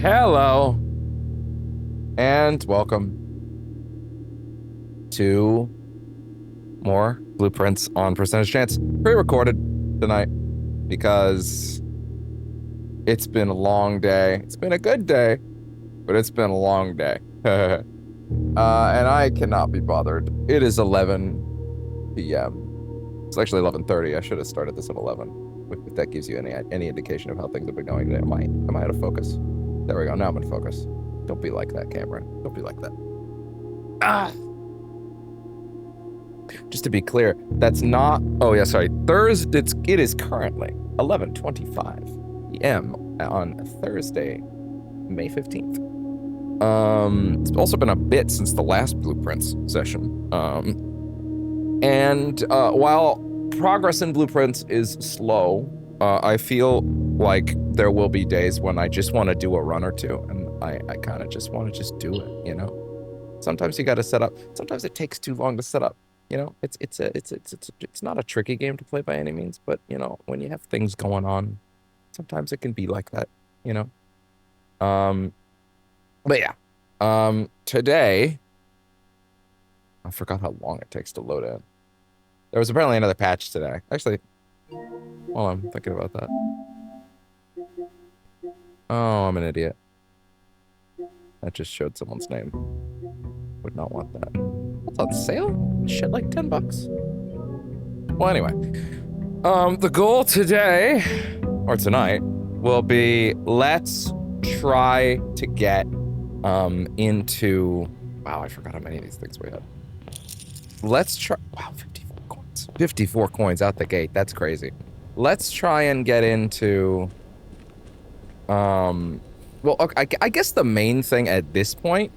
Hello, and welcome to more Blueprints on Percentage Chance, pre-recorded tonight because it's been a long day. It's been a good day, but it's been a long day. And I cannot be bothered. It is 11 p.m. It's actually 11:30. I should have started this at 11. If that gives you any indication of how things have been going today. Am I out of focus? There we go. Now I'm in focus. Don't be like that, Cameron. Don't be like that. Ah! Just to be clear, that's not. Oh yeah, sorry. Thursday. It is currently 11:25 p.m. on Thursday, May 15th. It's also been a bit since the last Blueprints session. And while progress in Blueprints is slow, I feel like there will be days when I just want to do a run or two, and I kind of just want to just do it, you know? Sometimes you got to set up. Sometimes it takes too long to set up. You know, it's not a tricky game to play by any means, but you know, when you have things going on, sometimes it can be like that, you know? But yeah. Today, I forgot how long it takes to load in. There was apparently another patch today. Actually, while I'm thinking about that. Oh, I'm an idiot. That just showed someone's name. Would not want that. What's on sale? Shit, like $10. Well, anyway. The goal today, or tonight, will be let's try to get, into... Wow, I forgot how many of these things we had. Let's try... Wow, 54 coins. 54 coins out the gate. That's crazy. Let's try and get into... Well, okay, I guess the main thing at this point...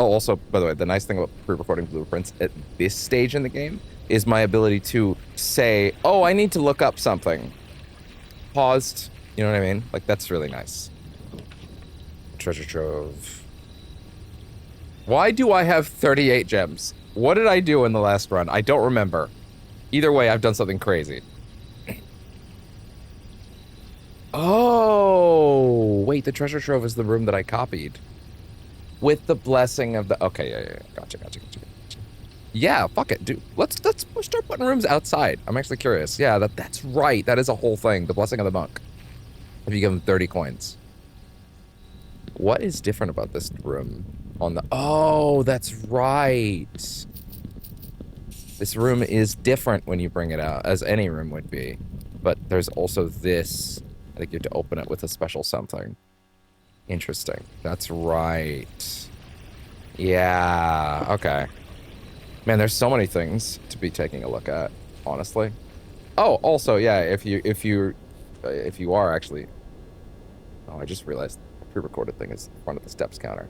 Oh, also, by the way, the nice thing about pre-recording Blueprints at this stage in the game is my ability to say, oh, I need to look up something. Paused. You know what I mean? Like, that's really nice. Treasure trove. Why do I have 38 gems? What did I do in the last run? I don't remember. Either way, I've done something crazy. Oh, wait, the treasure trove is the room that I copied. With the blessing of the... Okay, yeah. Gotcha. Yeah, fuck it, dude. Let's start putting rooms outside. I'm actually curious. Yeah, that's right. That is a whole thing. The blessing of the monk. If you give him 30 coins. What is different about this room? On the... Oh, that's right. This room is different when you bring it out, as any room would be. But there's also this. I think you have to open it with a special something. Interesting. That's right. Yeah, okay. Man, there's so many things to be taking a look at, honestly. Oh, also, yeah, if you are actually... Oh, I just realized the pre-recorded thing is in front of the steps counter.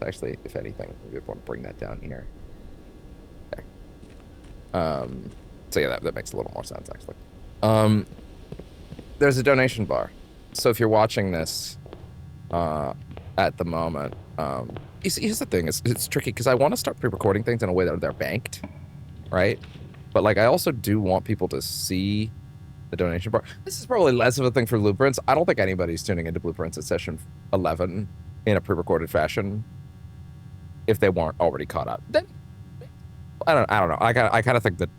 Actually, if anything, maybe I want to bring that down here. Okay. So yeah, that makes a little more sense, actually. There's a donation bar. So if you're watching this at the moment, here's the thing, it's tricky because I want to start pre-recording things in a way that they're banked, right? But like I also do want people to see the donation bar. This is probably less of a thing for Blueprints. I don't think anybody's tuning into Blueprints at session 11 in a pre-recorded fashion if they weren't already caught up. Then I don't know. I kind of think that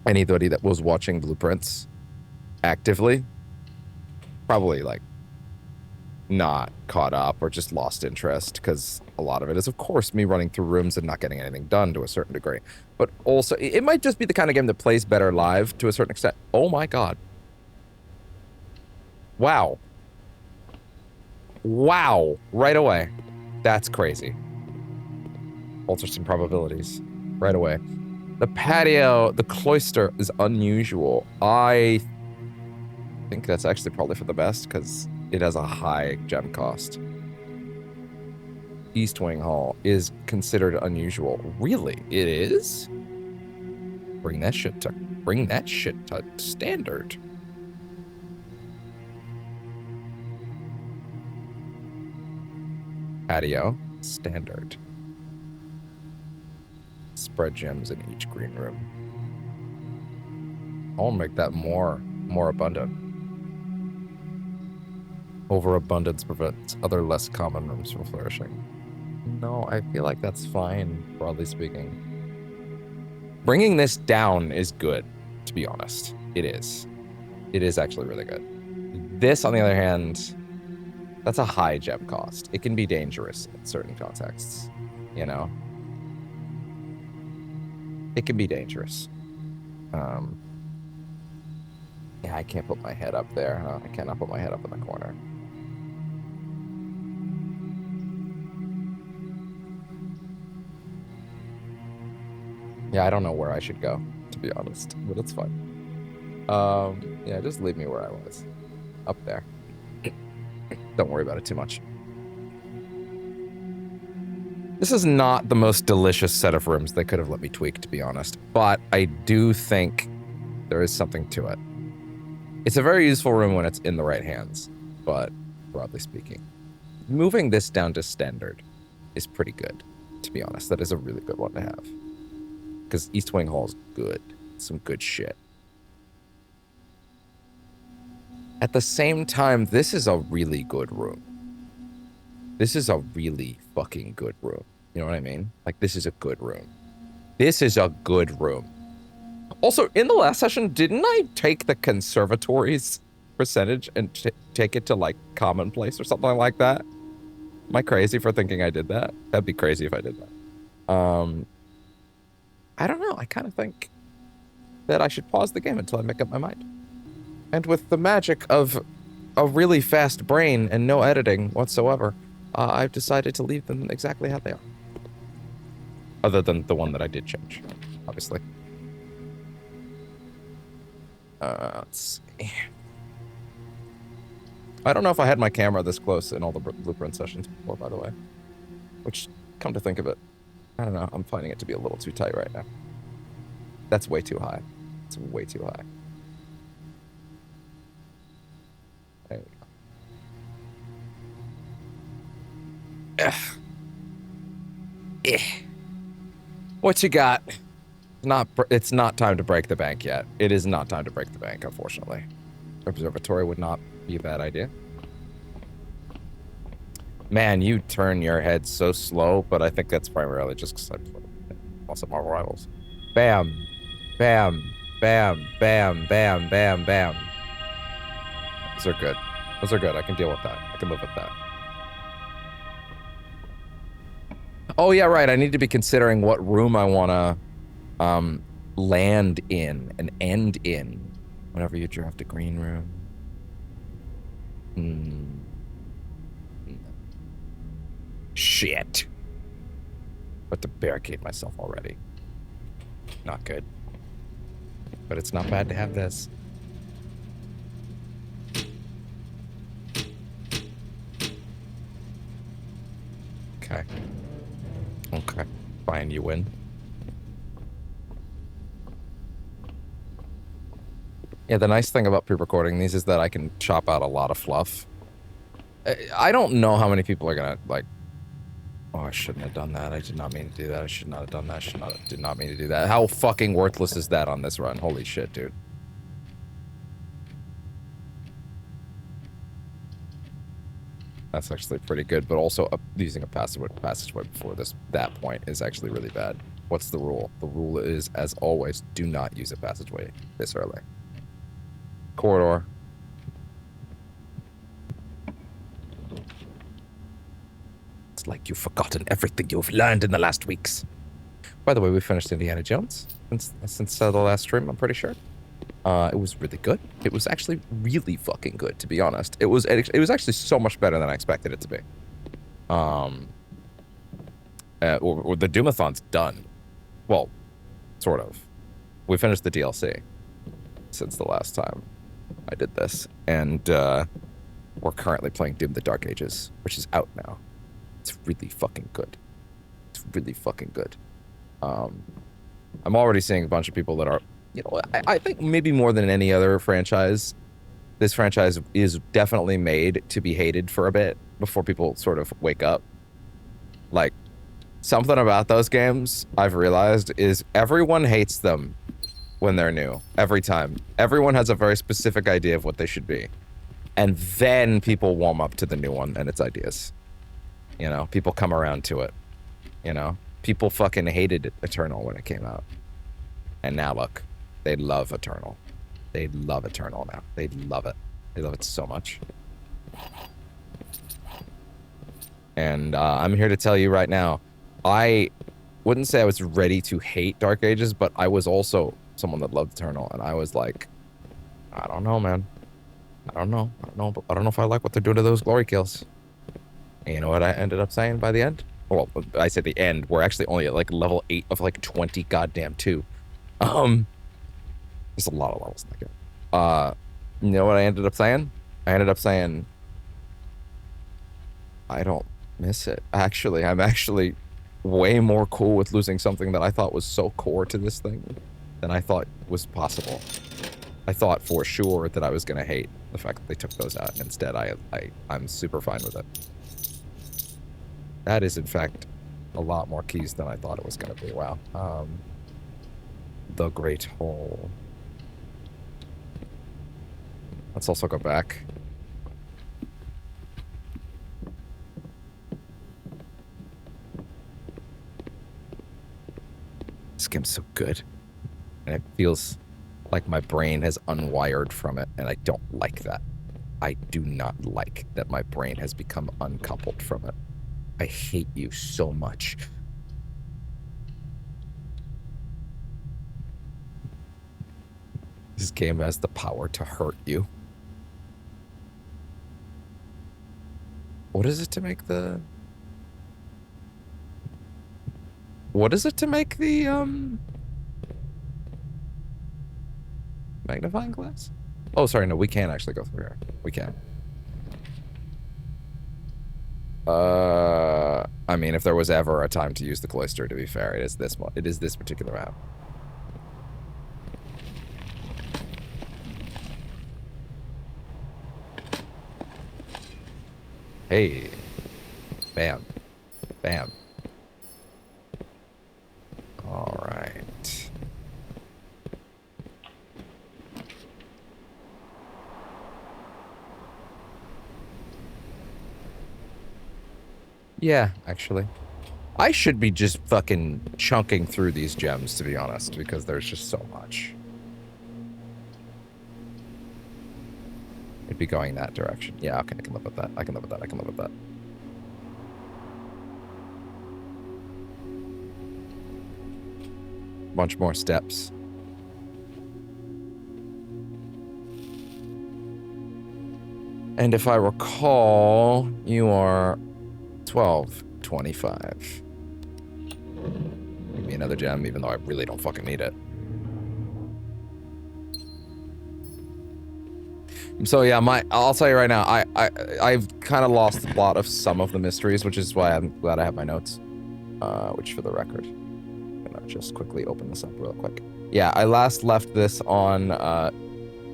anybody that was watching Blueprints actively probably like not caught up or just lost interest, because a lot of it is, of course, me running through rooms and not getting anything done to a certain degree. But also, it might just be the kind of game that plays better live to a certain extent. Oh my god. Wow. Wow. Right away. That's crazy. Alter some probabilities. Right away. The patio, the cloister is unusual. I think that's actually probably for the best, because it has a high gem cost. East Wing Hall is considered unusual. Really? It is? Bring that shit to standard. Patio, standard. Spread gems in each green room. I want to make that more abundant. Overabundance prevents other less common rooms from flourishing. No, I feel like that's fine, broadly speaking. Bringing this down is good, to be honest. It is. It is actually really good. This, on the other hand, that's a high gem cost. It can be dangerous in certain contexts, you know? It can be dangerous. Yeah, I can't put my head up there. Huh? I cannot put my head up in the corner. Yeah, I don't know where I should go, to be honest, but it's fine. Yeah, just leave me where I was. Up there. Don't worry about it too much. This is not the most delicious set of rooms they could have let me tweak, to be honest, but I do think there is something to it. It's a very useful room when it's in the right hands, but broadly speaking, moving this down to standard is pretty good, to be honest. That is a really good one to have. Because East Wing Hall is good. Some good shit. At the same time, this is a really good room. This is a really fucking good room. You know what I mean? Like, this is a good room. This is a good room. Also, in the last session, didn't I take the conservatory's percentage and take it to, like, commonplace or something like that? Am I crazy for thinking I did that? That'd be crazy if I did that. I don't know. I kind of think that I should pause the game until I make up my mind. And with the magic of a really fast brain and no editing whatsoever, I've decided to leave them exactly how they are. Other than the one that I did change, obviously. Let's see. I don't know if I had my camera this close in all the blueprint sessions before, by the way. Which, come to think of it, I don't know. I'm finding it to be a little too tight right now. That's way too high. It's way too high. There we go. Ugh. What you got? It's not time to break the bank yet. It is not time to break the bank, unfortunately. Observatory would not be a bad idea. Man, you turn your head so slow, but I think that's primarily just because I lost some more rivals. Bam, bam, bam, bam, bam, bam, bam. Those are good. Those are good. I can deal with that. I can live with that. Oh, yeah, right. I need to be considering what room I want to land in and end in whenever you draft a green room. Shit. But to barricade myself already. Not good. But it's not bad to have this. Okay. Okay. Fine, you win. Yeah, the nice thing about pre-recording these is that I can chop out a lot of fluff. I don't know how many people are gonna, like, oh, I shouldn't have done that. I did not mean to do that. I should not have done that. Did not mean to do that. How fucking worthless is that on this run? Holy shit, dude. That's actually pretty good, but also using a passageway before that point is actually really bad. What's the rule? The rule is, as always, do not use a passageway this early. Corridor. It's like you've forgotten everything you've learned in the last weeks. By the way, we finished Indiana Jones since the last stream, I'm pretty sure. It was really good. It was actually really fucking good, to be honest. It was actually so much better than I expected it to be. The Doomathon's done. Well, sort of. We finished the DLC since the last time I did this, and we're currently playing Doom: The Dark Ages, which is out now. It's really fucking good. It's really fucking good. I'm already seeing a bunch of people that are, you know, I think maybe more than any other franchise, this franchise is definitely made to be hated for a bit before people sort of wake up. Like, something about those games I've realized is everyone hates them when they're new. Every time. Everyone has a very specific idea of what they should be. And then people warm up to the new one and its ideas. You know, people come around to it. You know, people fucking hated Eternal when it came out. And now look, they love Eternal. They love Eternal now. They love it. They love it so much. And I'm here to tell you right now, I wouldn't say I was ready to hate Dark Ages, but I was also someone that loved Eternal, and I was like, I don't know, man. I don't know, but I don't know if I like what they're doing to those glory kills. And you know what I ended up saying by the end? Well, I said the end. We're actually only at like level 8 of like 20 goddamn 2. There's a lot of levels in that game. You know what I ended up saying? I ended up saying, I don't miss it. Actually, I'm actually way more cool with losing something that I thought was so core to this thing than I thought was possible. I thought for sure that I was going to hate the fact that they took those out. Instead, I'm super fine with it. That is, in fact, a lot more keys than I thought it was going to be. Wow. The Great Hole. Let's also go back. This game's so good. And it feels like my brain has unwired from it, and I don't like that. I do not like that my brain has become uncoupled from it. I hate you so much. This game has the power to hurt you. What is it to make the... What is it to make the, magnifying glass? Oh, sorry, no, we can actually go through here. We can. I mean, if there was ever a time to use the cloister, to be fair, it is this one. It is this particular map. Hey. Bam. Bam. All right. Yeah, actually. I should be just fucking chunking through these gems, to be honest, because there's just so much. It'd be going that direction. Yeah, okay, I can live with that. I can live with that. I can live with that. Bunch more steps. And if I recall, you are 1225. Give me another gem, even though I really don't fucking need it. So yeah, I'll tell you right now, I've kind of lost the plot of some of the mysteries, which is why I'm glad I have my notes. Which, for the record, I'm gonna just quickly open this up real quick. Yeah, I last left this on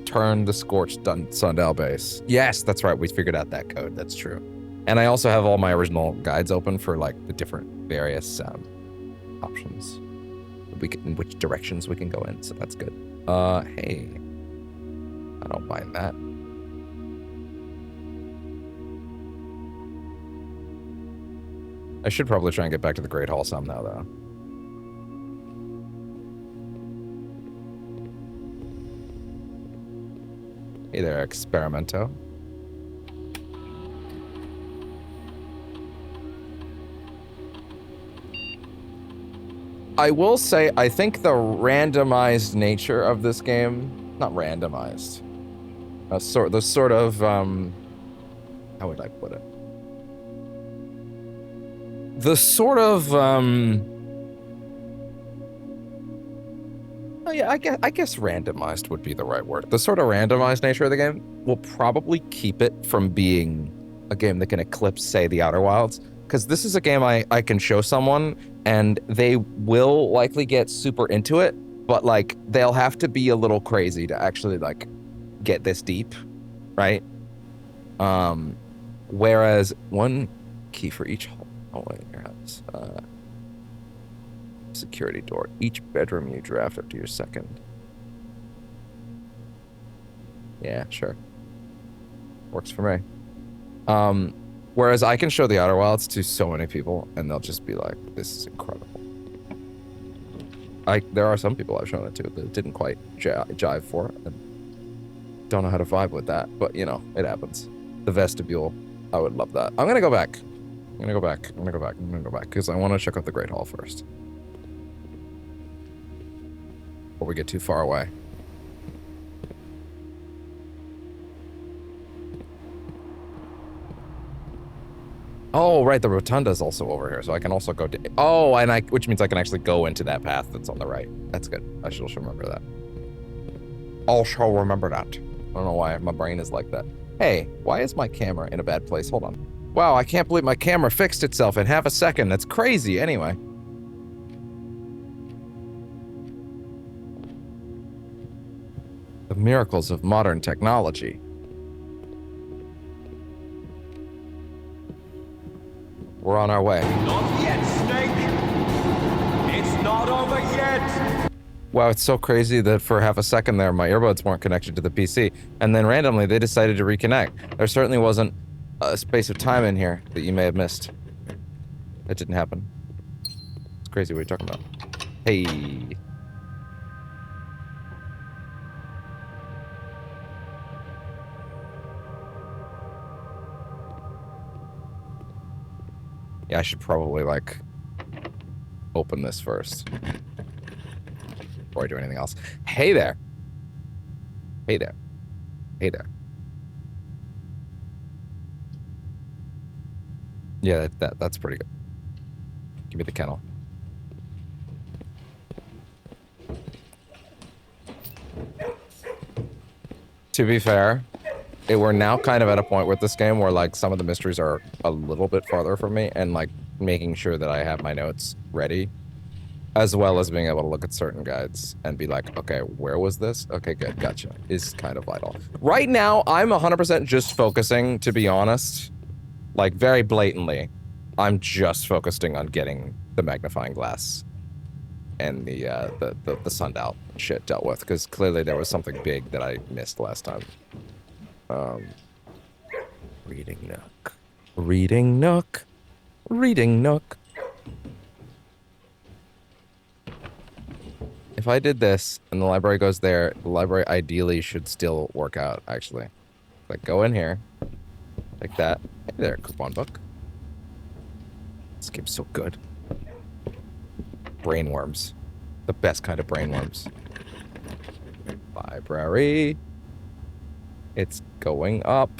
Turn the Scorched Sundell base. Yes, that's right. We figured out that code. That's true. And I also have all my original guides open for like the different various options. In which directions we can go in. So that's good. Hey, I don't mind that. I should probably try and get back to the Great Hall somehow, though. Hey there, Experimento. I will say, I think the randomized nature of this game, not randomized, the sort of, how would I put it? The sort of, oh yeah, I guess randomized would be the right word. The sort of randomized nature of the game will probably keep it from being a game that can eclipse, say, the Outer Wilds. Because this is a game I can show someone, and they will likely get super into it, but, like, they'll have to be a little crazy to actually, like, get this deep, right? Whereas one key for each hallway in your house. Security door. Each bedroom you draft up to your second. Yeah, sure. Works for me. Whereas I can show the Outer Wilds to so many people, and they'll just be like, "This is incredible." There are some people I've shown it to that didn't quite jive for it, and don't know how to vibe with that. But you know, it happens. The vestibule, I would love that. I'm gonna go back. I'm gonna go back because I want to check out the Great Hall first, before we get too far away. Oh, right, the rotunda's also over here, so I can also go to... Oh, and which means I can actually go into that path that's on the right. That's good. I should remember that. I shall remember that. I don't know why my brain is like that. Hey, why is my camera in a bad place? Hold on. Wow, I can't believe my camera fixed itself in half a second. That's crazy. Anyway. The miracles of modern technology. We're on our way. Not yet, Snake! It's not over yet! Wow, it's so crazy that for half a second there, my earbuds weren't connected to the PC, and then randomly they decided to reconnect. There certainly wasn't a space of time in here that you may have missed. That didn't happen. It's crazy what you're talking about. Hey. Yeah, I should probably, like, open this first before I do anything else. Hey there. Hey there. Hey there. Yeah, that's pretty good. Give me the kennel. To be fair, we're now kind of at a point with this game where, like, some of the mysteries are a little bit farther from me, and, like, making sure that I have my notes ready, as well as being able to look at certain guides and be like, okay, where was this? Okay, good, gotcha, is kind of vital. Right now, I'm 100% just focusing, to be honest, like, very blatantly, I'm just focusing on getting the magnifying glass and the sundial shit dealt with, because clearly there was something big that I missed last time. Reading Nook. Reading Nook. Reading Nook. If I did this and the library goes there, the library ideally should still work out, actually. Like, go in here. Like that. Hey there, coupon book. This game's so good. Brainworms. The best kind of brainworms. Library. It's going up.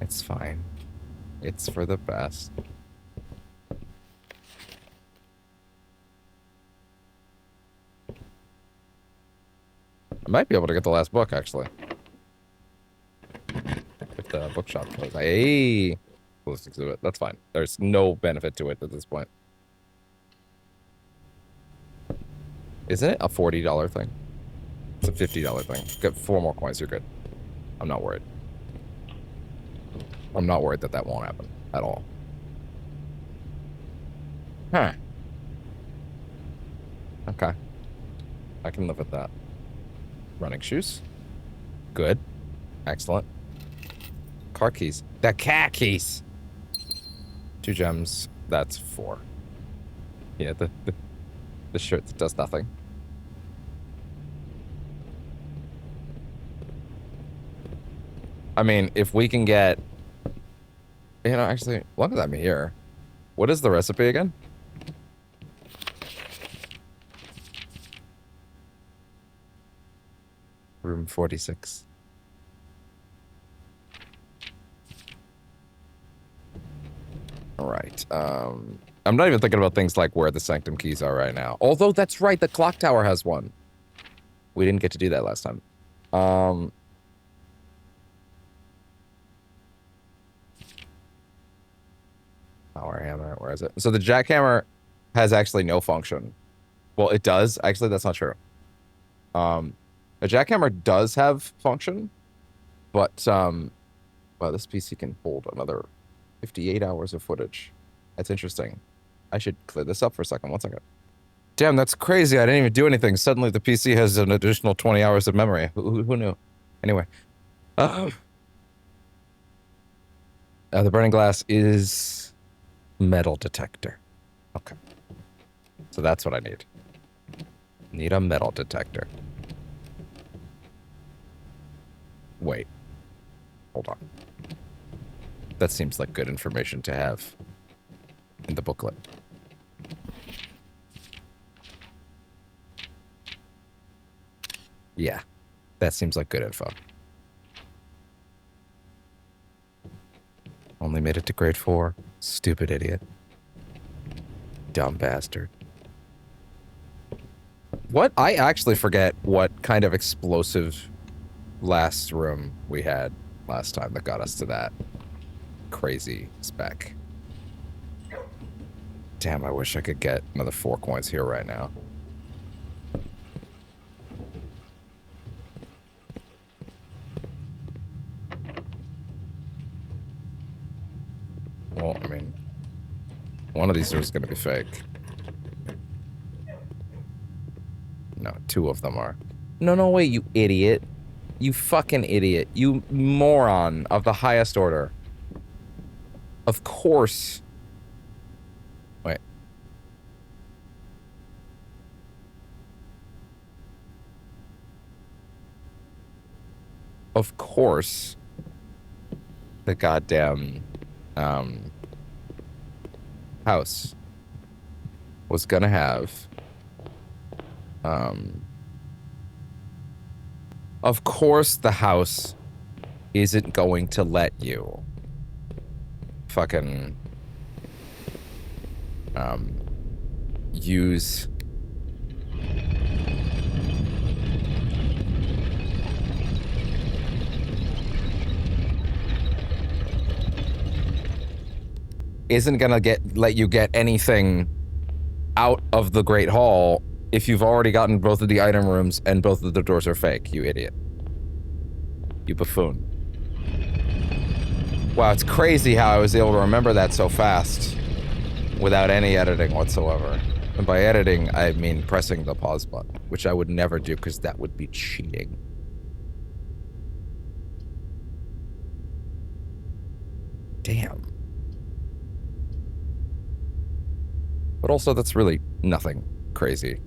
It's fine. It's for the best. I might be able to get the last book, actually. If the bookshop closes. Hey! Let's exhibit. That's fine. There's no benefit to it at this point. Isn't it a $40 thing? It's a $50 thing. Get 4 more coins, you're good. I'm not worried. I'm not worried that that won't happen at all. Huh. Okay. I can live with that. Running shoes. Good. Excellent. Car keys. The car keys! 2 gems. That's 4. Yeah, the shirt that does nothing. I mean, if we can get... You know, actually, as long as I'm here. What is the recipe again? Room 46. All right. I'm not even thinking about things like where the sanctum keys are right now. Although, that's right, the clock tower has one. We didn't get to do that last time. Power hammer, where is it? So the jackhammer has actually no function. Well, it does. Actually, that's not true. A jackhammer does have function, but well, this PC can hold another 58 hours of footage. That's interesting. I should clear this up for a second. 1 second. Damn, that's crazy. I didn't even do anything. Suddenly the PC has an additional 20 hours of memory. Who knew? Anyway. The burning glass is metal detector. Okay. So that's what I need. Need a metal detector. Wait. Hold on. That seems like good information to have in the booklet. Yeah. That seems like good info. Only made it to grade 4. Stupid idiot. Dumb bastard. What? I actually forget what kind of explosive last room we had last time that got us to that crazy spec. Damn, I wish I could get another 4 coins here right now. Well, I mean, one of these is going to be fake. No, 2 of them are. No, wait, you idiot. You fucking idiot. You moron of the highest order. Of course. Wait. Of course. The goddamn, house was gonna have, of course the house isn't going to let you fucking, use isn't gonna let you get anything out of the Great Hall if you've already gotten both of the item rooms and both of the doors are fake, you idiot. You buffoon. Wow, it's crazy how I was able to remember that so fast without any editing whatsoever. And by editing, I mean pressing the pause button, which I would never do because that would be cheating. Damn. But also, that's really nothing crazy.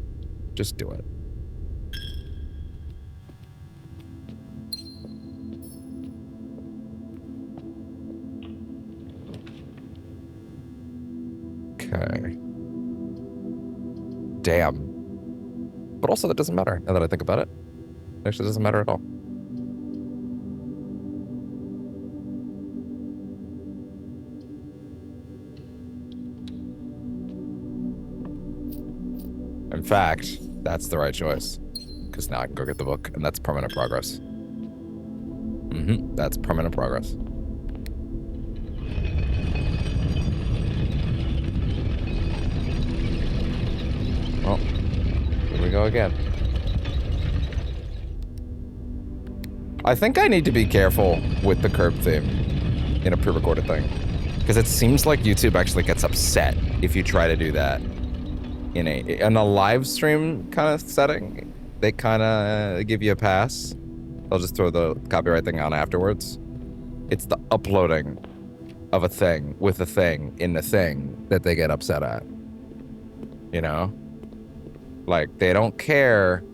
Just do it. Okay. Damn. But also, that doesn't matter, now that I think about it. It actually doesn't matter at all. In fact, that's the right choice. Because now I can go get the book, and that's permanent progress. That's permanent progress. Oh, here we go again. I think I need to be careful with the curb theme in a pre-recorded thing. Because it seems like YouTube actually gets upset if you try to do that. In a live stream kind of setting, they kind of give you a pass. They'll just throw the copyright thing on afterwards. It's the uploading of a thing with a thing in the thing that they get upset at. You know? Like, they don't care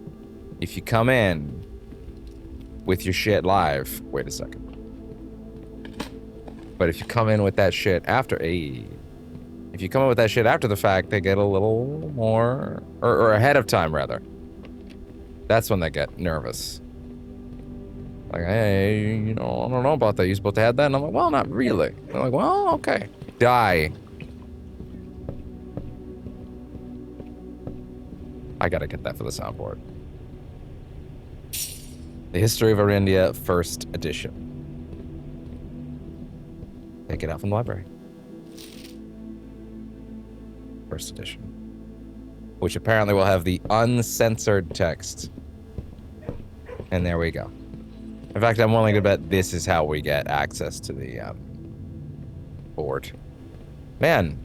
if you come in with your shit live. Wait a second. But if you come in with that shit after... If you come up with that shit after the fact, they get a little more... Or ahead of time, rather. That's when they get nervous. Like, hey, you know, I don't know about that. You supposed to have that? And I'm like, well, not really. They're like, well, okay. Die. I gotta get that for the soundboard. The History of Arindia, 1st edition. Take it out from the library. 1st edition. Which apparently will have the uncensored text. And there we go. In fact, I'm willing to bet this is how we get access to the board. Man.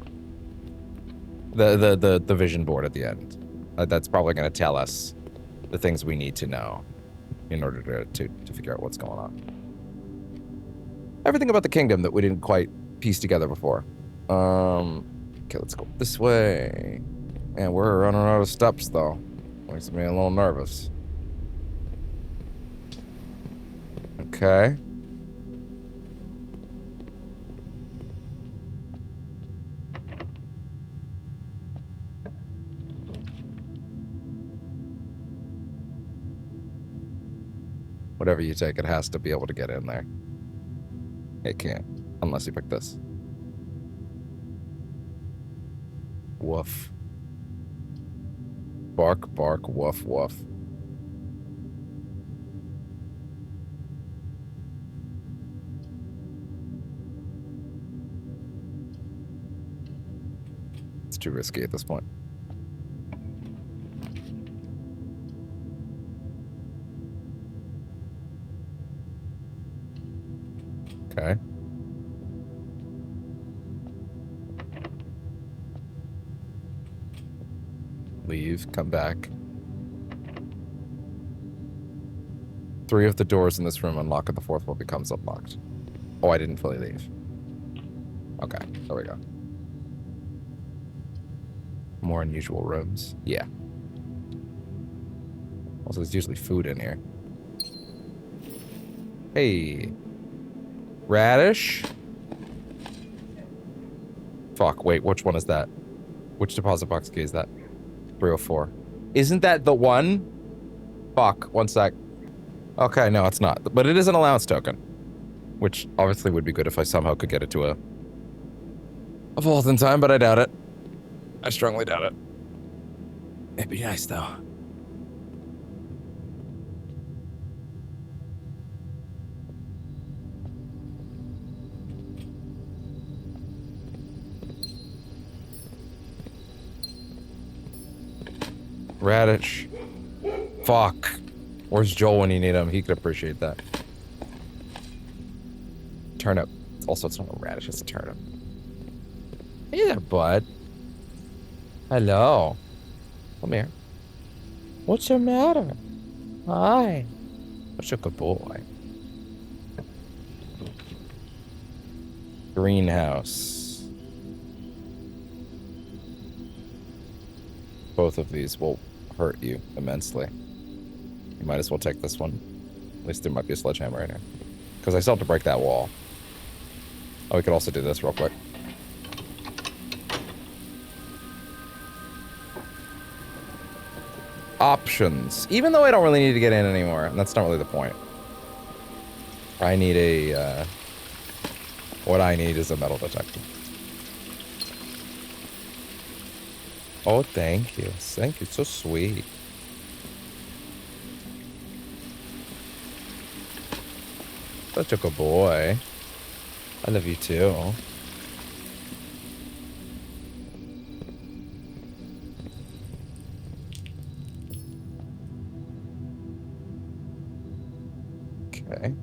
The vision board at the end. That's probably going to tell us the things we need to know in order to figure out what's going on. Everything about the kingdom that we didn't quite piece together before. Okay, let's go this way. Man, we're running out of steps, though. Makes me a little nervous. Okay. Whatever you take, it has to be able to get in there. It can't, unless you pick this. Woof. Bark, bark, woof, woof. It's too risky at this point. Okay. Leave, come back. 3 of the doors in this room unlock and the 4th one becomes unlocked. Oh, I didn't fully leave. Okay, there we go. More unusual rooms. Yeah. Also, there's usually food in here. Hey. Radish? Fuck, wait, which one is that? Which deposit box key is that? 304. Isn't that the one? Fuck, one sec. Okay, no, it's not. But it is an allowance token. Which obviously would be good if I somehow could get it to a vault in time, but I doubt it. I strongly doubt it. It'd be nice, though. Radish. Fuck. Where's Joel when you need him? He could appreciate that. Turnip. Also, it's not a radish, it's a turnip. Hey there, bud. Hello. Come here. What's the matter? Hi. Such a good boy. Greenhouse. Both of these will hurt you immensely. You might as well take this one. At least there might be a sledgehammer in here. Because I still have to break that wall. Oh, we could also do this real quick. Options. Even though I don't really need to get in anymore, and that's not really the point. I need a, what I need is a metal detector. Oh, thank you. Thank you. So sweet. Such a good boy. I love you too. Okay.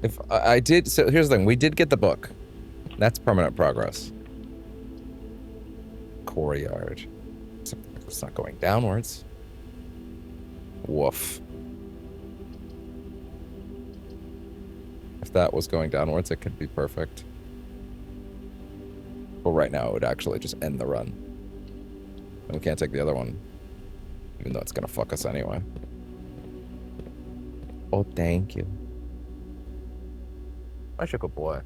If I did, so here's the thing, we did get the book. That's permanent progress. Courtyard. It's not going downwards. Woof. If that was going downwards, it could be perfect. But right now, it would actually just end the run. And we can't take the other one. Even though it's gonna fuck us anyway. Oh, thank you. Such a good boy.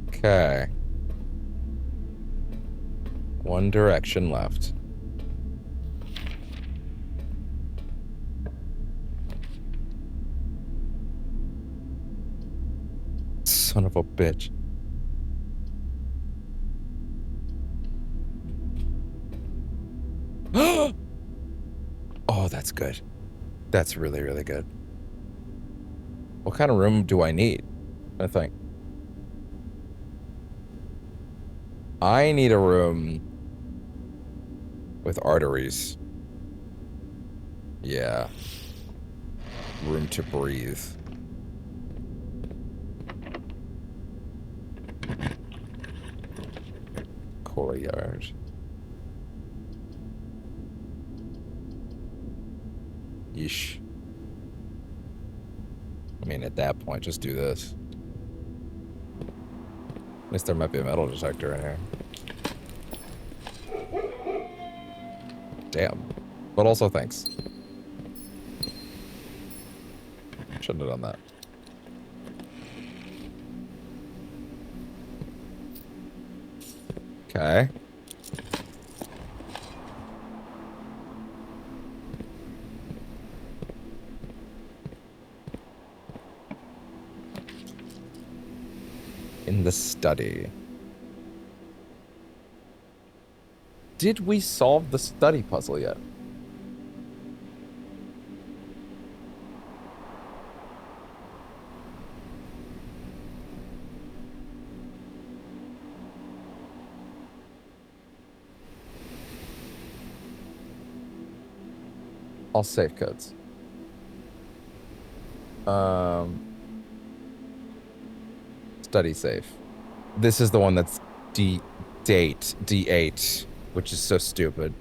Okay. One direction left. Son of a bitch. Oh, that's good. That's really, really good. What kind of room do I need? I think. I need a room with arteries. Yeah. room to breathe. Courtyard. Yeesh. I mean, at that point, just do this. At least there might be a metal detector in here. Damn. But also, thanks. Shouldn't have done that. Okay. In the study. Did we solve the study puzzle yet? All safe codes. Study safe. This is the one that's D8, which is so stupid.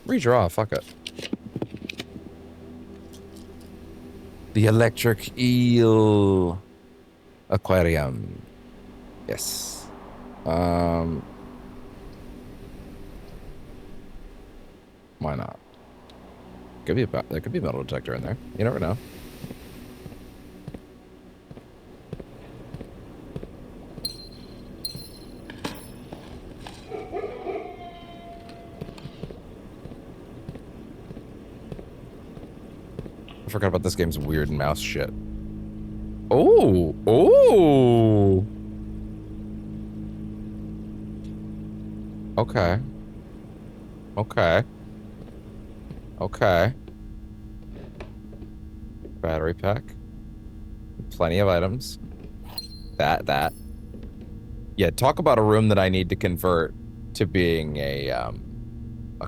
Redraw, fuck it. The electric eel aquarium. Yes. Why not? There could be a metal detector in there. You never know. I forgot about this game's weird mouse shit. Oh! Oh! Okay. Okay. Okay. Battery pack. Plenty of items. That. Yeah, talk about a room that I need to convert to being a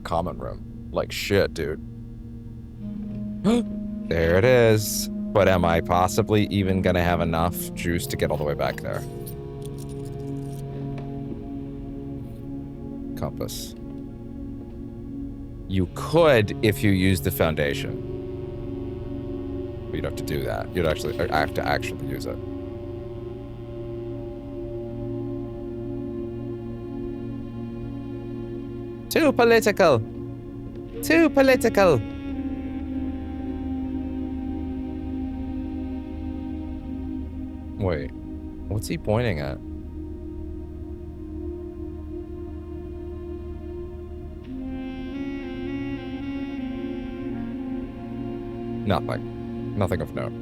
common room. Like shit, dude. There it is. But am I possibly even gonna have enough juice to get all the way back there? Compass. You could if you use the foundation. But you'd have to do that. You'd actually have to actually use it. Too political. Too political. Wait. What's he pointing at? Nothing. Nothing of note.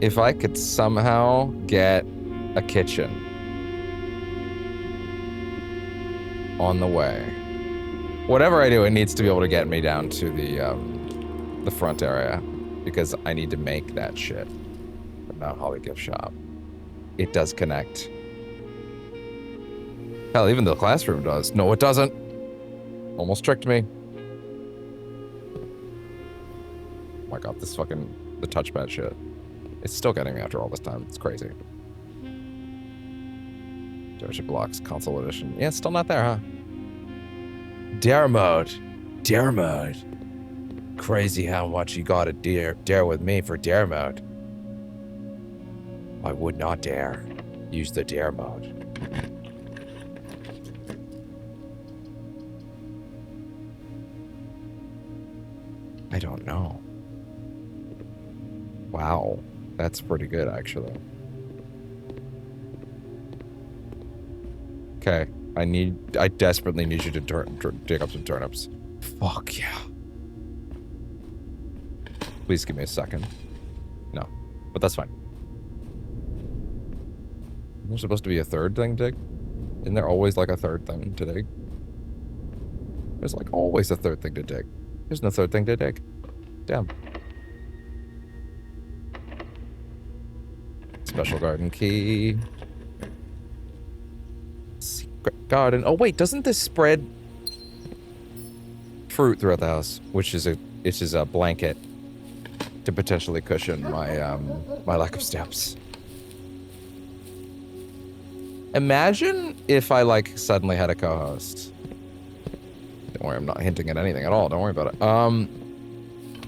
If I could somehow get a kitchen on the way. Whatever I do, it needs to be able to get me down to the front area. Because I need to make that shit. But not Holly Gift Shop. It does connect. Hell, even the classroom does. No, it doesn't. Almost tricked me. Oh my god, this fucking... the touchpad shit. It's still getting me after all this time. It's crazy. Starship Blocks, console edition. Yeah, it's still not there, huh? Dare mode. Dare mode. Crazy how much you gotta dare with me for dare mode. I would not dare use the dare mode. I don't know. Wow. That's pretty good, actually. Okay. I desperately need you to dig up some turnips. Fuck yeah. Please give me a second. No. But that's fine. There's supposed to be a third thing to dig? Isn't there always like a third thing to dig? There's like always a third thing to dig. There's no third thing to dig. Damn. Special garden key. Secret garden. Oh wait, doesn't this spread fruit throughout the house? Which is a blanket to potentially cushion my my lack of steps. Imagine if I like suddenly had a co-host. Don't worry, I'm not hinting at anything at all. Don't worry about it.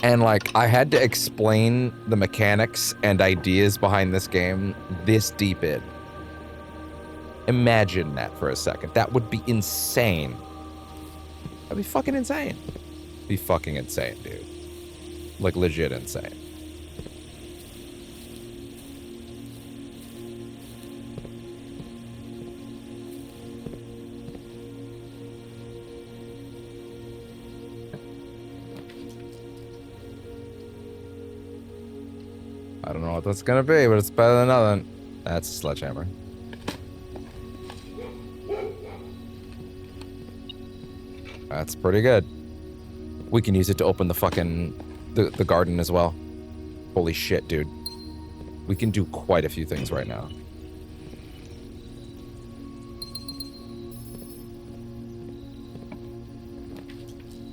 And like I had to explain the mechanics and ideas behind this game this deep in. Imagine that for a second. That would be insane. That'd be fucking insane. Be fucking insane, dude. Like legit insane. I don't know what that's gonna be, but it's better than nothing. That's a sledgehammer. That's pretty good. We can use it to open the fucking the garden as well. Holy shit, dude. We can do quite a few things right now.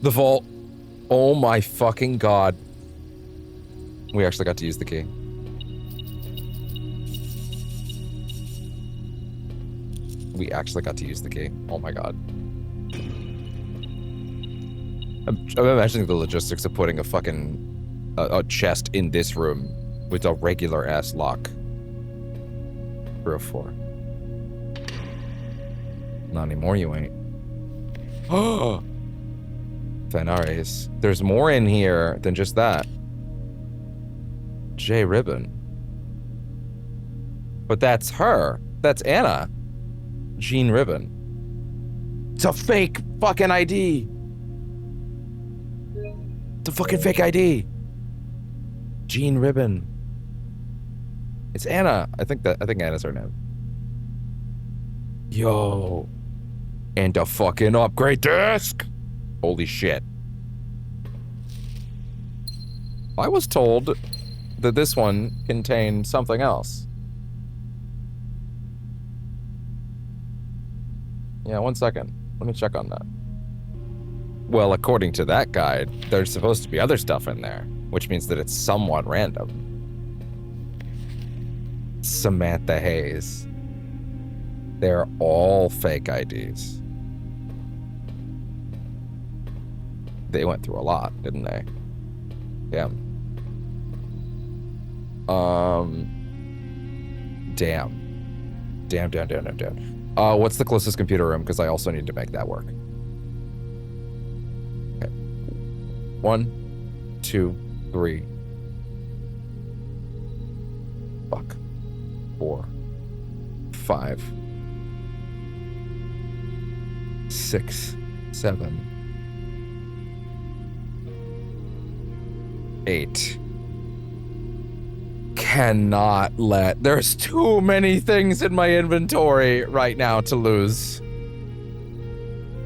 The vault. Oh my fucking god. We actually got to use the key. We actually got to use the key. Oh my god. I'm imagining the logistics of putting a fucking a chest in this room with a regular ass lock. 304. Not anymore, you ain't. Oh, Fenares. There's more in here than just that. J Ribbon. But that's her. That's Anna. Jean Ribbon. It's a fake fucking ID. It's a fucking fake ID. Jean Ribbon. It's Anna. I think Anna's her name. Yo. And a fucking upgrade disc. Holy shit. I was told that this one contained something else. Yeah, 1 second. Let me check on that. Well, according to that guide, there's supposed to be other stuff in there, which means that it's somewhat random. Samantha Hayes. They're all fake IDs. They went through a lot, didn't they? Yeah. Damn. What's the closest computer room? Because I also need to make that work. Okay. 1, 2, 3. Fuck. 4, 5, 6, 7, 8. Cannot let. There's too many things in my inventory right now to lose.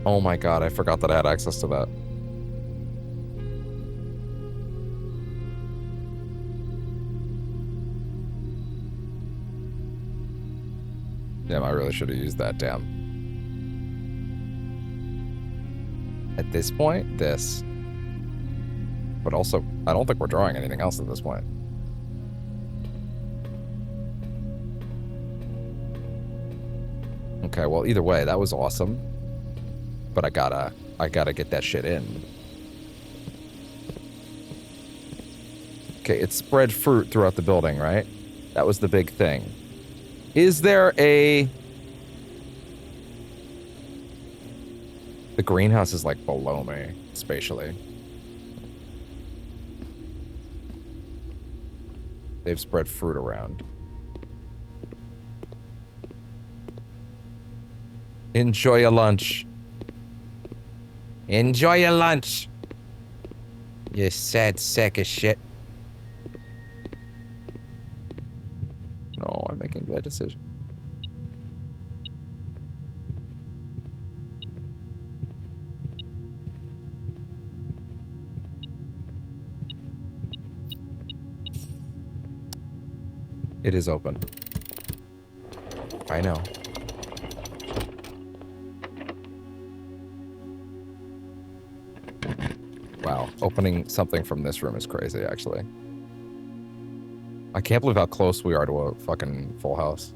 Oh my god, I forgot that I had access to that. Damn, I really should have used that, damn. At this point, this. But also, I don't think we're drawing anything else at this point. Okay, well, either way, that was awesome. But I gotta get that shit in. Okay, it spread fruit throughout the building, right? That was the big thing. Is there a... The greenhouse is like below me, spatially. They've spread fruit around. Enjoy your lunch. Enjoy your lunch. You sad sack of shit. No, I'm making a bad decision. It is open. I know. Wow, opening something from this room is crazy, actually. I can't believe how close we are to a fucking full house.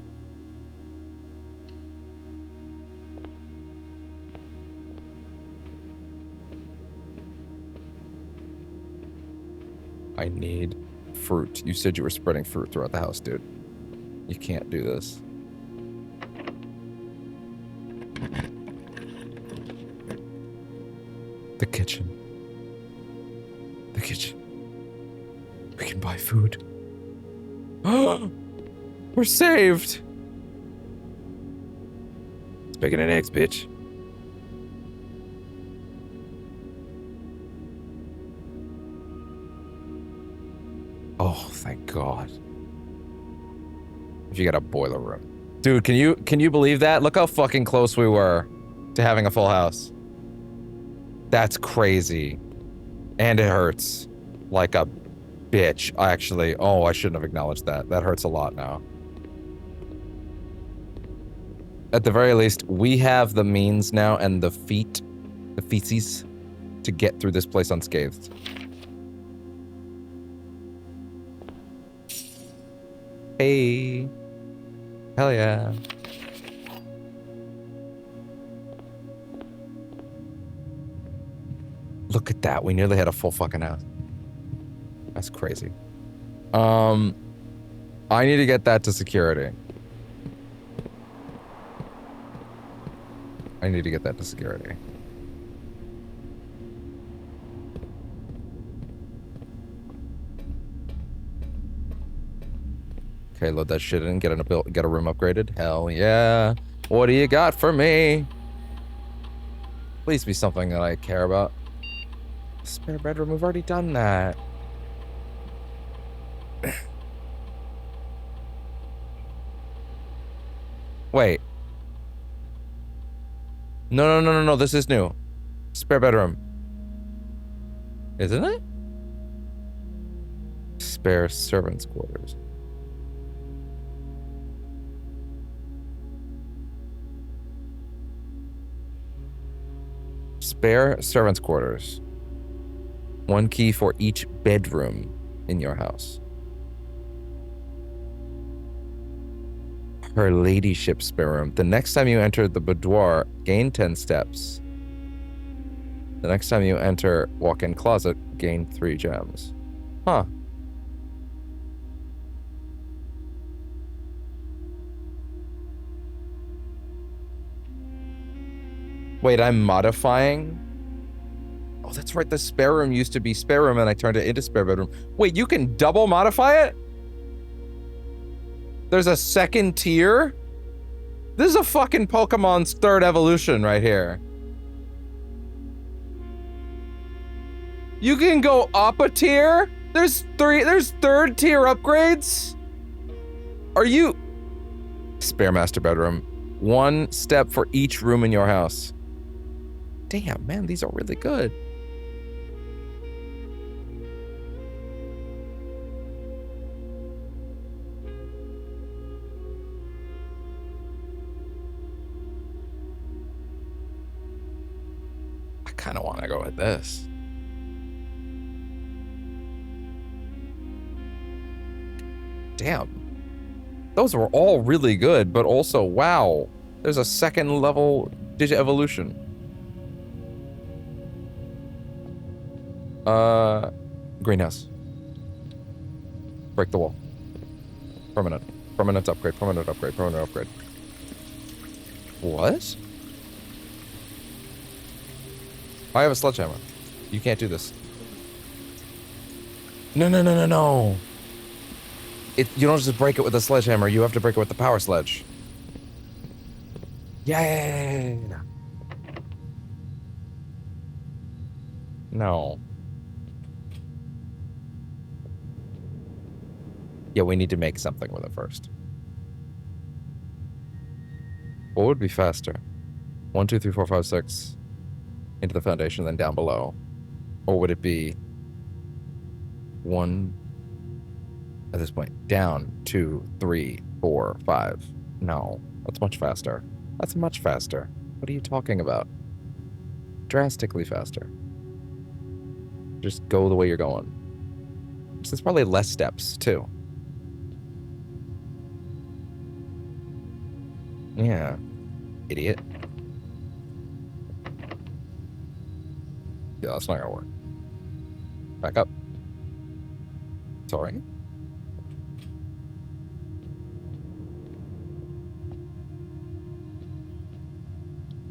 I need fruit. You said you were spreading fruit throughout the house, dude. You can't do this. The kitchen. The kitchen. We can buy food. We're saved. It's bacon and eggs, bitch. Oh, thank God. If you got a boiler room. Dude, can you believe that? Look how fucking close we were to having a full house. That's crazy. And it hurts. Like a bitch, actually. Oh, I shouldn't have acknowledged that. That hurts a lot now. At the very least, we have the means now and the feces, to get through this place unscathed. Hey. Hell yeah. Look at that. We nearly had a full fucking house. That's crazy. I need to get that to security. I need to get that to security. Okay, load that shit in. Get a room upgraded. Hell yeah. What do you got for me? Please be something that I care about. Spare bedroom. We've already done that. Wait. No. This is new. Spare bedroom. Isn't it? Spare servants' quarters. Spare servants' quarters. One key for each bedroom in your house. Her ladyship spare room. The next time you enter the boudoir, gain 10 steps. The next time you enter walk-in closet, gain 3 gems. Huh. Wait, I'm modifying? Oh, that's right. The spare room used to be spare room and I turned it into spare bedroom. Wait, you can double modify it? There's a second tier? This is a fucking Pokemon's third evolution right here. You can go up a tier? There's third tier upgrades? Are you... Spare master bedroom. 1 step for each room in your house. Damn, man, these are really good. I kind of want to go with this. Damn. Those were all really good, but also, wow. There's a second level Digit Evolution. Greenhouse. Break the wall. Permanent. Permanent upgrade. Permanent upgrade. Permanent upgrade. What? I have a sledgehammer. You can't do this. No. You don't just break it with a sledgehammer. You have to break it with the power sledge. Yeah. No. Yeah, we need to make something with it first. What would be faster? 1, 2, 3, 4, 5, 6 into the foundation, then down below. Or would it be 1, at this point. Down, 2, 3, 4, 5. No, that's much faster. That's much faster. What are you talking about? Drastically faster. Just go the way you're going. So there's probably less steps, too. Yeah. Idiot. Yeah, that's not gonna work. Back up. Sorry.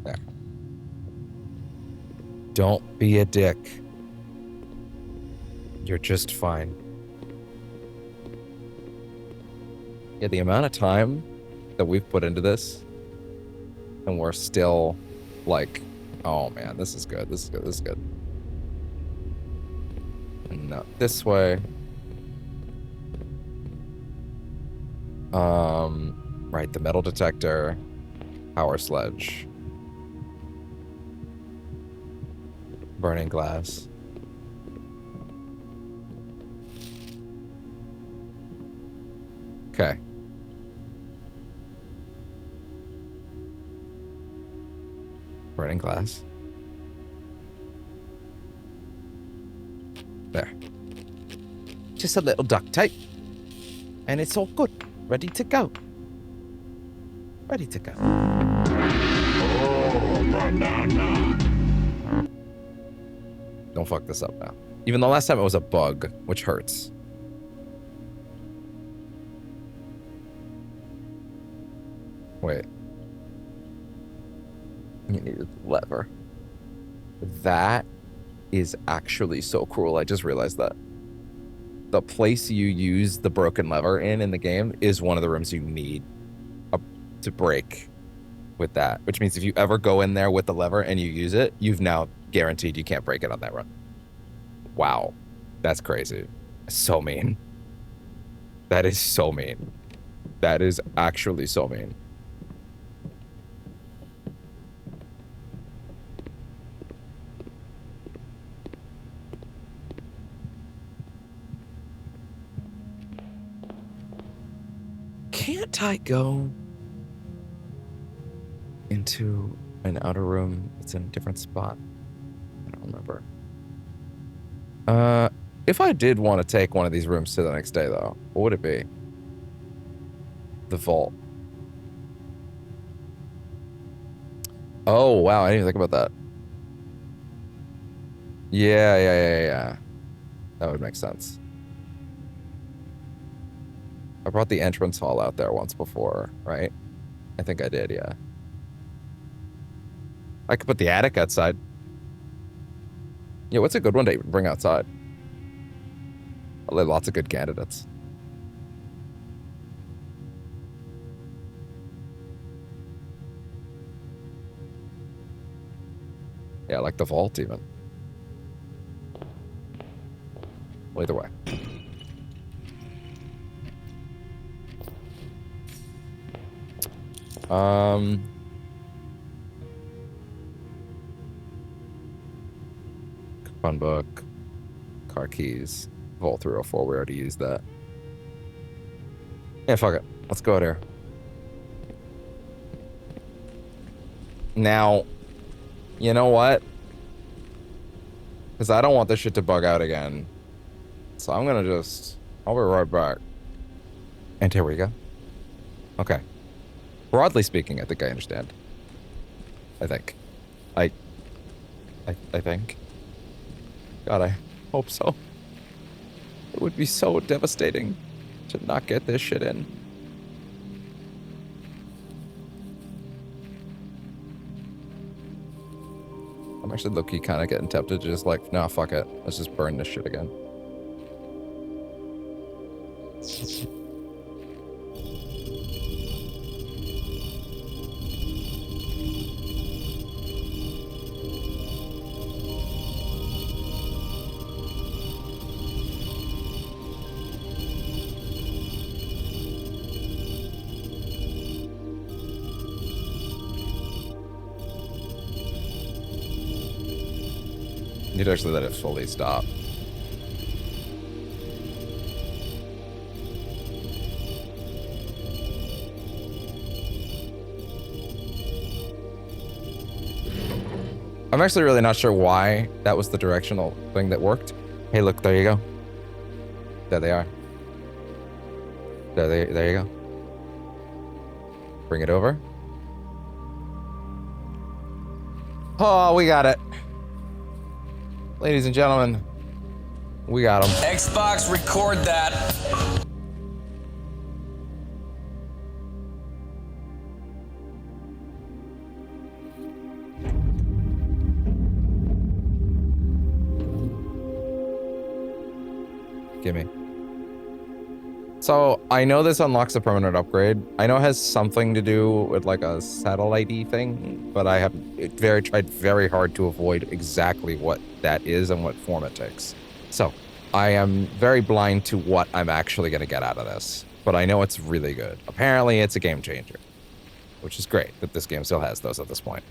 There. Don't be a dick. You're just fine. Yeah, the amount of time that we've put into this, and we're still like, oh man, this is good, this is good, this is good. No, this way. Right, the metal detector, power sledge, burning glass. Okay. Burning glass. There. Just a little duct tape. And it's all good. Ready to go. Ready to go. Oh, banana. Don't fuck this up now. Even the last time it was a bug, which hurts. Wait. You needed the lever. That is actually so cruel. I just realized that. The place you use the broken lever in the game is one of the rooms you need to break with that. Which means if you ever go in there with the lever and you use it, you've now guaranteed you can't break it on that run. Wow. That's crazy. So mean. That is so mean. That is actually so mean. Can't I go into an outer room that's in a different spot? I don't remember. If I did want to take one of these rooms to the next day, though, what would it be? The vault. Oh, wow, I didn't even think about that. Yeah. That would make sense. I brought the entrance hall out there once before, right? I think I did, yeah. I could put the attic outside. Yeah, what's a good one to bring outside? Lots of good candidates. Yeah, like the vault even. Well, either way. Fun book, car keys, Vault 304. We already used that. Yeah, fuck it. Let's go out here. Now, you know what? Because I don't want this shit to bug out again. So I'm gonna just... I'll be right back. And here we go. Okay. Broadly speaking, I think I understand. I think. I think. God, I hope so. It would be so devastating to not get this shit in. I'm actually low-key kind of getting tempted to just like, nah, fuck it. Let's just burn this shit again. Need to actually let it fully stop. I'm actually really not sure why that was the directional thing that worked. Hey, look, there you go. There they are. There you go. Bring it over. Oh, we got it. Ladies and gentlemen, we got them. Xbox, record that. Gimme. So, I know this unlocks a permanent upgrade. I know it has something to do with like a satellite-y thing, but I have tried very hard to avoid exactly what that is and what form it takes. So, I am very blind to what I'm actually going to get out of this, but I know it's really good. Apparently, it's a game changer, which is great that this game still has those at this point.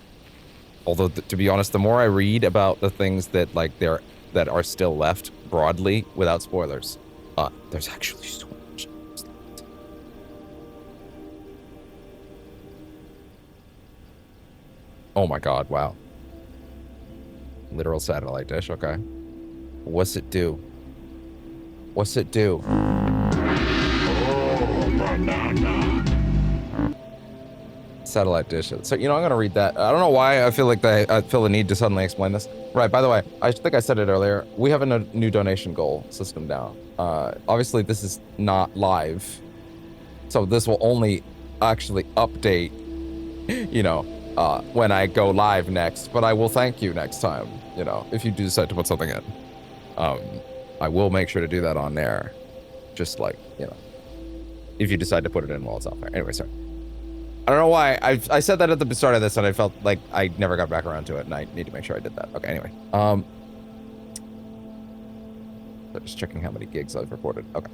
Although, to be honest, the more I read about the things that that are still left broadly, without spoilers, there's actually so much. Oh my god, wow. Literal satellite dish, okay. What's it do? What's it do? Satellite dish. So, you know, I'm gonna read that. I don't know why I feel like I feel the need to suddenly explain this. Right, by the way, I think I said it earlier. We have a new donation goal system now. Obviously, this is not live. So this will only actually update, you know, when I go live next. But I will thank you next time, you know, if you do decide to put something in. I will make sure to do that on there. Just like, you know, if you decide to put it in while it's out there. Anyway, sorry. I don't know why. I said that at the start of this and I felt like I never got back around to it and I need to make sure I did that. Okay, anyway. Just checking how many gigs I've reported. Okay.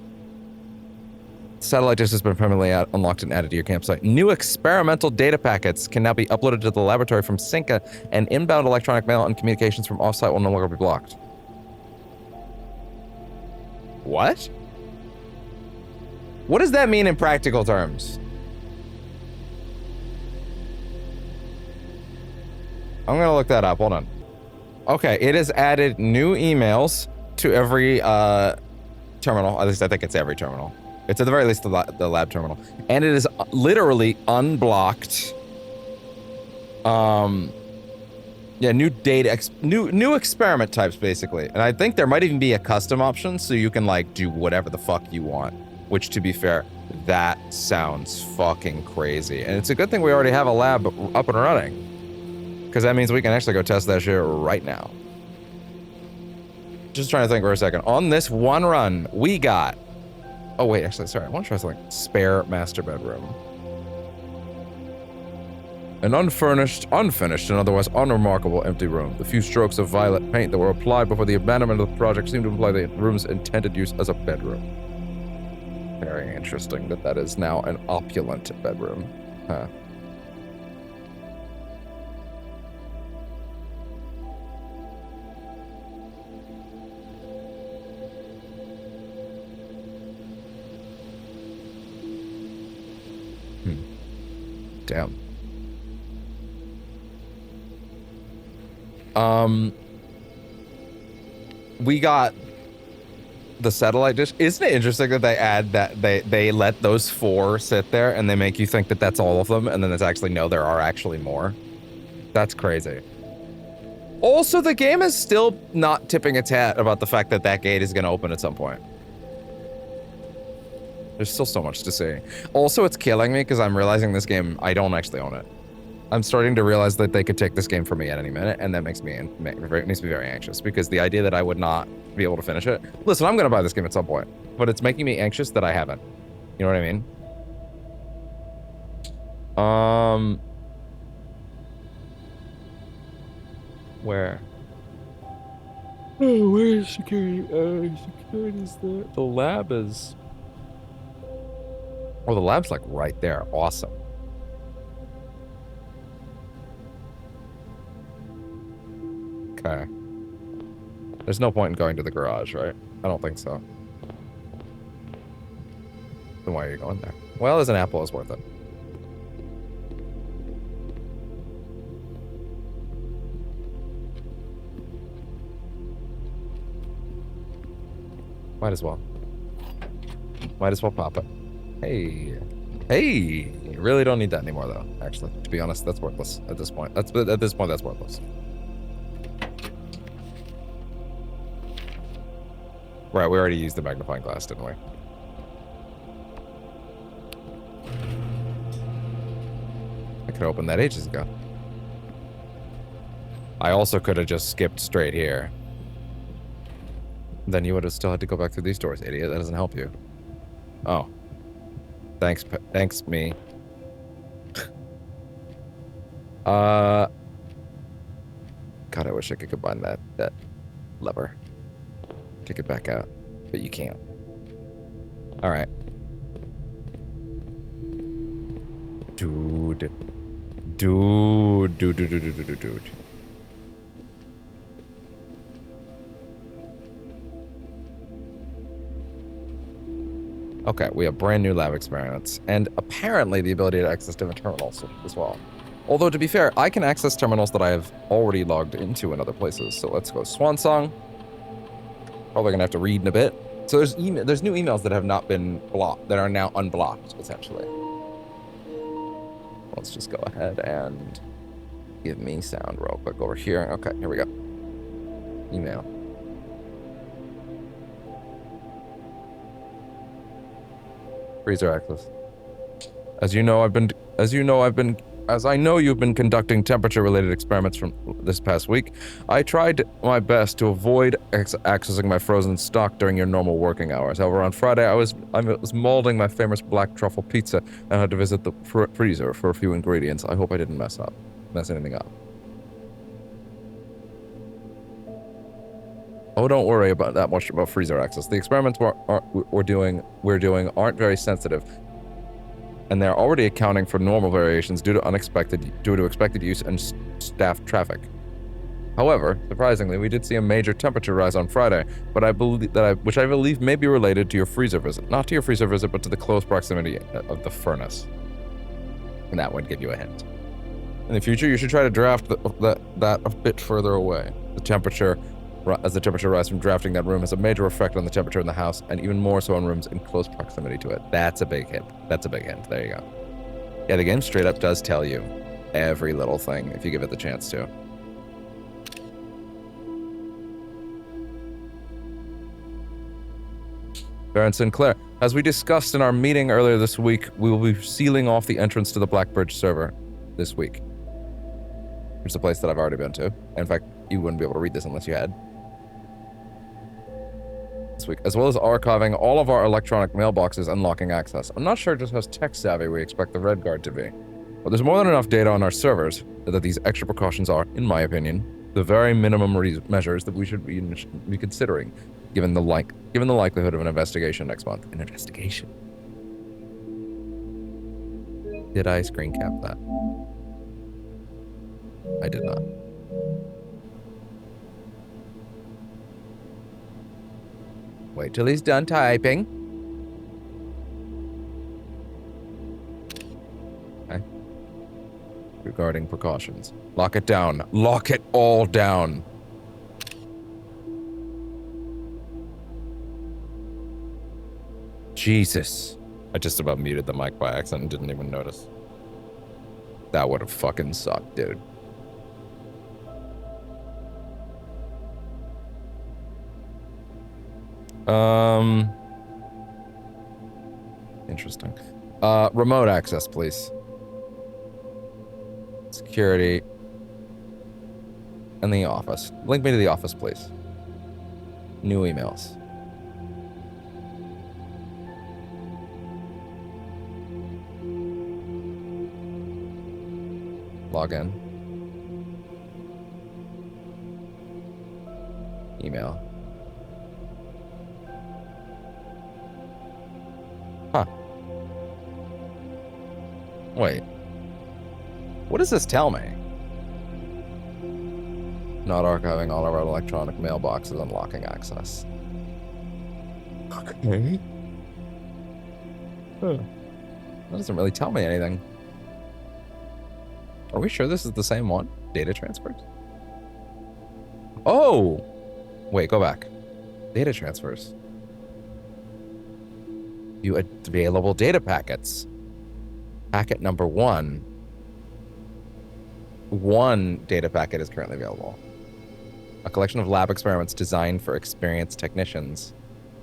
Satellite dish has been permanently unlocked and added to your campsite. New experimental data packets can now be uploaded to the laboratory from Cinca, and inbound electronic mail and communications from offsite will no longer be blocked. What? What does that mean in practical terms? I'm gonna look that up. Hold on. Okay, it has added new emails to every terminal. At least I think it's every terminal. It's at the very least the lab terminal, and it is literally unblocked. Yeah, new data, new experiment types basically, and I think there might even be a custom option so you can like do whatever the fuck you want. Which, to be fair, that sounds fucking crazy, and it's a good thing we already have a lab up and running, because that means we can actually go test that shit right now. Just trying to think for a second. On this one run, we got. Oh wait, actually, sorry. I want to try something. Spare master bedroom. An unfinished, and otherwise unremarkable empty room. The few strokes of violet paint that were applied before the abandonment of the project seem to imply the room's intended use as a bedroom. Very interesting that is now an opulent bedroom. Huh. Damn. We got the satellite dish. Isn't it interesting that they add that they let those 4 sit there and they make you think that that's all of them, and then it's actually no, there are actually more. That's crazy. Also, the game is still not tipping its hat about the fact that that gate is going to open at some point. There's still so much to see. Also, it's killing me because I'm realizing this game, I don't actually own it. I'm starting to realize that they could take this game from me at any minute, and that makes me very anxious, because the idea that I would not be able to finish it. Listen, I'm going to buy this game at some point, but it's making me anxious that I haven't. You know what I mean? Where? Oh, where is security? Security is there. The lab is... Oh, the lab's like right there. Awesome. Okay. There's no point in going to the garage, right? I don't think so. Then why are you going there? Well, as an apple is worth it. Might as well. Might as well pop it. Hey. Hey! You really don't need that anymore, though, actually. To be honest, that's worthless at this point. At this point, that's worthless. Right, we already used the magnifying glass, didn't we? I could have opened that ages ago. I also could have just skipped straight here. Then you would have still had to go back through these doors, idiot. That doesn't help you. Oh. Thanks, me. God, I wish I could combine that lever. Kick it back out. But you can't. Alright. Dude. Okay, we have brand new lab experiments, and apparently the ability to access different terminals as well. Although, to be fair, I can access terminals that I have already logged into in other places. So let's go Swansong. Probably gonna have to read in a bit. So there's new emails that have not been blocked, that are now unblocked, essentially. Let's just go ahead and give me sound real quick over here. Okay, here we go. Email. Freezer access. As I know you've been conducting temperature-related experiments from this past week. I tried my best to avoid accessing my frozen stock during your normal working hours. However, on Friday, I was molding my famous black truffle pizza and had to visit the freezer for a few ingredients. I hope I didn't mess anything up. Oh, don't worry about that much about freezer access. The experiments we're doing aren't very sensitive, and they're already accounting for normal variations due to expected use and staff traffic. However, surprisingly, we did see a major temperature rise on Friday, but which I believe may be related to your freezer visit. Not to your freezer visit, but to the close proximity of the furnace. And that would give you a hint. In the future, you should try to draft that a bit further away. As the temperature rise from drafting that room has a major effect on the temperature in the house, and even more so on rooms in close proximity to it. That's a big hint. There you go. Yeah, the game straight up does tell you every little thing if you give it the chance to. Baron Sinclair, as we discussed in our meeting earlier this week, we will be sealing off the entrance to the Blackbridge server this week. It's a place that I've already been to. In fact, you wouldn't be able to read this unless you had. This week, as well as archiving all of our electronic mailboxes and locking access. I'm not sure just how tech-savvy we expect the Red Guard to be. But there's more than enough data on our servers that these extra precautions are, in my opinion, the very minimum measures that we should be considering, given the likelihood of an investigation next month. An investigation? Did I screen cap that? I did not. Wait till he's done typing. Okay. Regarding precautions. Lock it down. Lock it all down. Jesus. I just about muted the mic by accident and didn't even notice. That would have fucking sucked, dude. Interesting. Remote access, please. Security. And the office. Link me to the office, please. New emails. Log in. Email. Huh. Wait. What does this tell me? Not archiving all of our electronic mailboxes and locking access. Okay. Huh. That doesn't really tell me anything. Are we sure this is the same one? Data transfers? Oh! Wait, go back. Data transfers. View available data packets. Packet number 1. One data packet is currently available. A collection of lab experiments designed for experienced technicians.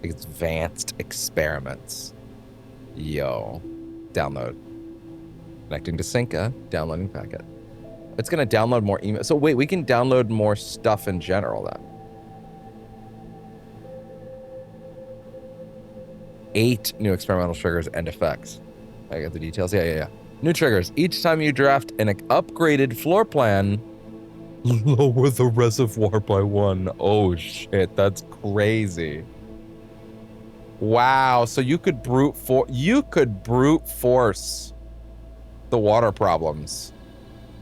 Advanced experiments. Yo. Download. Connecting to Synca. Downloading packet. It's going to download more email. So wait, we can download more stuff in general then. 8 new experimental triggers and effects. I got the details. Yeah. New triggers. Each time you draft an upgraded floor plan, lower the reservoir by 1. Oh shit, that's crazy. Wow, so you could brute force the water problems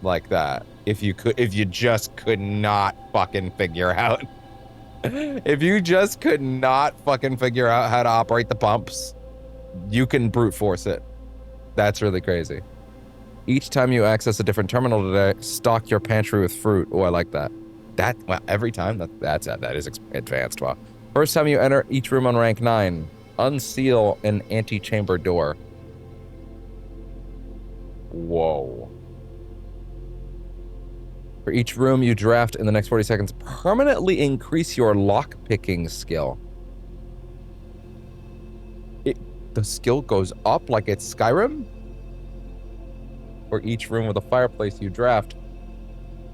like that if you just could not fucking figure out if you just could not fucking figure out how to operate the pumps, you can brute force it. That's really crazy. Each time you access a different terminal today, stock your pantry with fruit. Oh, I like that. Well, every time that is advanced. Wow. First time you enter each room on rank 9, unseal an antechamber door. Whoa. For each room you draft in the next 40 seconds, permanently increase your lock-picking skill. The skill goes up like it's Skyrim? For each room with a fireplace you draft.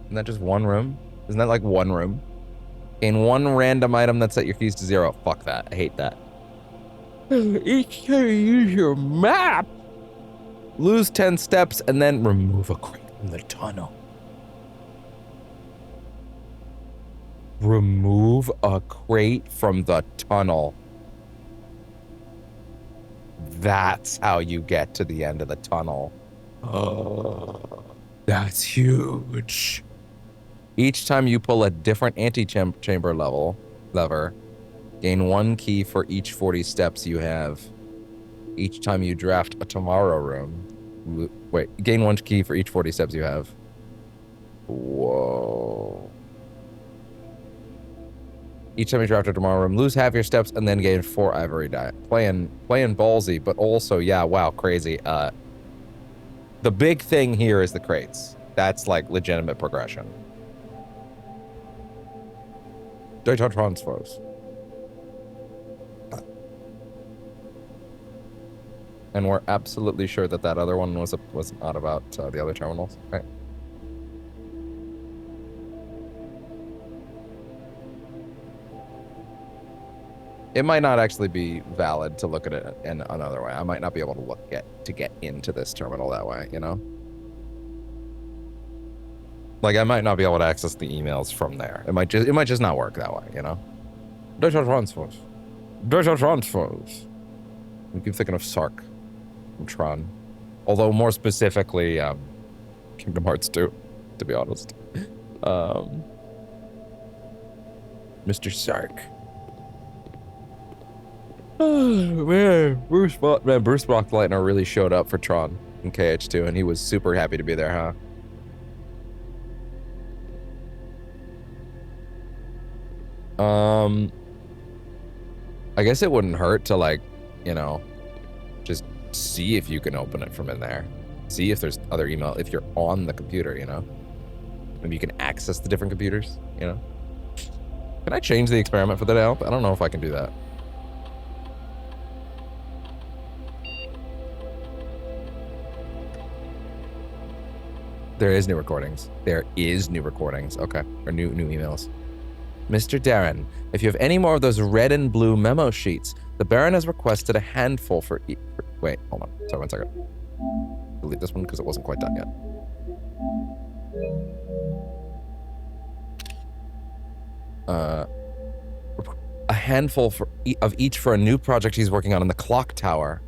Isn't that just one room? Isn't that like one room? Gain 1 random item that set your keys to 0. Fuck that. I hate that. Each time you use your map, lose 10 steps and then remove a crate from the tunnel. Remove a crate from the tunnel. That's how you get to the end of the tunnel. Oh, that's huge. Each time you pull a different antechamber lever, gain 1 key for each 40 steps you have. Each time you draft a tomorrow room, gain 1 key for each 40 steps you have. Whoa. Each time you draft a tomorrow room, lose half your steps and then gain 4 ivory die. Playing ballsy, but also, yeah, wow, crazy. The big thing here is the crates. That's like legitimate progression. Data transfers. And we're absolutely sure that other one was not about the other terminals, right? It might not actually be valid to look at it in another way. I might not be able to get into this terminal that way, you know? Like, I might not be able to access the emails from there. It might just not work that way, you know? Data transfers. Data transfers. I keep thinking of Sark from Tron. Although more specifically, Kingdom Hearts 2, to be honest. Mr. Sark. Oh, man, Bruce Boxleitner really showed up for Tron in KH2, and he was super happy to be there, huh? I guess it wouldn't hurt to, like, you know, just see if you can open it from in there. See if there's other email, if you're on the computer, you know? Maybe you can access the different computers, you know? Can I change the experiment for the help? I don't know if I can do that. There is new recordings. There is new recordings. Okay. Or new emails. Mr. Darren, if you have any more of those red and blue memo sheets, the Baron has requested a handful for wait, hold on. Sorry, 1 second. Delete this one because it wasn't quite done yet. A handful of each for a new project he's working on in the clock tower.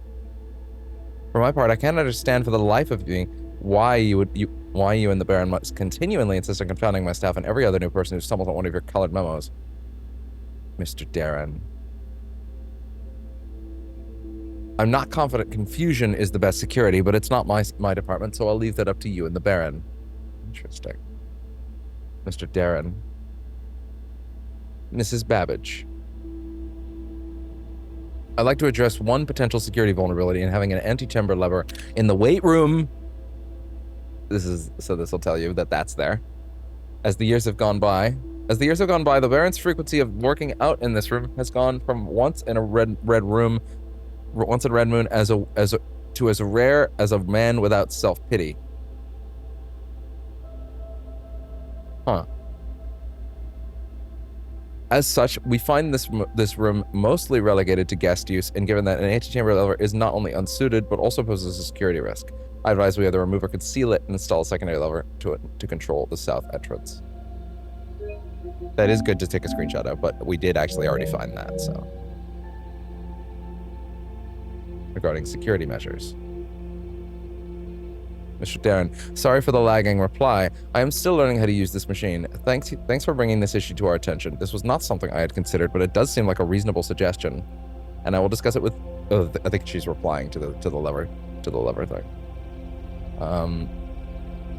For my part, I can't understand for the life of me why you and the Baron must continually insist on confounding my staff and every other new person who stumbles on one of your colored memos. Mr. Darren. I'm not confident confusion is the best security, but it's not my department, so I'll leave that up to you and the Baron. Interesting. Mr. Darren. Mrs. Babbage. I'd like to address one potential security vulnerability in having an antechamber lever in the weight room. This will tell you that that's there. As the years have gone by, the Baron's frequency of working out in this room has gone from once in Red Moon to as rare as a man without self-pity. Huh. As such, we find this room mostly relegated to guest use, and given that an antechamber lever is not only unsuited, but also poses a security risk, I advise we either remove or conceal it and install a secondary lever to control the south entrance. That is good to take a screenshot of, but we did actually already find that, so. Regarding security measures. Mr. Darren, sorry for the lagging reply. I am still learning how to use this machine. Thanks for bringing this issue to our attention. This was not something I had considered, but it does seem like a reasonable suggestion. And I will discuss it with... Oh, I think she's replying to the lever thing.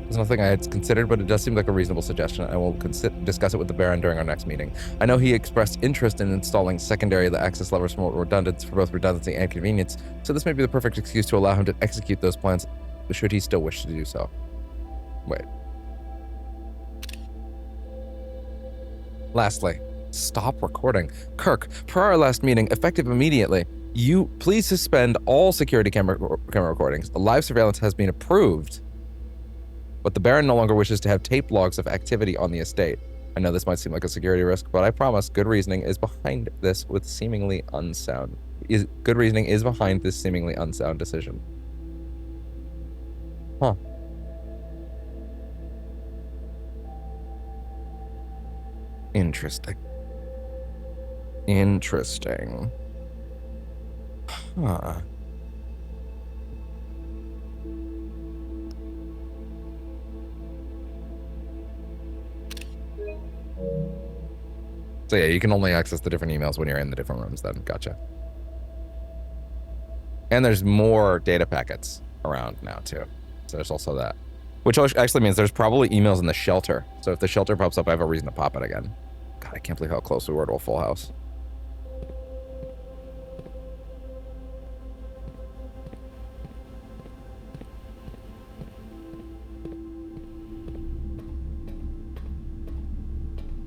It's nothing I had considered, but it does seem like a reasonable suggestion. I will discuss it with the Baron during our next meeting. I know he expressed interest in installing secondary access levers for both redundancy and convenience, so this may be the perfect excuse to allow him to execute those plans, should he still wish to do so. Wait. Lastly, stop recording. Kirk, per our last meeting, effective immediately, you please suspend all security camera recordings. The live surveillance has been approved, but the Baron no longer wishes to have tape logs of activity on the estate. I know this might seem like a security risk, but I promise good reasoning is behind this with seemingly unsound. Good reasoning is behind this seemingly unsound decision. Huh. Interesting. Interesting. Huh. So yeah, you can only access the different emails when you're in the different rooms then. Gotcha. And there's more data packets around now too. So there's also that. Which actually means there's probably emails in the shelter. So if the shelter pops up, I have a reason to pop it again. God, I can't believe how close we were to a full house.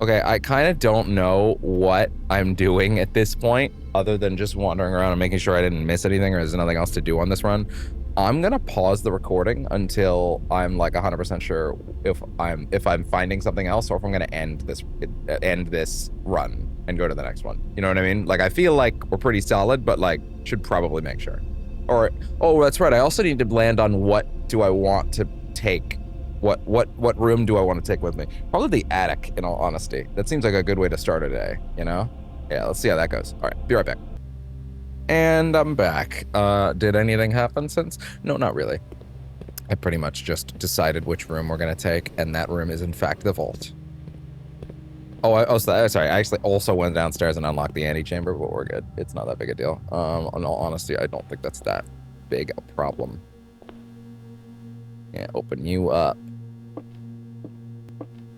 Okay, I kind of don't know what I'm doing at this point, other than just wandering around and making sure I didn't miss anything or there's nothing else to do on this run. I'm gonna pause the recording until I'm like 100% sure if I'm finding something else, or if I'm gonna end this run and go to the next one. You know what I mean? Like, I feel like we're pretty solid, but like should probably make sure. Or, oh, that's right. I also need to land on what do I want to take. What room do I want to take with me? Probably the attic, in all honesty. That seems like a good way to start a day, you know? Yeah, let's see how that goes. All right, be right back. And I'm back. Did anything happen since? No, not really. I pretty much just decided which room we're gonna take, and that room is in fact the vault. Sorry, I actually also went downstairs and unlocked the antechamber, but we're good. It's not that big a deal. In all honesty, I don't think that's that big a problem. Yeah, open you up.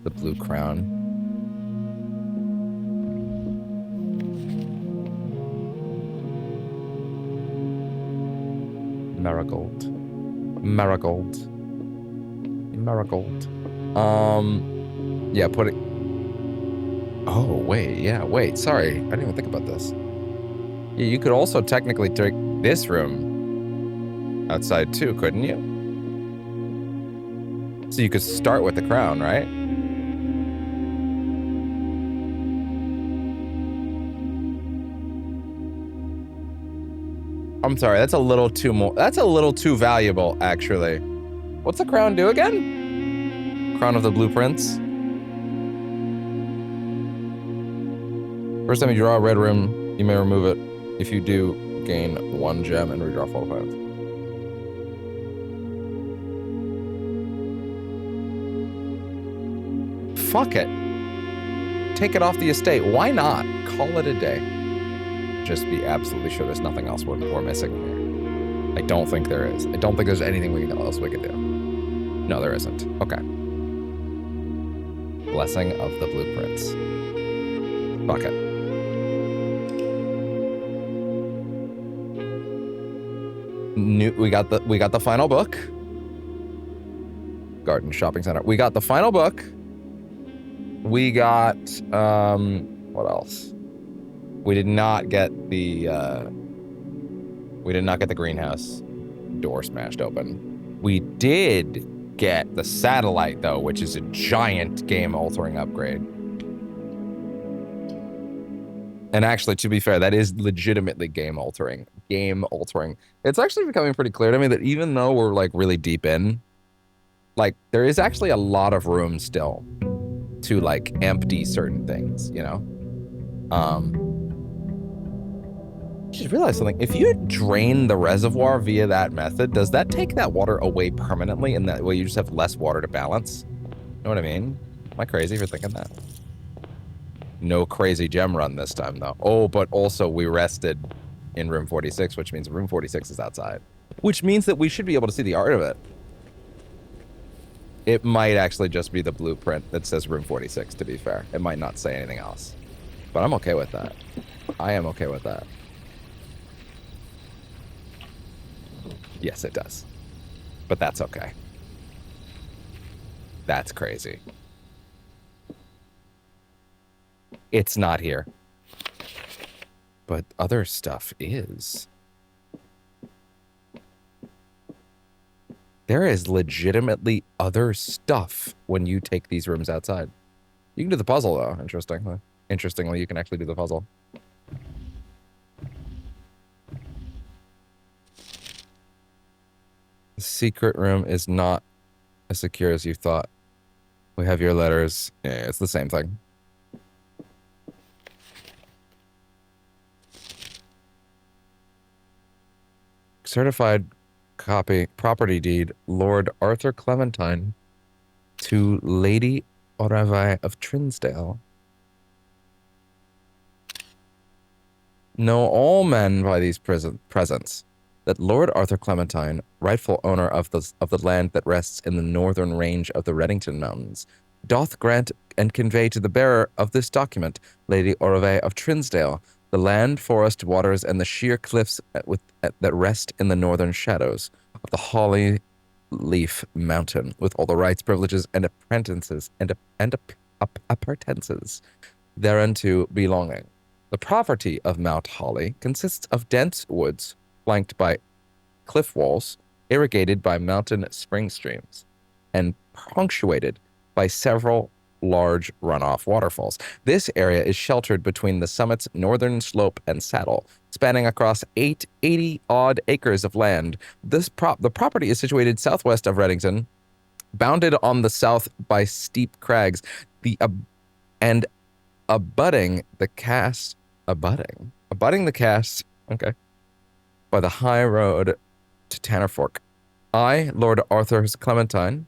The blue crown. Marigold. Yeah, put it... Oh, wait, sorry. I didn't even think about this. Yeah, you could also technically take this room outside too, couldn't you? So you could start with the crown, right? I'm sorry, that's a little too valuable, actually. What's the crown do again? Crown of the Blueprints. First time you draw a red room, you may remove it. If you do, gain 1 gem and redraw 4 cards. Fuck it. Take it off the estate. Why not? Call it a day. Just be absolutely sure there's nothing else we're missing here. I don't think there is. I don't think there's anything else we can do. No, there isn't. Okay. Blessing of the Blueprints. Fuck it. We got the final book. Garden Shopping Center. We got the final book. We got what else? We did not get the greenhouse door smashed open. We did get the satellite though, which is a giant game-altering upgrade. And actually, to be fair, that is legitimately game-altering. Game-altering. It's actually becoming pretty clear to me that even though we're like really deep in, like there is actually a lot of room still to like empty certain things, you know? Just realized something. If you drain the reservoir via that method, does that take that water away permanently and that way you just have less water to balance? You know what I mean? Am I crazy for thinking that? No crazy gem run this time though. Oh, but also we rested in room 46, which means room 46 is outside. Which means that we should be able to see the art of it. It might actually just be the blueprint that says room 46, to be fair. It might not say anything else. But I'm okay with that. I am okay with that. Yes, it does. But that's okay. That's crazy. It's not here. But other stuff is. There is legitimately other stuff when you take these rooms outside. You can do the puzzle, though, interestingly. Interestingly, you can actually do the puzzle. The secret room is not as secure as you thought. We have your letters. Yeah, it's the same thing. Certified copy, property deed, Lord Arthur Clementine to Lady Oravai of Trinsdale. Know all men by these presents that Lord Arthur Clementine, rightful owner of the land that rests in the northern range of the Reddington Mountains, doth grant and convey to the bearer of this document, Lady Oravai of Trinsdale, the land, forest, waters, and the sheer cliffs that rest in the northern shadows of the Holly Leaf Mountain, with all the rights, privileges, and appendices thereunto belonging. The property of Mount Holly consists of dense woods flanked by cliff walls, irrigated by mountain spring streams, and punctuated by several large runoff waterfalls. This area is sheltered between the summit's northern slope and saddle, spanning across 80-odd acres of land. The property is situated southwest of Reddington, bounded on the south by steep crags, and abutting the cast, okay, by the high road to Tanner Fork. I, Lord Arthur Clementine,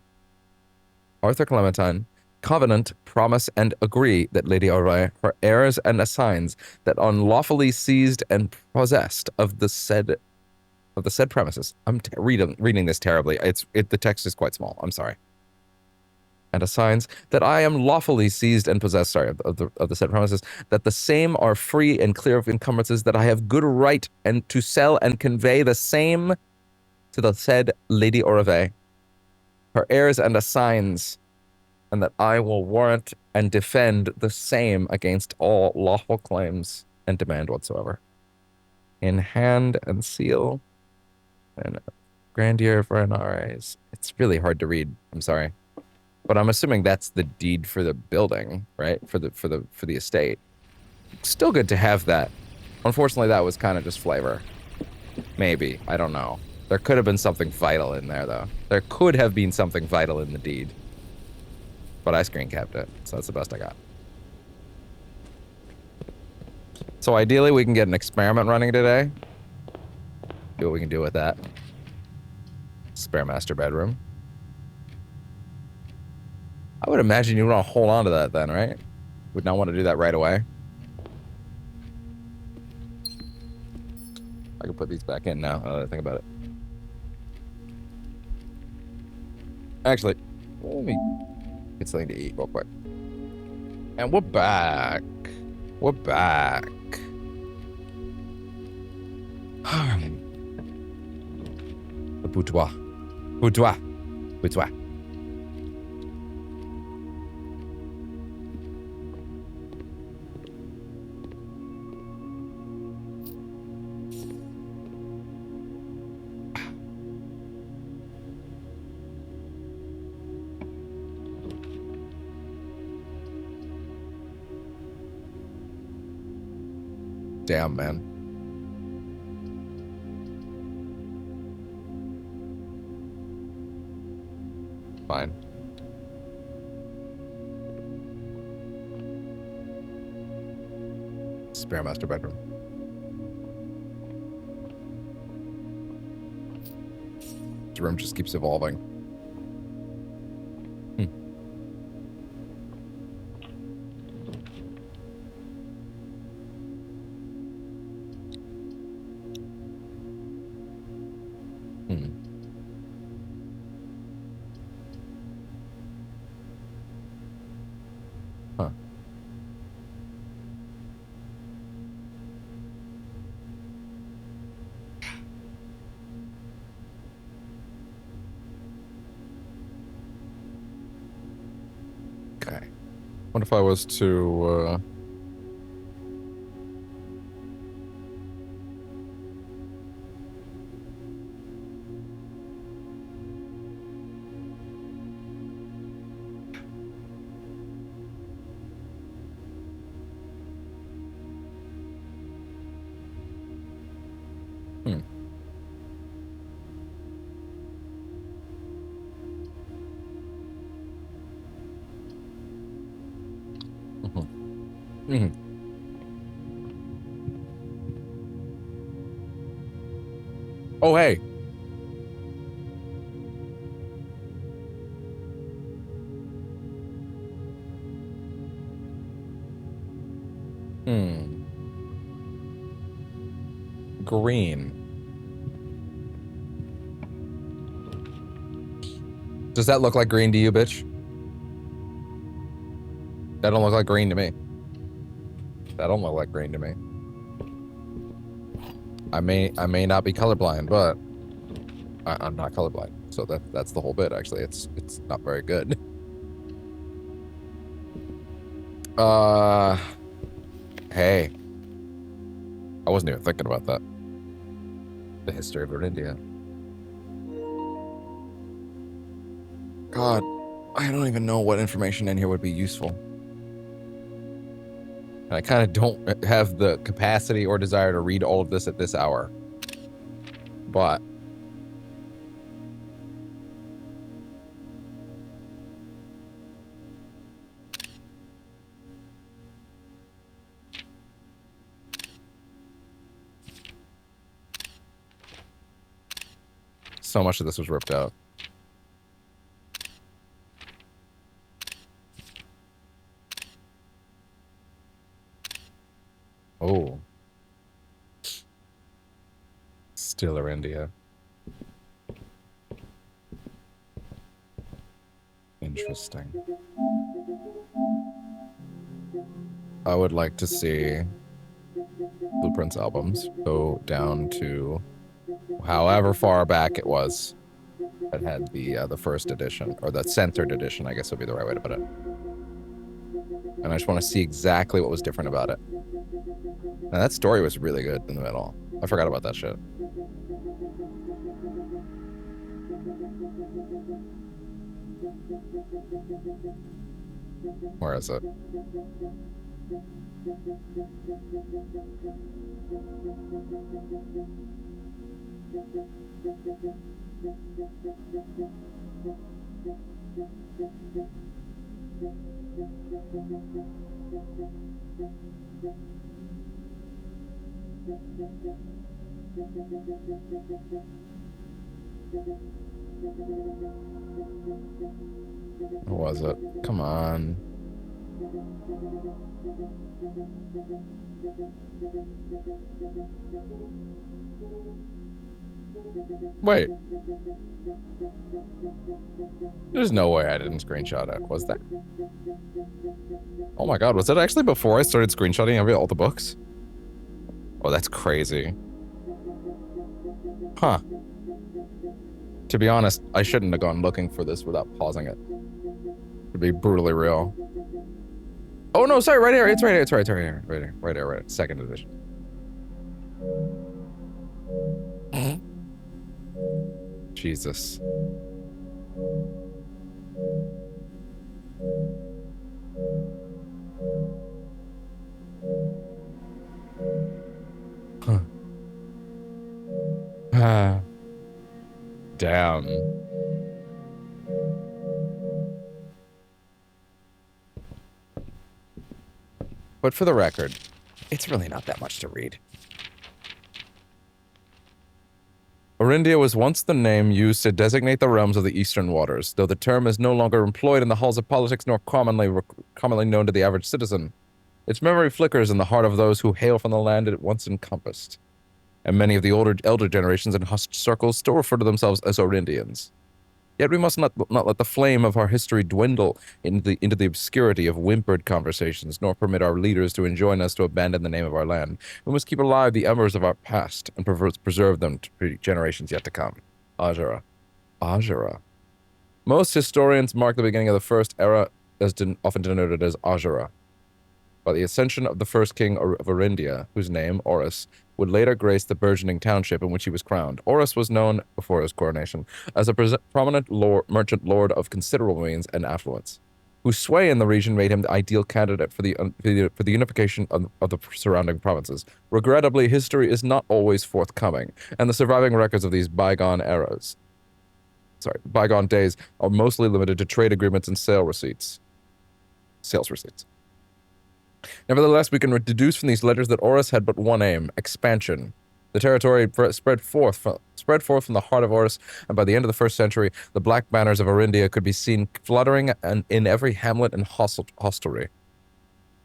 covenant, promise, and agree that Lady Oravai, her heirs and assigns, that unlawfully seized and possessed of the said premises. I'm reading this terribly. The text is quite small. I'm sorry. And assigns that I am lawfully seized and possessed, of the said premises, that the same are free and clear of encumbrances, that I have good right and to sell and convey the same to the said Lady Oravai, her heirs and assigns, and that I will warrant and defend the same against all lawful claims and demand whatsoever. In hand and seal, and grandeur for an RAs. It's really hard to read. I'm sorry. But I'm assuming that's the deed for the building, right? For the estate. Still good to have that. Unfortunately, that was kind of just flavor. Maybe. I don't know. There could have been something vital in there, though. There could have been something vital in the deed. But I screen capped it, so that's the best I got. So ideally, we can get an experiment running today. See what we can do with that. Spare master bedroom. I would imagine you want to hold on to that then, right? Would not want to do that right away. I can put these back in now, now that I think about it. Actually, let me get something to eat real quick. And we're back. We're back. Boudoir. Boudoir. Boudoir. Damn, man. Fine. Spare master bedroom. This room just keeps evolving. Huh. Okay. What if I was to, Oh, hey. Green. Does that look like green to you, bitch? That don't look like green to me. That don't look like green to me. I may not be colorblind, but I'm not colorblind. So that's the whole bit. Actually, it's not very good. Hey, I wasn't even thinking about that. The history of India. God, I don't even know what information in here would be useful. And I kind of don't have the capacity or desire to read all of this at this hour. But so much of this was ripped out. Oh. Stiller India. Interesting. I would like to see Blueprints albums go down to however far back it was that had the first edition, or the censored edition, I guess would be the right way to put it. And I just want to see exactly what was different about it. Now that story was really good in the middle. I forgot about that shit. Where is it? Where was it? Come on. Wait. There's no way I didn't screenshot it, was there? Oh my god, was that actually before I started screenshotting all the books? Oh, that's crazy. Huh. To be honest, I shouldn't have gone looking for this without pausing it. To be brutally real. Oh no, sorry, right here. It's right here. It's right here. Right here. Second edition. Jesus. Huh. Ah. Damn. But for the record, it's really not that much to read. Orindia was once the name used to designate the realms of the eastern waters, though the term is no longer employed in the halls of politics nor commonly known to the average citizen. Its memory flickers in the heart of those who hail from the land it once encompassed, and many of the elder generations in hushed circles still refer to themselves as Orindians. Yet we must not let the flame of our history dwindle into the obscurity of whimpered conversations, nor permit our leaders to enjoin us to abandon the name of our land. We must keep alive the embers of our past and preserve them to generations yet to come. Ajara. Ajara. Most historians mark the beginning of the first era as often denoted as Ajara. By the ascension of the first king of Orindia, whose name, Horus, would later grace the burgeoning township in which he was crowned. Horus was known, before his coronation, as a prominent merchant lord of considerable means and affluence, whose sway in the region made him the ideal candidate for the unification of the surrounding provinces. Regrettably, history is not always forthcoming, and the surviving records of these bygone days are mostly limited to trade agreements and sales receipts. Nevertheless, we can deduce from these letters that Horus had but one aim: expansion. The territory spread forth from the heart of Horus, and by the end of the first century, the black banners of Orindia could be seen fluttering in every hamlet and hostelry.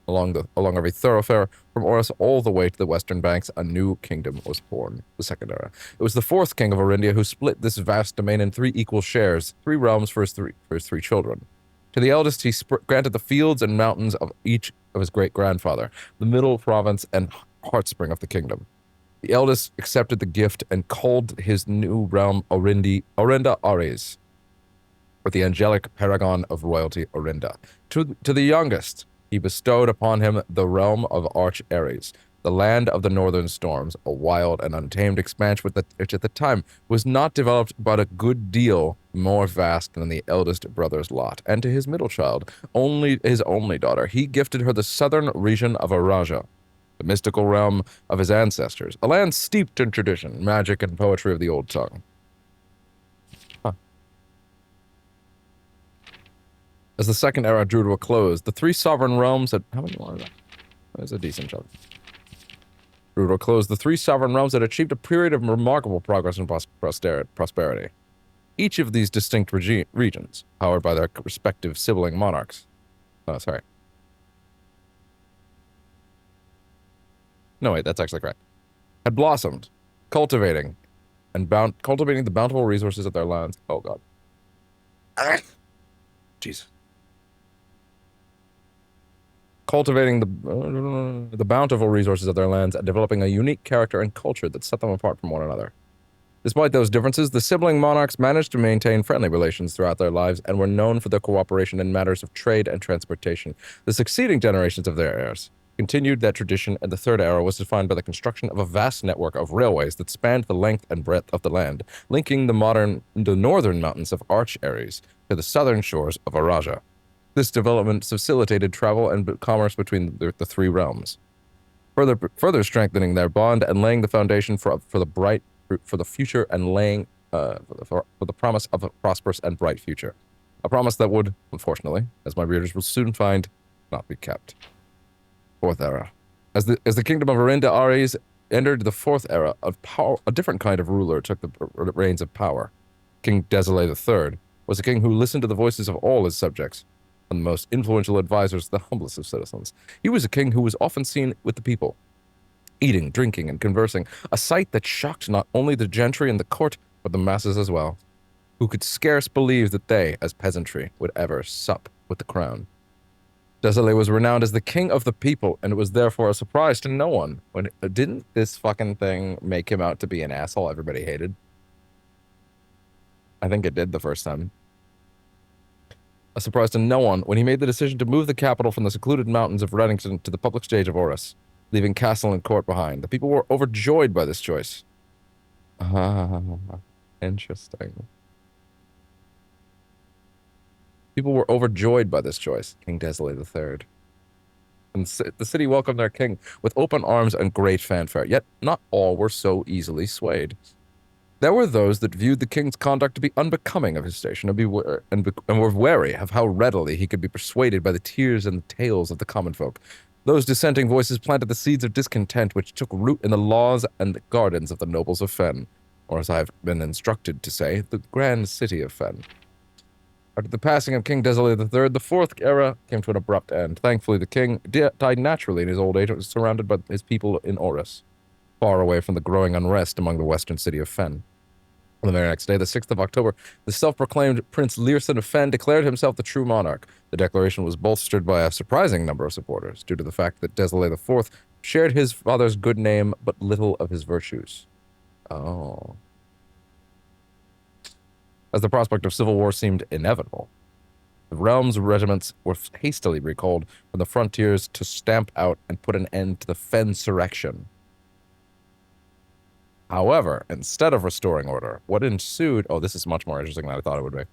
Along every thoroughfare from Horus all the way to the western banks, a new kingdom was born, the Second Era. It was the fourth king of Orindia who split this vast domain in 3 equal shares, 3 realms for his three children. To the eldest, he granted the fields and mountains of each of his great-grandfather, the middle province and heartspring of the kingdom. The eldest accepted the gift and called his new realm Orinda Ares, with the angelic paragon of royalty Orinda. To the youngest, he bestowed upon him the realm of Arch Ares, the land of the northern storms, a wild and untamed expanse which at the time was not developed but a good deal more vast than the eldest brother's lot. And to his middle child, his only daughter, he gifted her the southern region of Araja, the mystical realm of his ancestors, a land steeped in tradition, magic, and poetry of the old tongue. As the Second Era drew to a close, the 3 sovereign realms had... How many more are there? There's a decent chunk. Drew to a close, the 3 sovereign realms had achieved a period of remarkable progress and prosperity. Each of these distinct regions, powered by their respective sibling monarchs... Oh, sorry. No, wait, that's actually correct. Had blossomed, cultivating the bountiful resources of their lands. Oh, God. Jesus. Cultivating the bountiful resources of their lands and developing a unique character and culture that set them apart from one another. Despite those differences, the sibling monarchs managed to maintain friendly relations throughout their lives and were known for their cooperation in matters of trade and transportation. The succeeding generations of their heirs continued that tradition, and the Third Era was defined by the construction of a vast network of railways that spanned the length and breadth of the land, linking the northern mountains of Arch Ares to the southern shores of Araja. This development facilitated travel and commerce between the 3 realms, further strengthening their bond and laying the foundation for the future and laying for the promise of a prosperous and bright future. A promise that would, unfortunately, as my readers will soon find, not be kept. Fourth Era. As the kingdom of Orinda Ares entered the 4th Era of power, a different kind of ruler took the reins of power. King Desolé III was a king who listened to the voices of all his subjects, and the most influential advisors, the humblest of citizens. He was a king who was often seen with the people, eating, drinking, and conversing, a sight that shocked not only the gentry and the court, but the masses as well, who could scarce believe that they, as peasantry, would ever sup with the crown. Desolé was renowned as the king of the people, and it was therefore a surprise to no one when... Didn't this fucking thing make him out to be an asshole everybody hated? I think it did the first time. A surprise to no one when he made the decision to move the capital from the secluded mountains of Reddington to the public stage of Oris, leaving castle and court behind. The people were overjoyed by this choice. Ah, interesting. People were overjoyed by this choice, King Desolate III. And the city welcomed their king with open arms and great fanfare, yet not all were so easily swayed. There were those that viewed the king's conduct to be unbecoming of his station and were wary of how readily he could be persuaded by the tears and the tales of the common folk. Those dissenting voices planted the seeds of discontent which took root in the laws and the gardens of the nobles of Fen, or as I have been instructed to say, the grand city of Fen. After the passing of King Desolate III, the fourth era came to an abrupt end. Thankfully, the king died naturally in his old age and was surrounded by his people in Oris, far away from the growing unrest among the western city of Fen. On the very next day, the 6th of October, the self-proclaimed Prince Learson of Fen declared himself the true monarch. The declaration was bolstered by a surprising number of supporters, due to the fact that Desolate IV shared his father's good name, but little of his virtues. Oh. As the prospect of civil war seemed inevitable, the realm's regiments were hastily recalled from the frontiers to stamp out and put an end to the Fensurrection. However, instead of restoring order, what ensued... Oh, this is much more interesting than I thought it would be.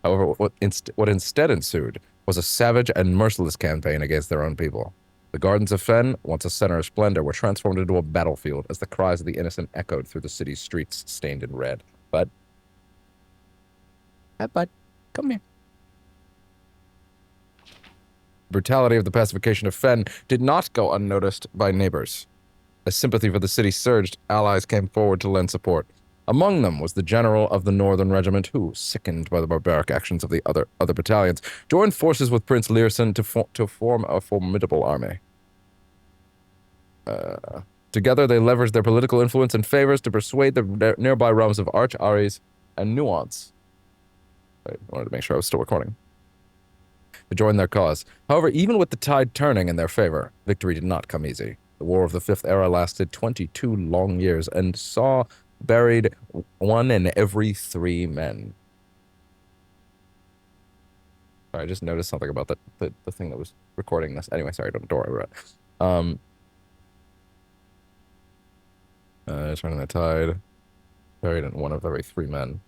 However, what instead ensued was a savage and merciless campaign against their own people. The gardens of Fen, once a center of splendor, were transformed into a battlefield as the cries of the innocent echoed through the city's streets stained in red. Bud? Hi, Bud. Come here. The brutality of the pacification of Fen did not go unnoticed by neighbors. As sympathy for the city surged, allies came forward to lend support. Among them was the general of the Northern Regiment who, sickened by the barbaric actions of the other battalions, joined forces with Prince Learson to form a formidable army. Together, they leveraged their political influence and favors to persuade the nearby realms of Arch, Ares, and Nuance. I wanted to make sure I was still recording. To join their cause. However, even with the tide turning in their favor, victory did not come easy. The War of the Fifth Era lasted 22 long years and saw buried 1 in every 3 men. Sorry, I just noticed something about the thing that was recording this. Anyway, sorry, don't worry about it. Turning the tide. Buried in 1 of every 3 men.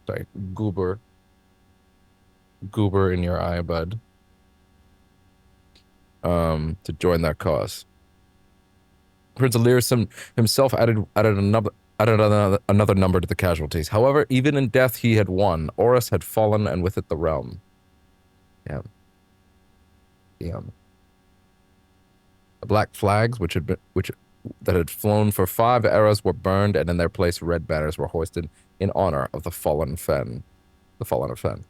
Sorry, goober. Goober in your eye, bud. To join that cause. Prince Learson himself added another number to the casualties. However, even in death he had won. Oris had fallen, and with it the realm. Damn. The black flags, that had flown for 5 eras, were burned, and in their place red banners were hoisted in honor of the fallen Fen. The fallen of Fen.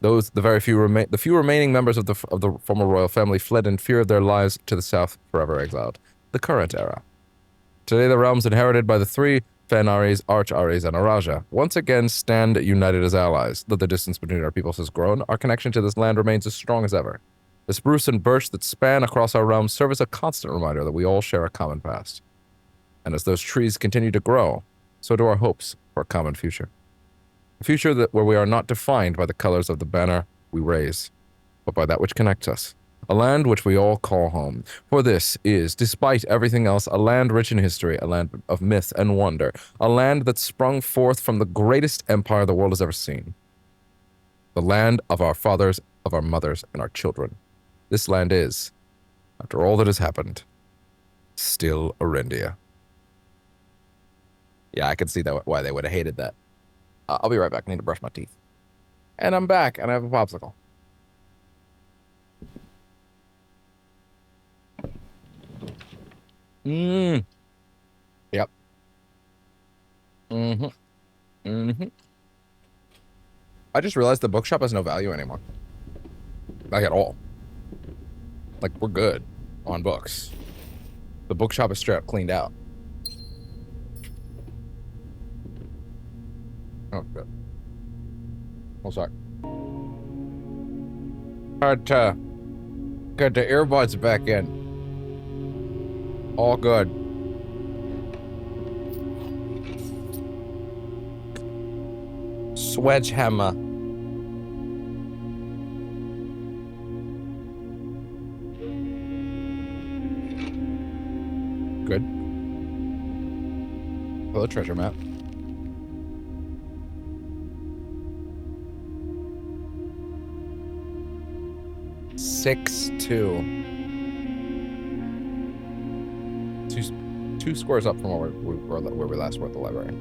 The few remaining members of the former royal family fled in fear of their lives to the south, forever exiled. The current era. Today, the realms inherited by the 3 Fen Ares, Arch Ares, and Araja once again stand united as allies. Though the distance between our peoples has grown, our connection to this land remains as strong as ever. The spruce and birch that span across our realms serve as a constant reminder that we all share a common past. And as those trees continue to grow, so do our hopes for a common future. A future where we are not defined by the colors of the banner we raise, but by that which connects us. A land which we all call home. For this is, despite everything else, a land rich in history, a land of myth and wonder, a land that sprung forth from the greatest empire the world has ever seen. The land of our fathers, of our mothers, and our children. This land is, after all that has happened, still Arendia. Yeah, I can see why they would have hated that. I'll be right back. I need to brush my teeth. And I'm back, and I have a popsicle. Yep. I just realized the bookshop has no value anymore. Like, at all. Like, we're good on books. The bookshop is straight up cleaned out. Oh, good. Oh, sorry. Hard to get the earbuds back in. All good. Sledgehammer. Good. Hello, treasure map. Six, two. Two scores up from where we last were at the library.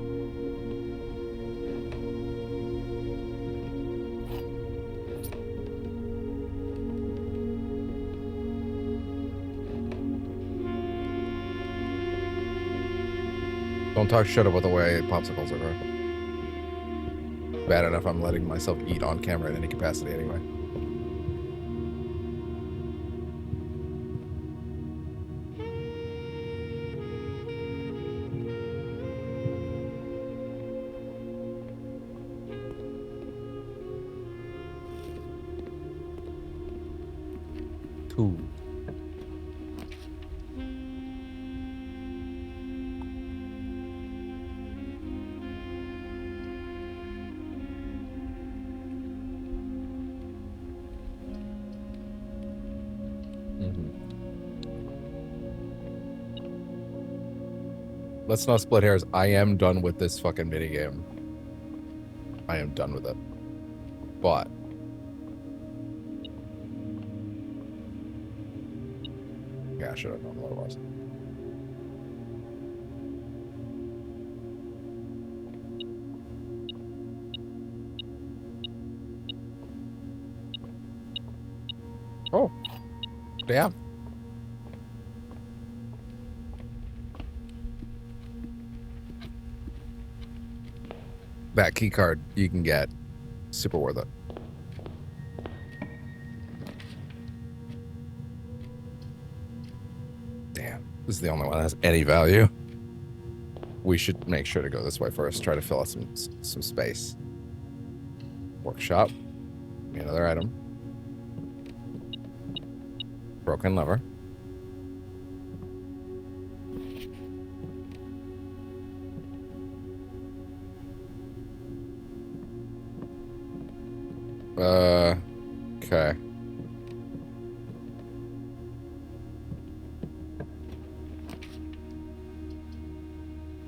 Don't talk shit about the way popsicles are. Bad enough I'm letting myself eat on camera in any capacity anyway. Two. Let's not split hairs. I am done with this fucking minigame. I am done with it. But yeah, I should have known what it was. Oh, damn. That key card you can get. Super worth it. Damn. This is the only one that has any value. We should make sure to go this way first. Try to fill out some space. Workshop. Another item. Broken lever. Okay.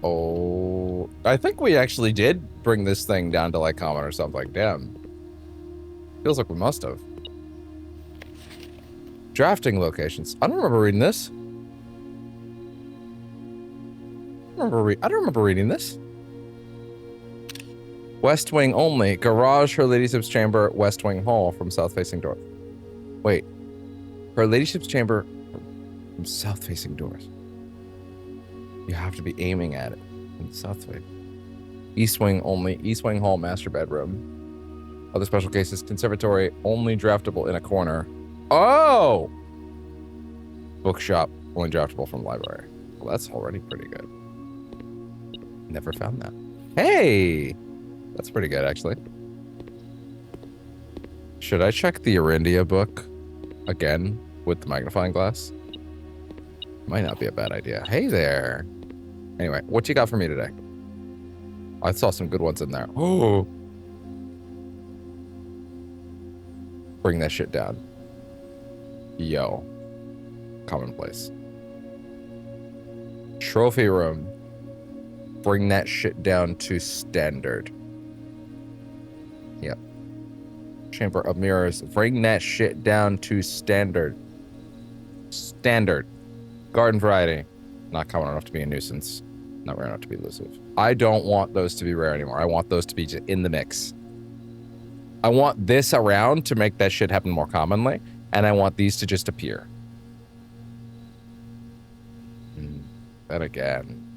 Oh, I think we actually did bring this thing down to like common or something. Damn. Feels like we must have. Drafting locations. I don't remember reading this. I don't remember reading this. West wing only. Garage, her ladyship's chamber, west wing hall from south facing door. Wait. Her ladyship's chamber from south facing doors. You have to be aiming at it in the south wing. East wing only. East wing hall, master bedroom. Other special cases, conservatory, only draftable in a corner. Oh! Bookshop, only draftable from library. Well, that's already pretty good. Never found that. Hey! That's pretty good, actually. Should I check the Arindia book again with the magnifying glass? Might not be a bad idea. Hey there. Anyway, what you got for me today? I saw some good ones in there. Oh. Bring that shit down. Yo. Commonplace. Trophy room. Bring that shit down to standard. Yep. Chamber of mirrors. Bring that shit down to standard. Standard. Garden variety. Not common enough to be a nuisance. Not rare enough to be elusive. I don't want those to be rare anymore. I want those to be just in the mix. I want this around to make that shit happen more commonly, and I want these to just appear. Then again,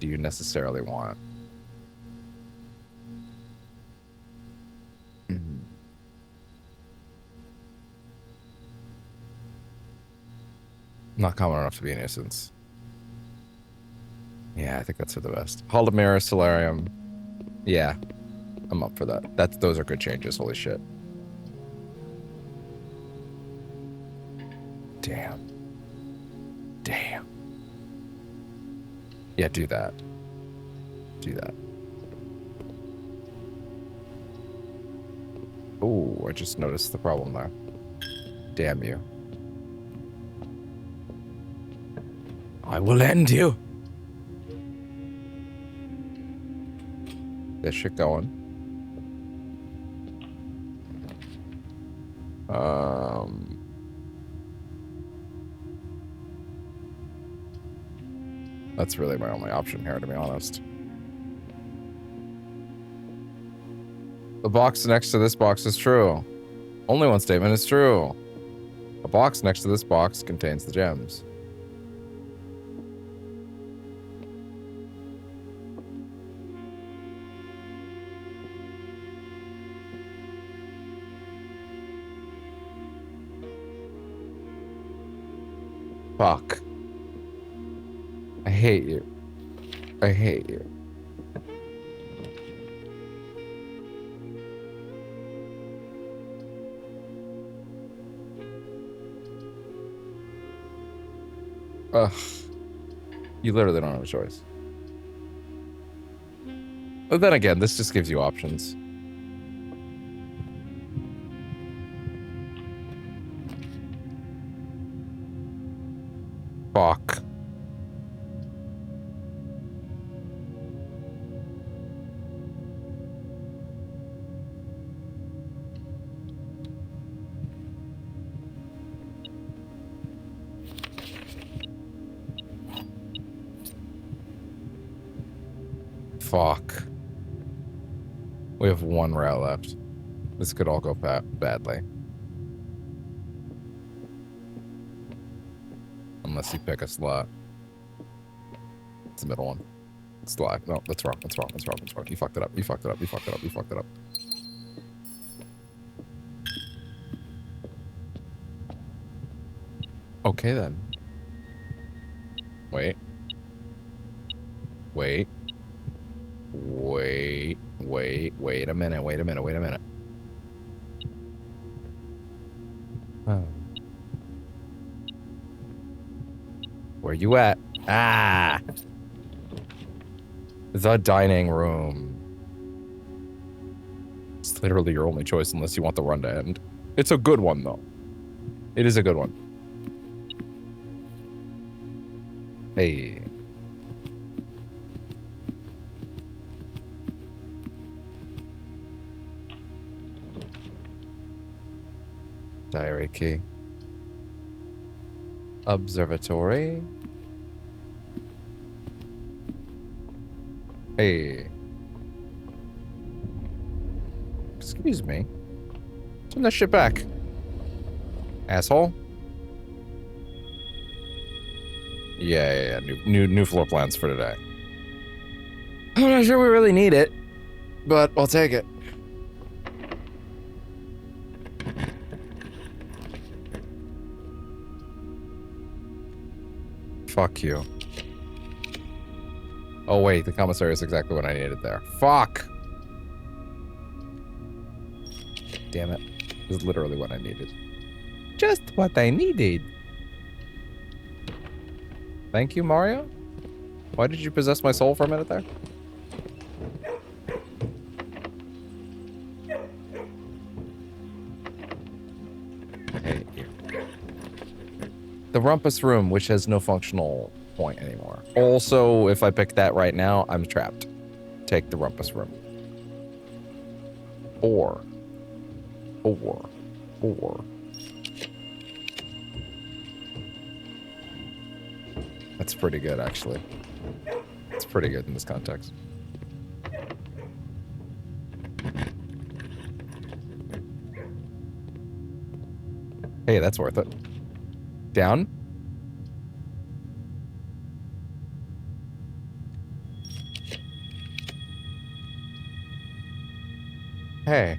do you necessarily want? Not common enough to be a nuisance. Yeah, I think that's for the best. Hall of Mirror, Solarium. Yeah, I'm up for that. Those are good changes. Holy shit. Damn. Damn. Yeah, do that. Do that. Oh, I just noticed the problem there. Damn you. I will end you. This shit going. That's really my only option here, to be honest. The box next to this box is true. Only one statement is true. A box next to this box contains the gems. Fuck. I hate you. I hate you. Ugh. You literally don't have a choice. But then again, this just gives you options. Fuck. Fuck. We have one route left. This could all go badly. Unless you pick a slot. It's the middle one. Slot. No, that's wrong. That's wrong. That's wrong. That's wrong. You fucked it up. You fucked it up. You fucked it up. You fucked it up. Okay then. Wait. Wait. Wait. Wait a minute. Wait a minute. Wait a minute. Oh. Where you at? Ah! The dining room. It's literally your only choice unless you want the run to end. It's a good one, though. It is a good one. Hey. Diary key. Observatory. Hey. Excuse me. Turn that shit back. Asshole. Yeah. New floor plans for today. I'm not sure we really need it, but I'll take it. Fuck you. Oh wait, the commissary is exactly what I needed there. Fuck! Damn it. This is literally what I needed. Just what I needed. Thank you, Mario? Why did you possess my soul for a minute there? I hate you. The Rumpus Room, which has no functional point anymore. Also, if I pick that right now, I'm trapped. Take the Rumpus Room. Or. That's pretty good, actually. It's pretty good in this context. Hey, that's worth it. Down? Hey.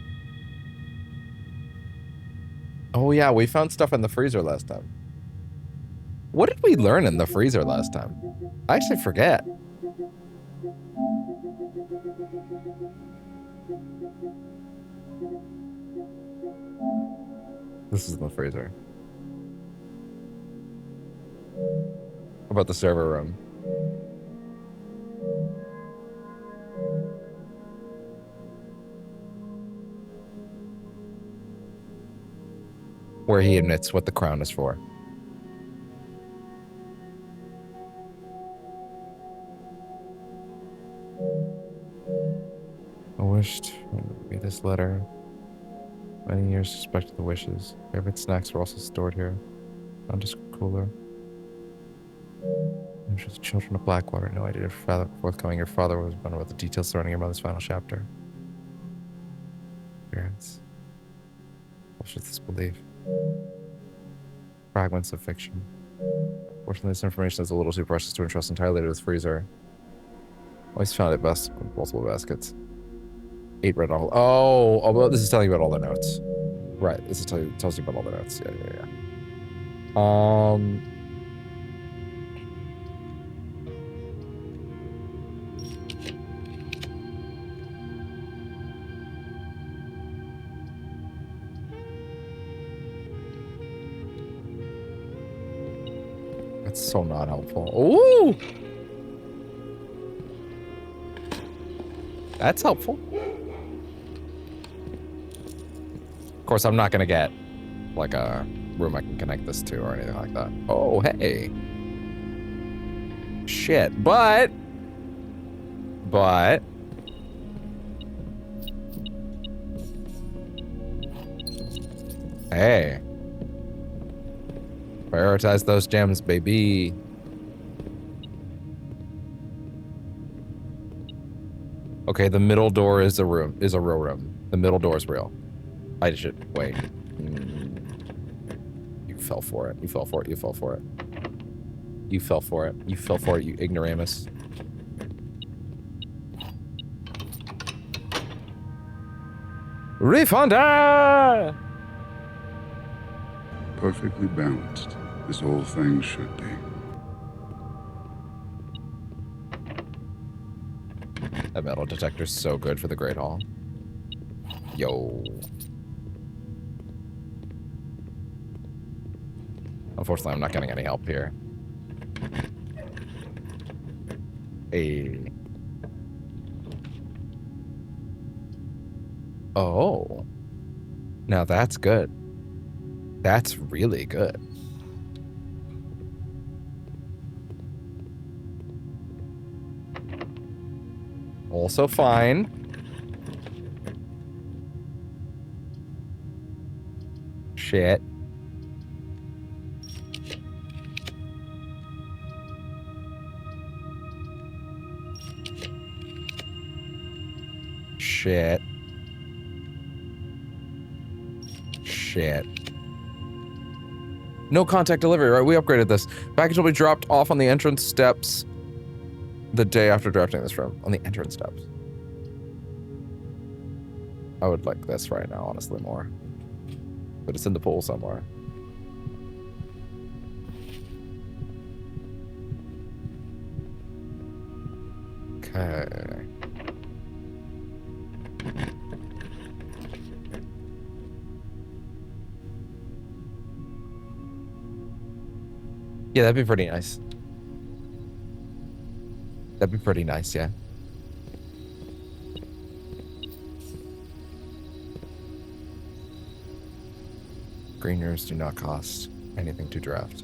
Oh yeah, we found stuff in the freezer last time. What did we learn in the freezer last time? I actually forget. This is in the freezer. How about the server room? where he admits what the crown is for. I wished read this letter. Many years suspected the wishes. Favorite snacks were also stored here. Found just cooler. I'm sure the children of Blackwater. No idea if forthcoming. Your father was wondering about the details surrounding your mother's final chapter. Parents. What should this believe? Fragments of fiction. Fortunately, this information is a little too precious to entrust entirely to this freezer. Always found it best with multiple baskets. 8 red all. Oh, well, this is telling you about all the notes. Right, this is tells you about all the notes. Yeah. That's so not helpful. Ooh! That's helpful. Of course, I'm not gonna get like a room I can connect this to or anything like that. Oh, hey. Shit, but hey. Prioritize those gems, baby. Okay, the middle door is a real room. The middle door is real. I should wait. You fell for it. You fell for it. You fell for it. You fell for it. You fell for it, you ignoramus. Refunder! Perfectly balanced, as all things should be. That metal detector's so good for the Great Hall. Yo. Unfortunately, I'm not getting any help here. Hey. Oh. Now that's good. That's really good. Also fine. Shit. Shit. Shit. No contact delivery, right? We upgraded this. Package will be dropped off on the entrance steps the day after drafting this room. On the entrance steps. I would like this right now, honestly, more. But it's in the pool somewhere. Okay. Yeah, that'd be pretty nice. That'd be pretty nice, yeah. Green rooms do not cost anything to draft.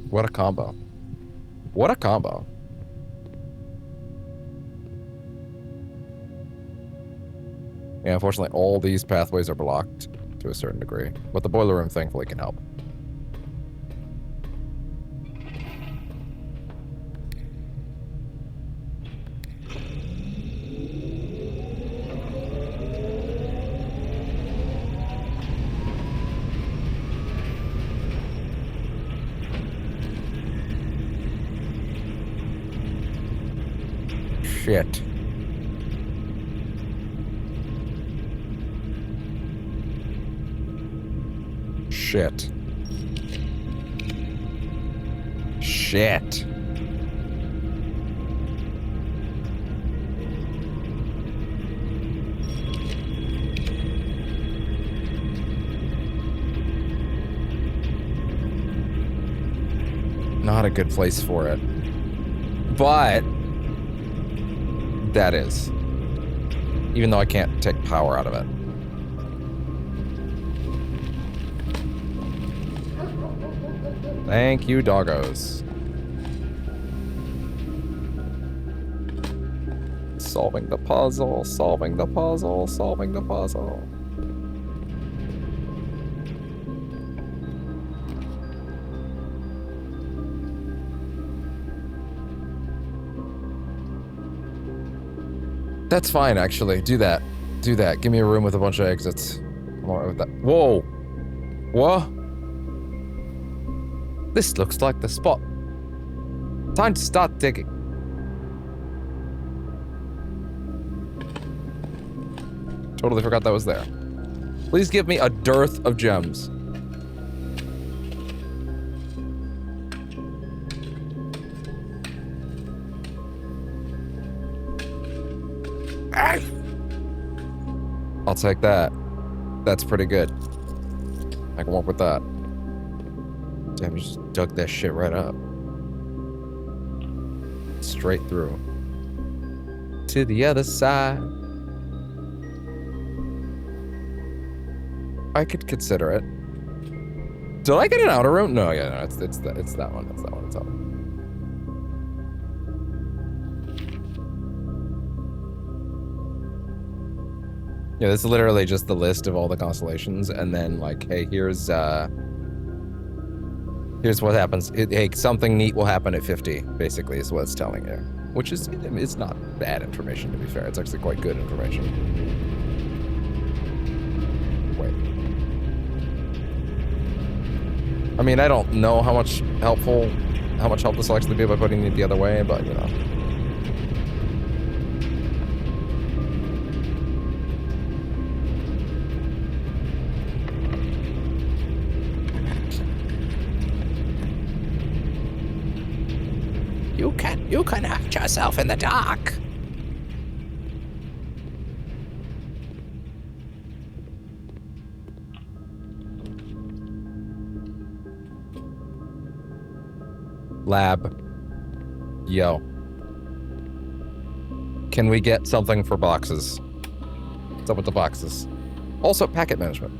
What a combo. What a combo. Yeah, unfortunately, all these pathways are blocked to a certain degree, but the boiler room thankfully can help. Shit. Shit. Shit. Not a good place for it. But that is. Even though I can't take power out of it. Thank you, doggos. Solving the puzzle, solving the puzzle, solving the puzzle. That's fine, actually. Do that. Do that. Give me a room with a bunch of exits. I'm alright with that. Whoa! What? This looks like the spot. Time to start digging. Totally forgot that was there. Please give me a dearth of gems. I'll take that. That's pretty good. I can work with that. Damn, you just dug that shit right up. Straight through. To the other side. I could consider it. Did I get an outer room? No, yeah, no, it's that one. It's that one. It's that one. Yeah, this is literally just the list of all the constellations, and then like, hey, here's what happens. Hey, something neat will happen at 50. Basically, is what it's telling you, which is it's not bad information to be fair. It's actually quite good information. Wait. I mean, I don't know how much help this will actually be by putting it the other way, but you know. You can hurt yourself in the dark. Lab. Yo. Can we get something for boxes? What's up with the boxes? Also, packet management.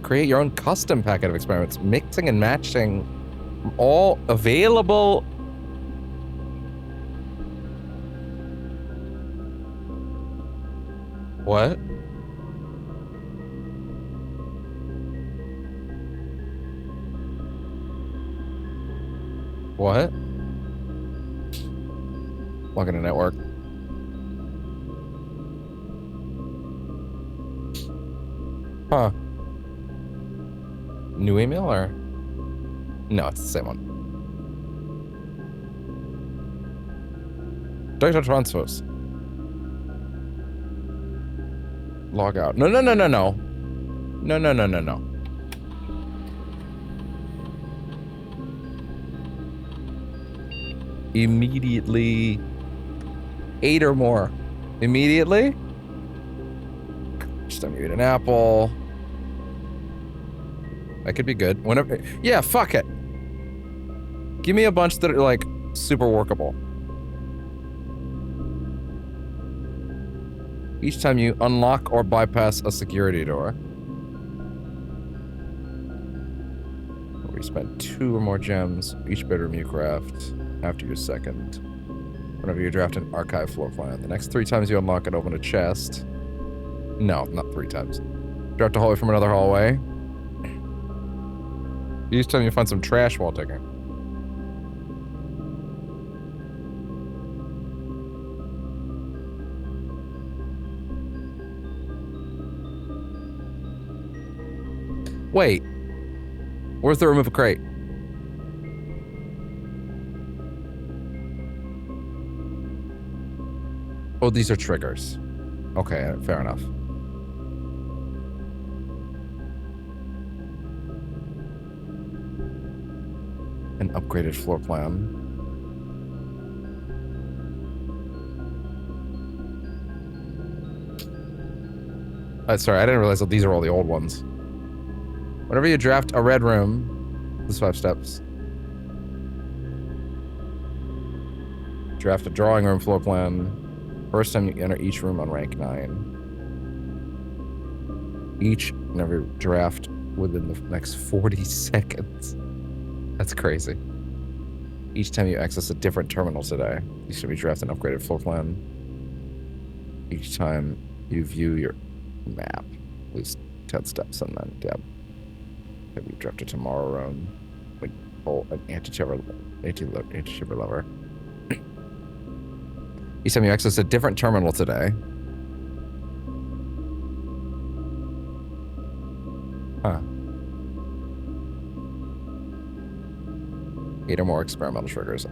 Create your own custom packet of experiments, mixing and matching all available. What? What? Log into network. Huh. New email or? No, it's the same one. Data transfers. Log out. No. No. Immediately. 8 or more. Immediately? Just time you eat an apple. That could be good. Whenever. Yeah, fuck it. Give me a bunch that are like super workable. Each time you unlock or bypass a security door. We spend 2 or more gems each bedroom you craft after your second. Whenever you draft an archive floor plan. The next 3 times you unlock and open a chest. No, not 3 times. Draft a hallway from another hallway. Each time you find some trash while digging. Wait. Where's the remove a crate? Oh, these are triggers. Okay, fair enough. An upgraded floor plan. Sorry, I didn't realize that these are all the old ones. Whenever you draft a red room, there's 5 steps. Draft a drawing room floor plan. First time you enter each room on rank 9. Each and every draft within the next 40 seconds. That's crazy. Each time you access a different terminal today, you should be drafted an upgraded floor plan. Each time you view your map, lose 10 steps and then deb. Maybe draft a tomorrow room. Like, pull an anti-shiver lever. Each time you access a different terminal today. Huh. 8 or more experimental triggers.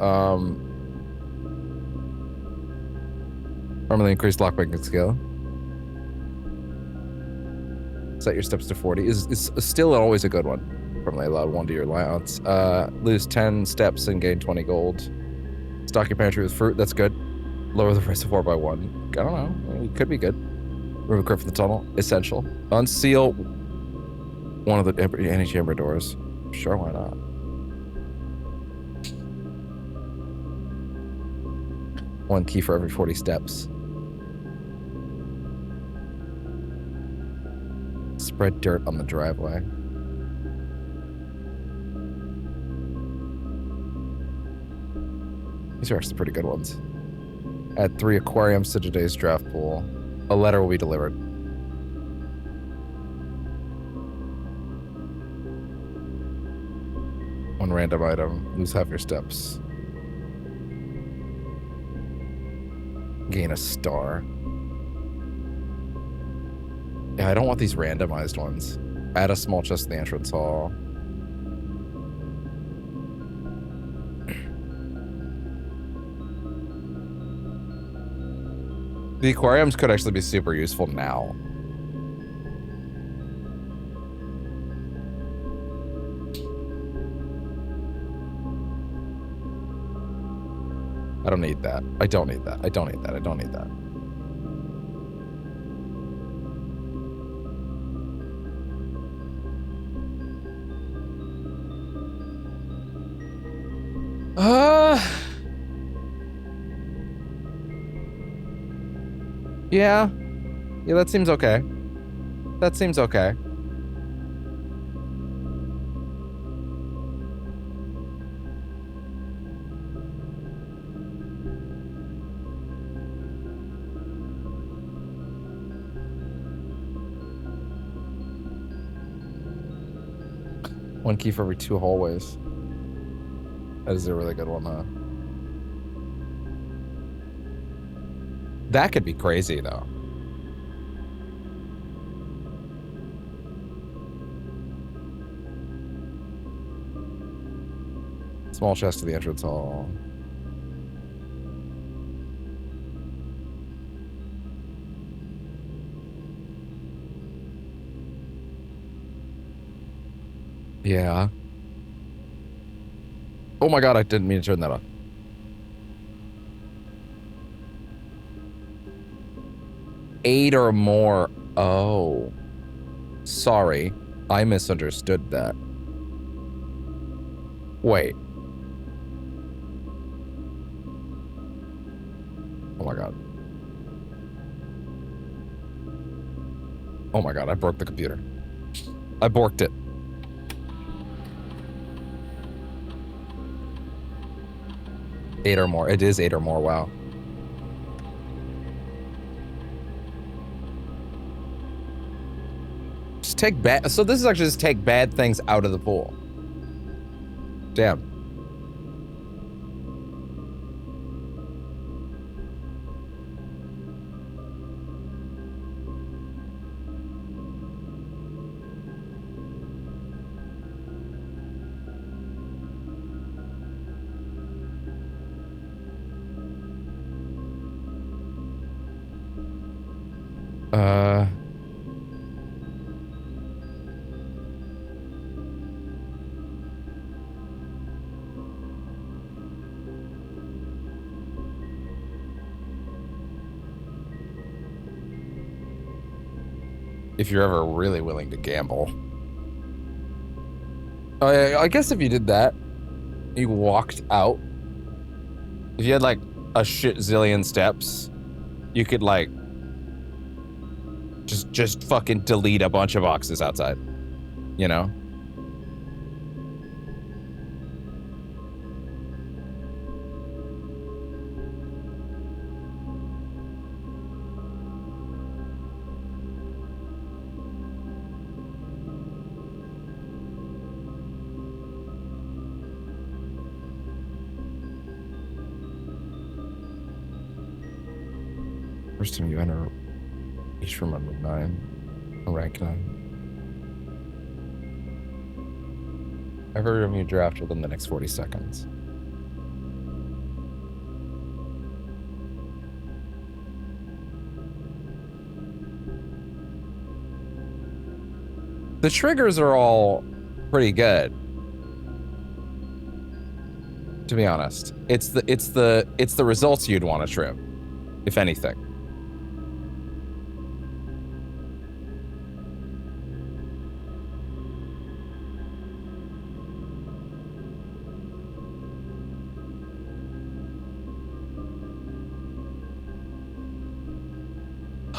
Permanently increased lockpicking skill. Set your steps to 40. Is still always a good one. Permanently allowed 1 to your allowance. Lose 10 steps and gain 20 gold. Stock your pantry with fruit. That's good. Lower the reservoir by 1. I don't know. It could be good. Remove a crit from the tunnel. Essential. Unseal one of the anti-chamber doors. Sure, why not? One key for every 40 steps. Spread dirt on the driveway. These are actually pretty good ones. Add 3 aquariums to today's draft pool. A letter will be delivered. One random item. Lose half your steps. Gain a star. Yeah, I don't want these randomized ones. Add a small chest to the entrance hall. The aquariums could actually be super useful now. I don't need that. I don't need that. I don't need that. I don't need that. Yeah. Yeah, that seems okay. That seems okay. One key for every 2 hallways. That is a really good one, huh? That could be crazy, though. Small chest to the entrance hall. Yeah. Oh my god, I didn't mean to turn that on. Eight or more. Oh. Sorry. I misunderstood that. Wait. Oh my god. Oh my god, I broke the computer. I borked it. Eight or more. It is 8 or more, wow. Just take bad. So this is actually just take bad things out of the pool. Damn. If you're ever really willing to gamble. I guess if you did that, you walked out. If you had like a shit zillion steps, You could like just fucking delete a bunch of boxes outside. You know? First time you enter each room under 9, or rank 9. Every room you draft within the next 40 seconds. The triggers are all pretty good. To be honest. It's the results you'd want to trim, if anything.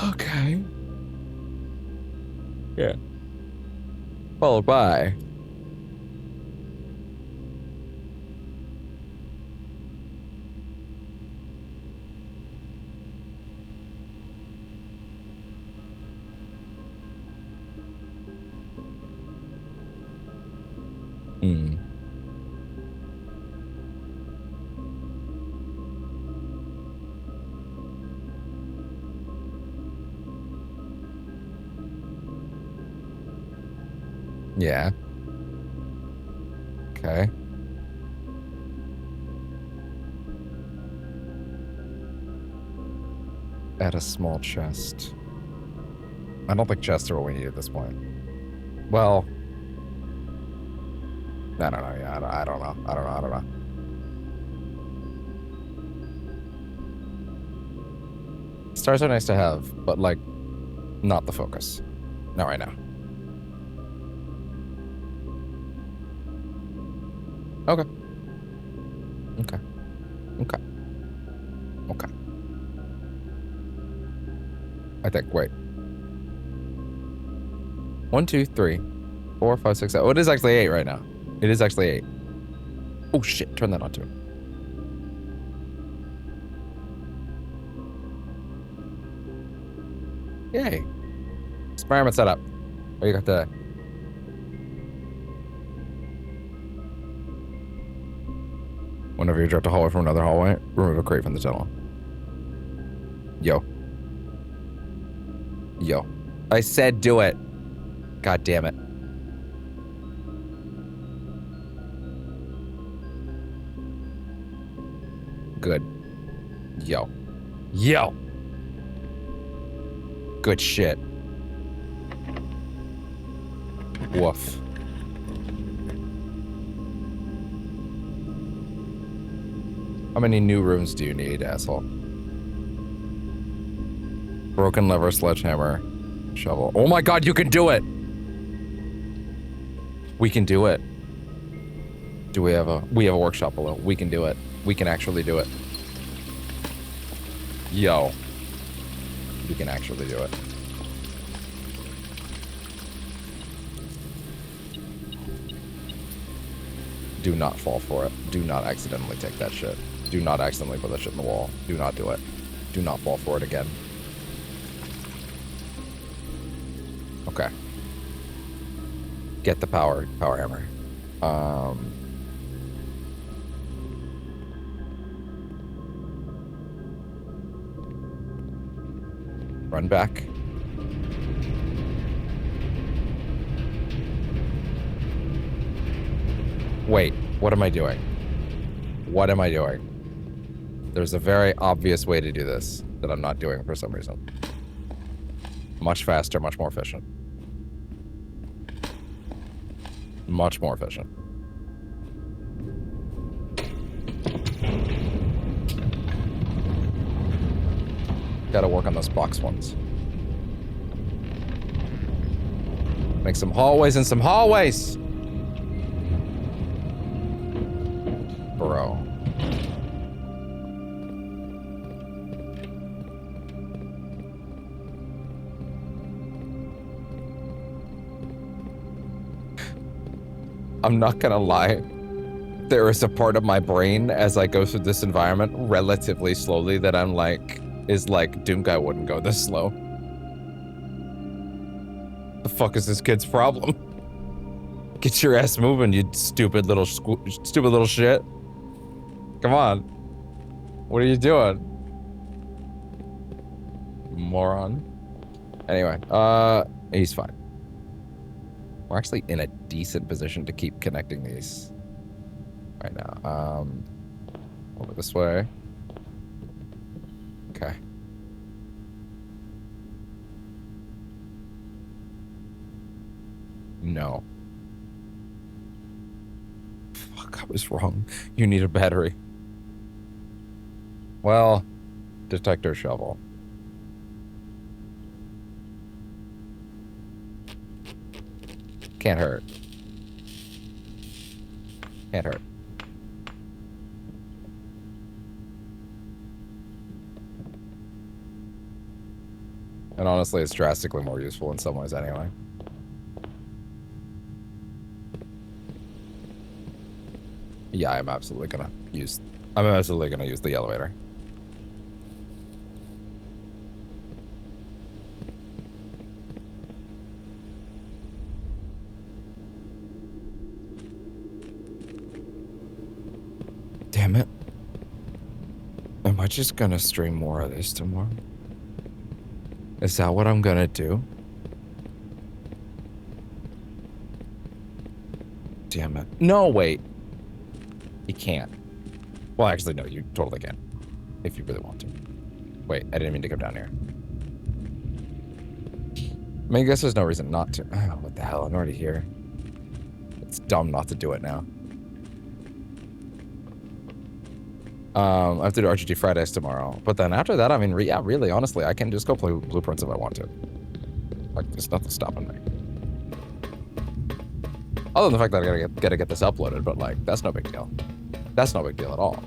Okay. Yeah. Followed by Yeah. Okay. Add a small chest. I don't think chests are what we need at this point. Well, I don't know. Yeah, I don't know. I don't know. Stars are nice to have, but like, not the focus. Not right now. Okay. Okay. Okay. Okay. I think, wait. 1, 2, 3, 4, 5, 6, 7. Oh, it is actually 8 right now. It is actually 8. Oh shit, turn that on too. Yay. Experiment setup. What you got there? Whenever you drift a hallway from another hallway, remove a crate from the tunnel. Yo. Yo. I said do it. God damn it. Good. Yo. Yo. Good shit. Woof. How many new rooms do you need, asshole? Broken lever, sledgehammer, shovel. Oh my god, you can do it! We can do it. Do we have a workshop below? We can do it. We can actually do it. Yo. We can actually do it. Do not fall for it. Do not accidentally take that shit. Do not accidentally put that shit in the wall. Do not do it. Do not fall for it again. Okay. Get the power hammer. Run back. Wait, what am I doing? What am I doing? There's a very obvious way to do this that I'm not doing for some reason. Much faster, much more efficient. Much more efficient. Gotta work on those box ones. Make some hallways and some hallways! Bro. I'm not gonna lie. There is a part of my brain as I go through this environment relatively slowly that I'm like, is like, Doomguy wouldn't go this slow. The fuck is this kid's problem? Get your ass moving, you stupid little shit. Come on. What are you doing? Moron. Anyway, he's fine. We're actually in a decent position to keep connecting these right now. Over this way. Okay. No. Fuck, I was wrong. You need a battery. Well, detector shovel. Can't hurt. Can't hurt. And honestly, it's drastically more useful in some ways anyway. Yeah, I'm absolutely gonna use the elevator. Damn it. Am I just gonna stream more of this tomorrow? Is that what I'm gonna do? Damn it. No, wait. You can't. Well, actually, no, you totally can. If you really want to. Wait, I didn't mean to come down here. I mean, I guess there's no reason not to. Oh, what the hell? I'm already here. It's dumb not to do it now. I have to do RGG Fridays tomorrow. But then after that, I mean, yeah, really, honestly, I can just go play Blueprints if I want to. Like, there's nothing stopping me. Other than the fact that I gotta get this uploaded, but like, that's no big deal. That's no big deal at all.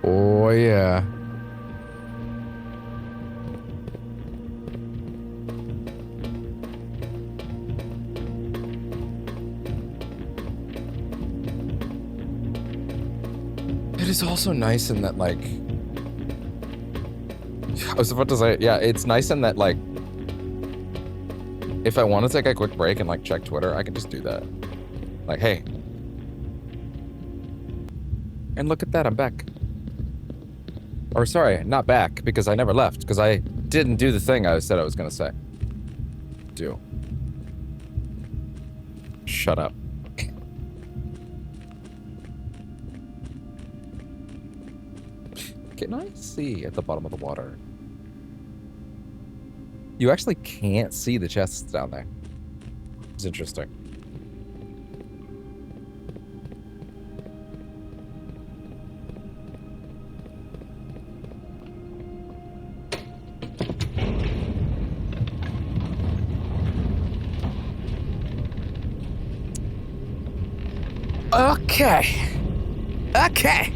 Oh, yeah. It is also nice in that, like... I was about to say, yeah, it's nice in that, like... If I want to take a quick break and, like, check Twitter, I can just do that. Like, hey. And look at that, I'm back. Or sorry, not back, because I never left, because I didn't do the thing I said I was going to say. Do. Shut up. Can I see at the bottom of the water? You actually can't see the chests down there. It's interesting. Okay. Okay.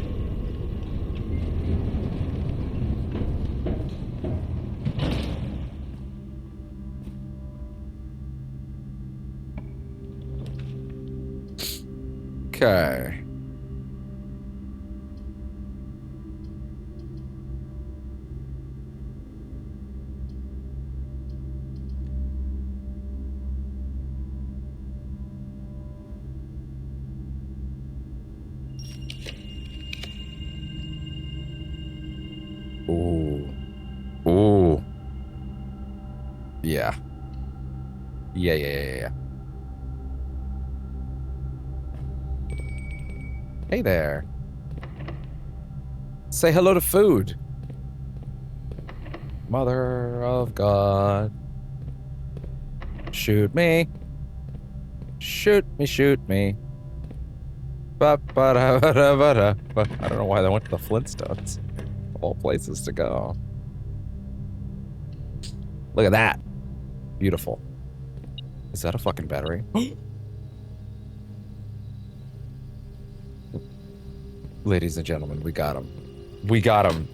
Okay. Ooh. Ooh. Yeah. Yeah. Hey there. Say hello to food. Mother of God. Shoot me. Shoot me, shoot me. Ba-ba-da-ba-da-ba-da. I don't know why they went to the Flintstones. All places to go. Look at that. Beautiful. Is that a fucking battery? Ladies and gentlemen, we got him. We got him.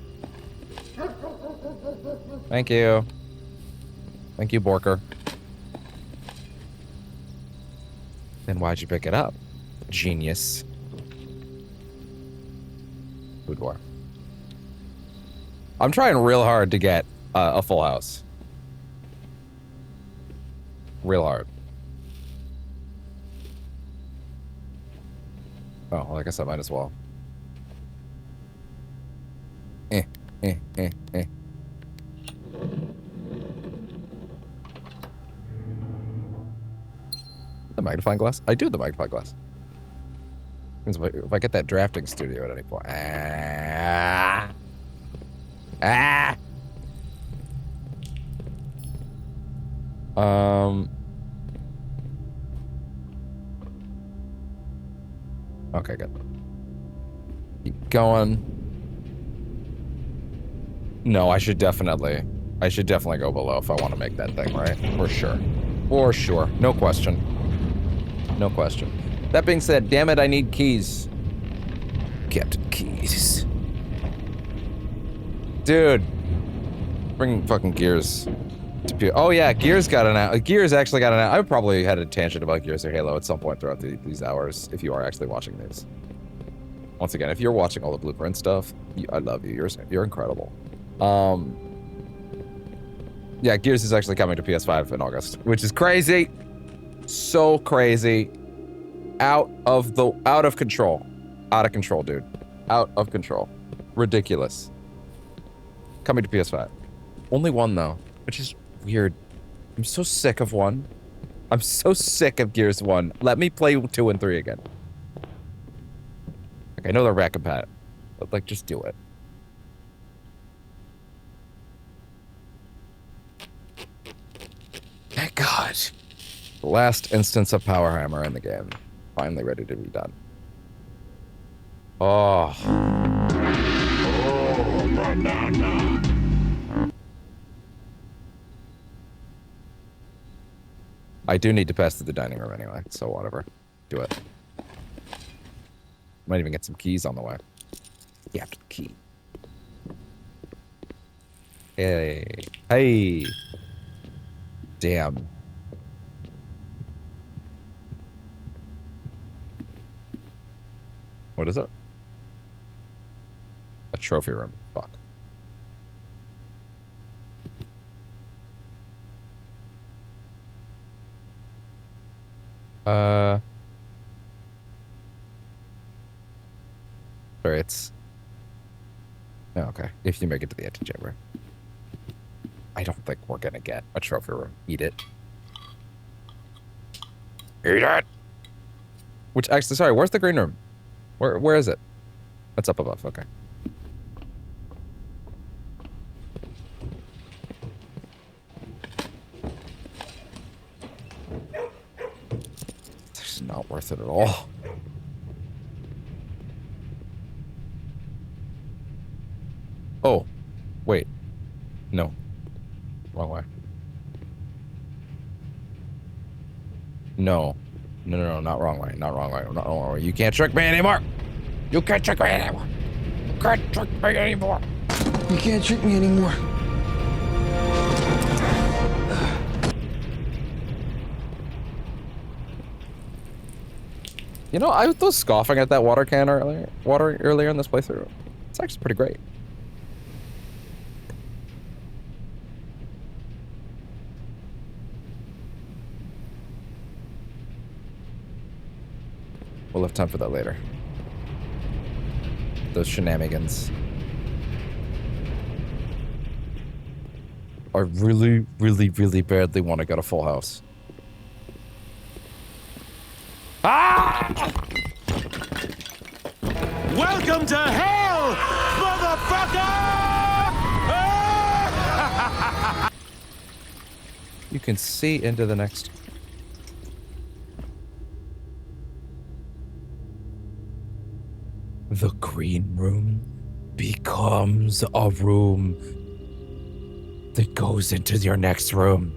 Thank you. Thank you, Borker. Then why'd you pick it up? Genius. Boudoir. I'm trying real hard to get a full house. Real hard. Oh, well, I guess I might as well. The magnifying glass? I do the magnifying glass. Means if I get that drafting studio at any point. Okay, good. Keep going. No, I should definitely go below if I want to make that thing, right? For sure. For sure. No question. No question. That being said, damn it, I need keys. Captain Keys. Dude. Bring fucking Gears to P. Oh yeah, Gears got an out. Gears actually got an out. I probably had a tangent about Gears or Halo at some point throughout these hours, if you are actually watching these. Once again, if you're watching all the Blueprint stuff, I love you. You're incredible. Yeah, Gears is actually coming to PS5 in August, which is crazy. So crazy. Out of control. Out of control, dude. Out of control. Ridiculous. Coming to PS5. Only one, though, which is weird. I'm so sick of 1. I'm so sick of Gears 1. Let me play 2 and 3 again. Like, I know they're back compat, but, like, just do it. Thank God. The last instance of Power Hammer in the game. Finally ready to be done. Oh. I do need to pass through the dining room anyway, so whatever. Do it. Might even get some keys on the way. Yeah, key. Hey. Hey. Damn. What is it? A trophy room. Fuck. Sorry, it's... Oh, okay. If you make it to the antechamber. I don't think we're gonna get a trophy room. Eat it. Eat it! Which, actually, sorry, where's the green room? Where is it? That's up above, okay. It's not worth it at all. Oh, wait. No. Wrong way. No. No, not wrong way. Not wrong way. Not wrong way. You can't trick me anymore. You can't trick me anymore. You can't trick me anymore. You can't trick me anymore. You know, I was scoffing at that water can earlier in this playthrough. It's actually pretty great. We'll have time for that later. Those shenanigans. I really, really, really badly want to get a full house. Ah! Welcome to hell, motherfucker! You can see into the next. The green room becomes a room that goes into your next room.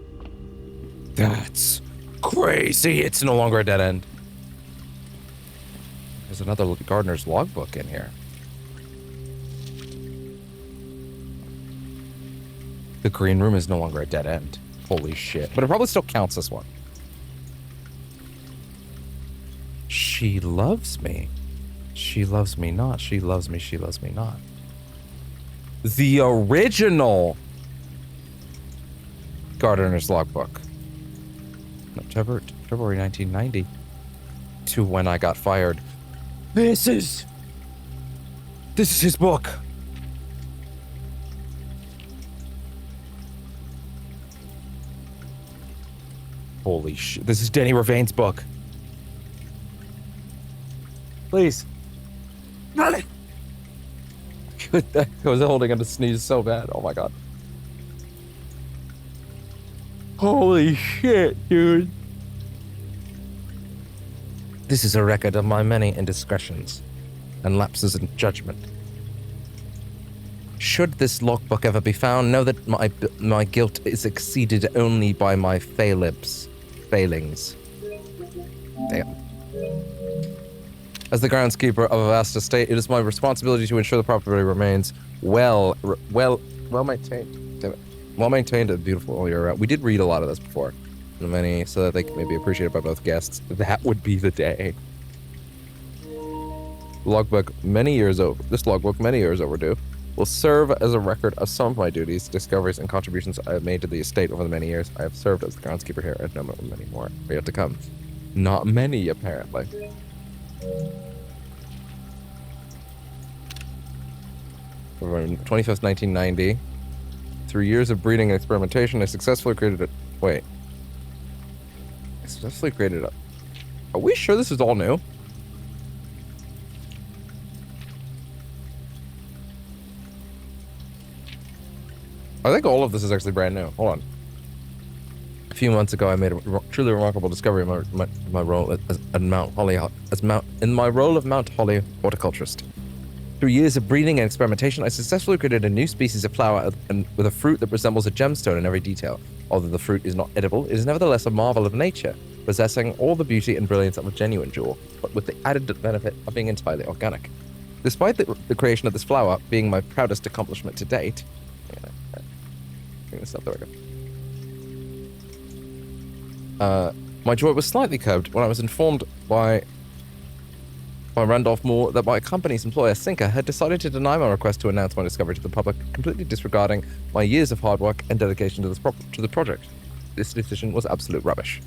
That's crazy. It's no longer a dead end. There's another gardener's logbook in here. The green room is no longer a dead end. Holy shit. But it probably still counts as one. She loves me. She loves me not. She loves me. She loves me not. The original Gardener's Logbook. February 1990 to when I got fired. This is his book. Holy shit. This is Denny Ravain's book. Please. I was holding him to sneeze so bad. Oh my god. Holy shit, dude. This is a record of my many indiscretions and lapses in judgment. Should this logbook ever be found, know that my guilt is exceeded only by my failings. Damn. As the groundskeeper of a vast estate, it is my responsibility to ensure the property remains well maintained. Damn it. Well maintained and beautiful all year round. We did read a lot of this before. Many, so that they can maybe appreciate it by both guests. That would be the day. Logbook many years over. This logbook, many years overdue, will serve as a record of some of my duties, discoveries, and contributions I have made to the estate over the many years I have served as the groundskeeper here, and no many more are yet to come. Not many, apparently. 25th, 1990. Through years of breeding and experimentation, I successfully created a... Wait. I successfully created a... Are we sure this is all new? I think all of this is actually brand new. Hold on. A few months ago, I made a truly remarkable discovery in my role at Mount Holly, in my role of Mount Holly horticulturist. Through years of breeding and experimentation, I successfully created a new species of flower with a fruit that resembles a gemstone in every detail. Although the fruit is not edible, it is nevertheless a marvel of nature, possessing all the beauty and brilliance of a genuine jewel, but with the added benefit of being entirely organic. Despite the creation of this flower being my proudest accomplishment to date, bring this up there we go. My joy was slightly curbed when I was informed by Randolph Moore that my company's employer, Sinker, had decided to deny my request to announce my discovery to the public, completely disregarding my years of hard work and dedication to the project. This decision was absolute rubbish.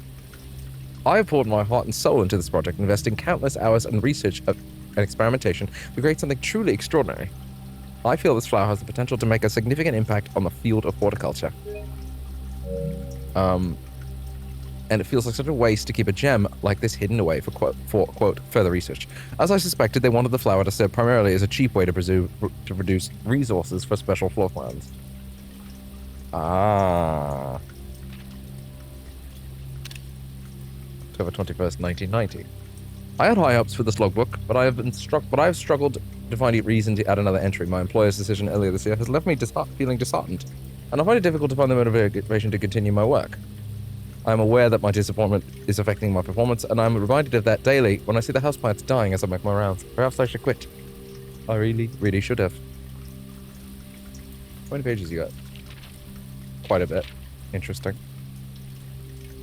I have poured my heart and soul into this project, investing countless hours in research and experimentation to create something truly extraordinary. I feel this flower has the potential to make a significant impact on the field of horticulture. And it feels like such a waste to keep a gem like this hidden away for quote, further research. As I suspected, they wanted the flower to serve primarily as a cheap way to produce resources for special floor plans. Ah. October 21st, 1990. I had high hopes for this logbook, but I have struggled to find a reason to add another entry. My employer's decision earlier this year has left me feeling disheartened, and I find it difficult to find the motivation to continue my work. I am aware that my disappointment is affecting my performance, and I am reminded of that daily when I see the houseplants dying as I make my rounds. Perhaps I should quit. I really, really should have. How many pages you got? Quite a bit. Interesting.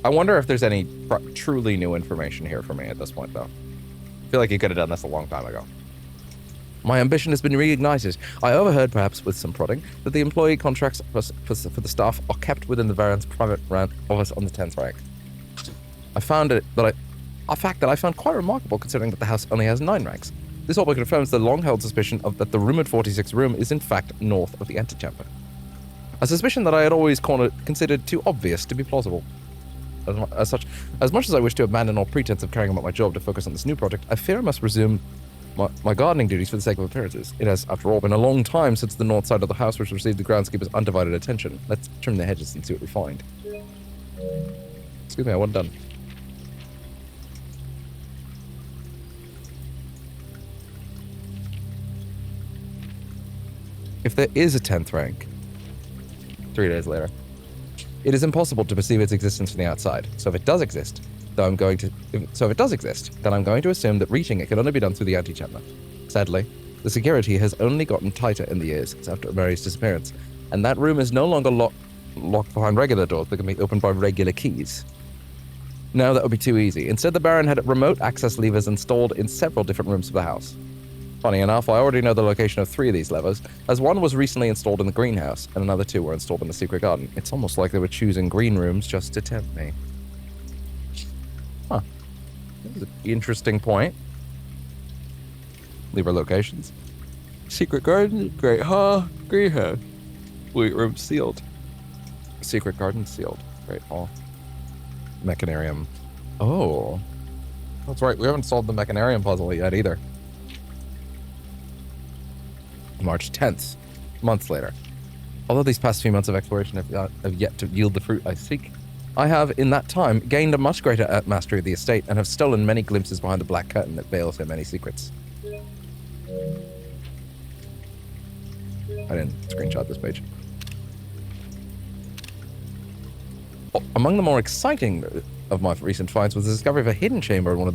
I wonder if there's any truly new information here for me at this point, though. I feel like you could have done this a long time ago. My ambition has been reignited. I overheard, perhaps with some prodding, that the employee contracts for the staff are kept within the Baron's private office on the 10th rank. A fact that I found quite remarkable considering that the house only has 9 ranks. This also confirms the long-held suspicion that the rumored 46th room is in fact north of the antechamber. A suspicion that I had always considered too obvious to be plausible. As much as I wish to abandon all pretense of carrying out my job to focus on this new project, I fear I must resume my gardening duties for the sake of appearances. It has, after all, been a long time since the north side of the house which received the groundskeeper's undivided attention. Let's trim the hedges and see what we find. Excuse me, I wasn't done. If there is a 10th rank, 3 days later. It is impossible to perceive its existence from the outside. So if it does exist, then I'm going to assume that reaching it can only be done through the antechamber. Sadly, the security has only gotten tighter in the years after Mary's disappearance, and that room is no longer locked behind regular doors that can be opened by regular keys. No, that would be too easy. Instead, the Baron had remote access levers installed in several different rooms of the house. Funny enough, I already know the location of 3 of these levers, as one was recently installed in the greenhouse, and another 2 were installed in the secret garden. It's almost like they were choosing green rooms just to tempt me. Huh. That's an interesting point. Lever locations. Secret garden, Great Hall, greenhouse. Wheat room sealed. Secret garden sealed. Great Hall. Mechanarium. Oh. That's right, we haven't solved the Mechanarium puzzle yet either. March 10th, months later. Although these past few months of exploration have yet to yield the fruit I seek, I have, in that time, gained a much greater mastery of the estate and have stolen many glimpses behind the black curtain that veils so many secrets. I didn't screenshot this page. Among the more exciting of my recent finds was the discovery of a hidden chamber in one of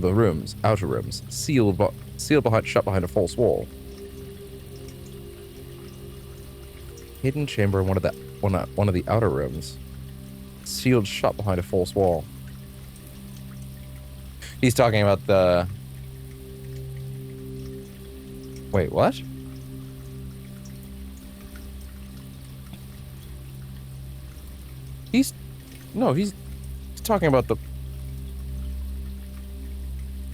the rooms, outer rooms, shut behind a false wall. Hidden chamber in one of the outer rooms, sealed shut behind a false wall. He's talking about the... Wait, what? He's talking about the...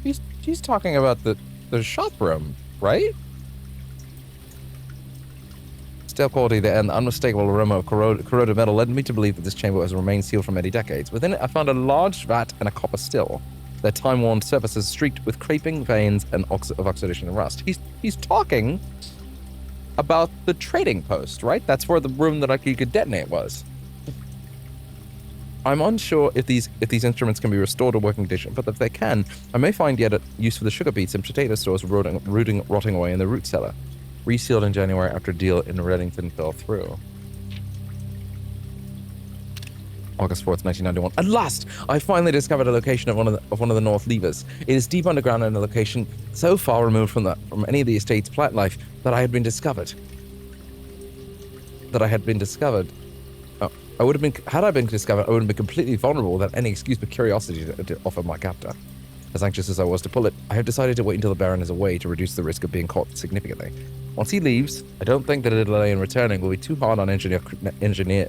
He's talking about the shop room, right? Stale quality there and the unmistakable aroma of corroded metal led me to believe that this chamber has remained sealed for many decades. Within it, I found a large vat and a copper still, their time-worn surfaces streaked with creping veins and of oxidation and rust. He's talking about the trading post, right? That's where the room that you could detonate was. I'm unsure if these instruments can be restored to working condition, but if they can, I may find yet a use for the sugar beets and potato stores rotting away in the root cellar. Resealed in January after a deal in Reddington fell through. August 4th, 1991. At last, I finally discovered a location of one of the north levers. It is deep underground in a location so far removed from any of the estate's plant life that I had been discovered. Had I been discovered, I would have been completely vulnerable without any excuse but curiosity to offer my captor. As anxious as I was to pull it, I have decided to wait until the Baron is away to reduce the risk of being caught significantly. Once he leaves, I don't think that a delay in returning will be too hard to engineer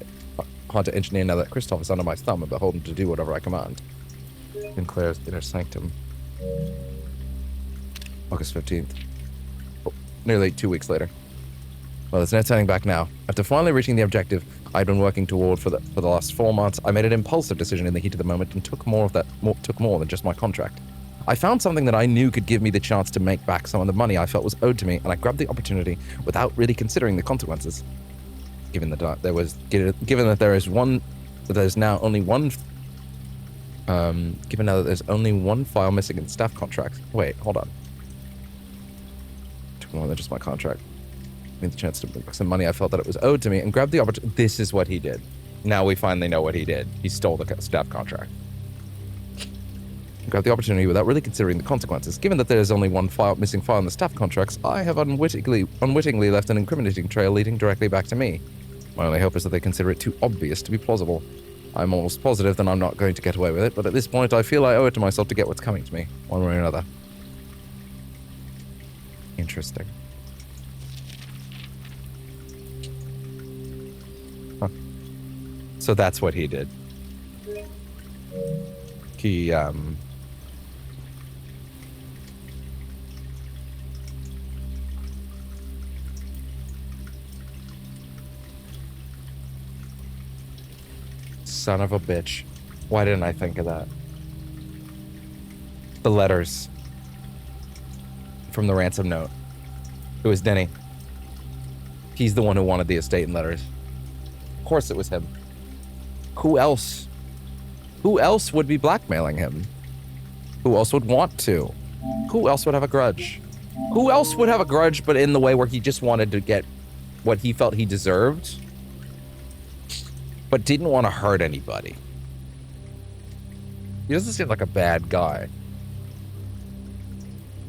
now that Christoph is under my thumb and beholden to do whatever I command. In Claire's inner sanctum. August 15th. Oh, nearly 2 weeks later. Well, there's no turning back now. After finally reaching the objective I'd been working toward for the last 4 months, I made an impulsive decision in the heat of the moment and took more than just my contract. I found something that I knew could give me the chance to make back some of the money I felt was owed to me, and I grabbed the opportunity without really considering the consequences. Given that there's now only one file missing in the staff contract. Wait, hold on. Took more than just my contract. The chance to bring back some money I felt that it was owed to me and grabbed the opportunity. This is what he did. Now we finally know what he did. He stole the staff contract. Grabbed the opportunity without really considering the consequences. Given that there is only one missing file in the staff contracts, I have unwittingly left an incriminating trail leading directly back to me. My only hope is that they consider it too obvious to be plausible. I'm almost positive that I'm not going to get away with it, but at this point I feel I owe it to myself to get what's coming to me, one way or another. Interesting. So that's what he did. He, son of a bitch. Why didn't I think of that? The letters from the ransom note. It was Denny. He's the one who wanted the estate and letters. Of course it was him. Who else? Who else would be blackmailing him? Who else would want to? Who else would have a grudge? Who else would have a grudge but in the way where he just wanted to get what he felt he deserved? but didn't want to hurt anybody. He doesn't seem like a bad guy.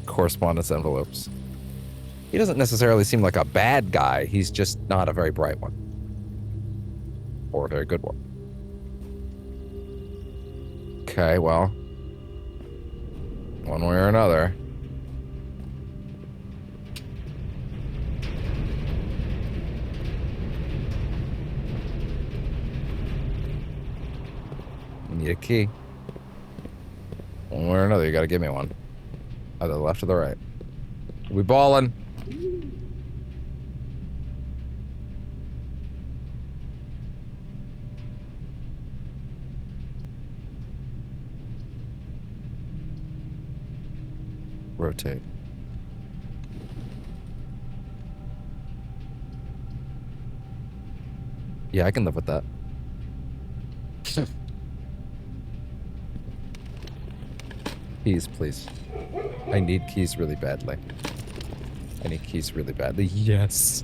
Correspondence envelopes. He doesn't necessarily seem like a bad guy. He's just not a very bright one. Or a very good one. Okay, well. One way or another. Need a key. One way or another, you gotta give me one. Either the left or the right. We ballin'. Rotate. Yeah, I can live with that. Keys, please. I need keys really badly. I need keys really badly. Yes.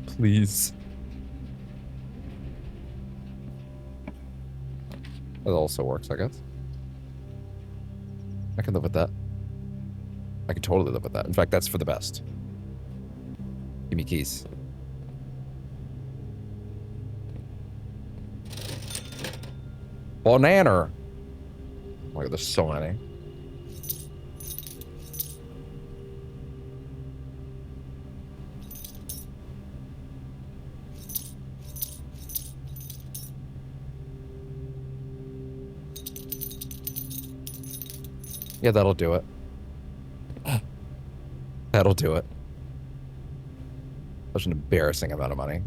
Please. That also works, I guess. I can live with that. I can totally live with that. In fact, that's for the best. Give me keys. Banana. Oh my god, there's so many. Yeah, that'll do it. That'll do it. Such an embarrassing amount of money.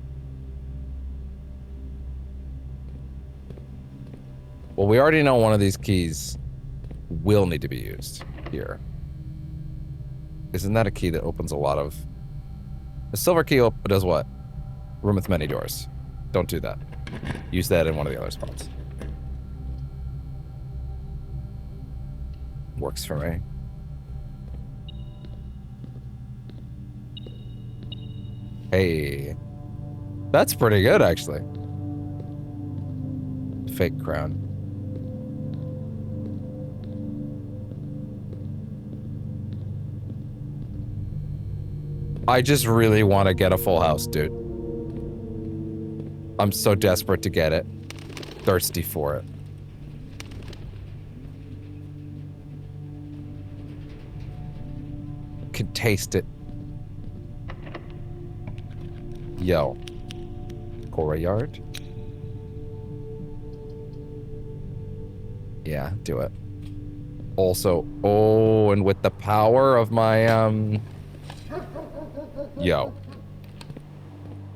Well, we already know one of these keys will need to be used here. Isn't that a key that opens a lot of... A silver key does what? Room with many doors. Don't do that. Use that in one of the other spots. Works for me. Hey. That's pretty good, actually. Fake crown. I just really want to get a full house, dude. I'm so desperate to get it. Thirsty for it. Can taste it. Yo. Courtyard? Yeah, do it. Also, oh, and with the power of my, Yo.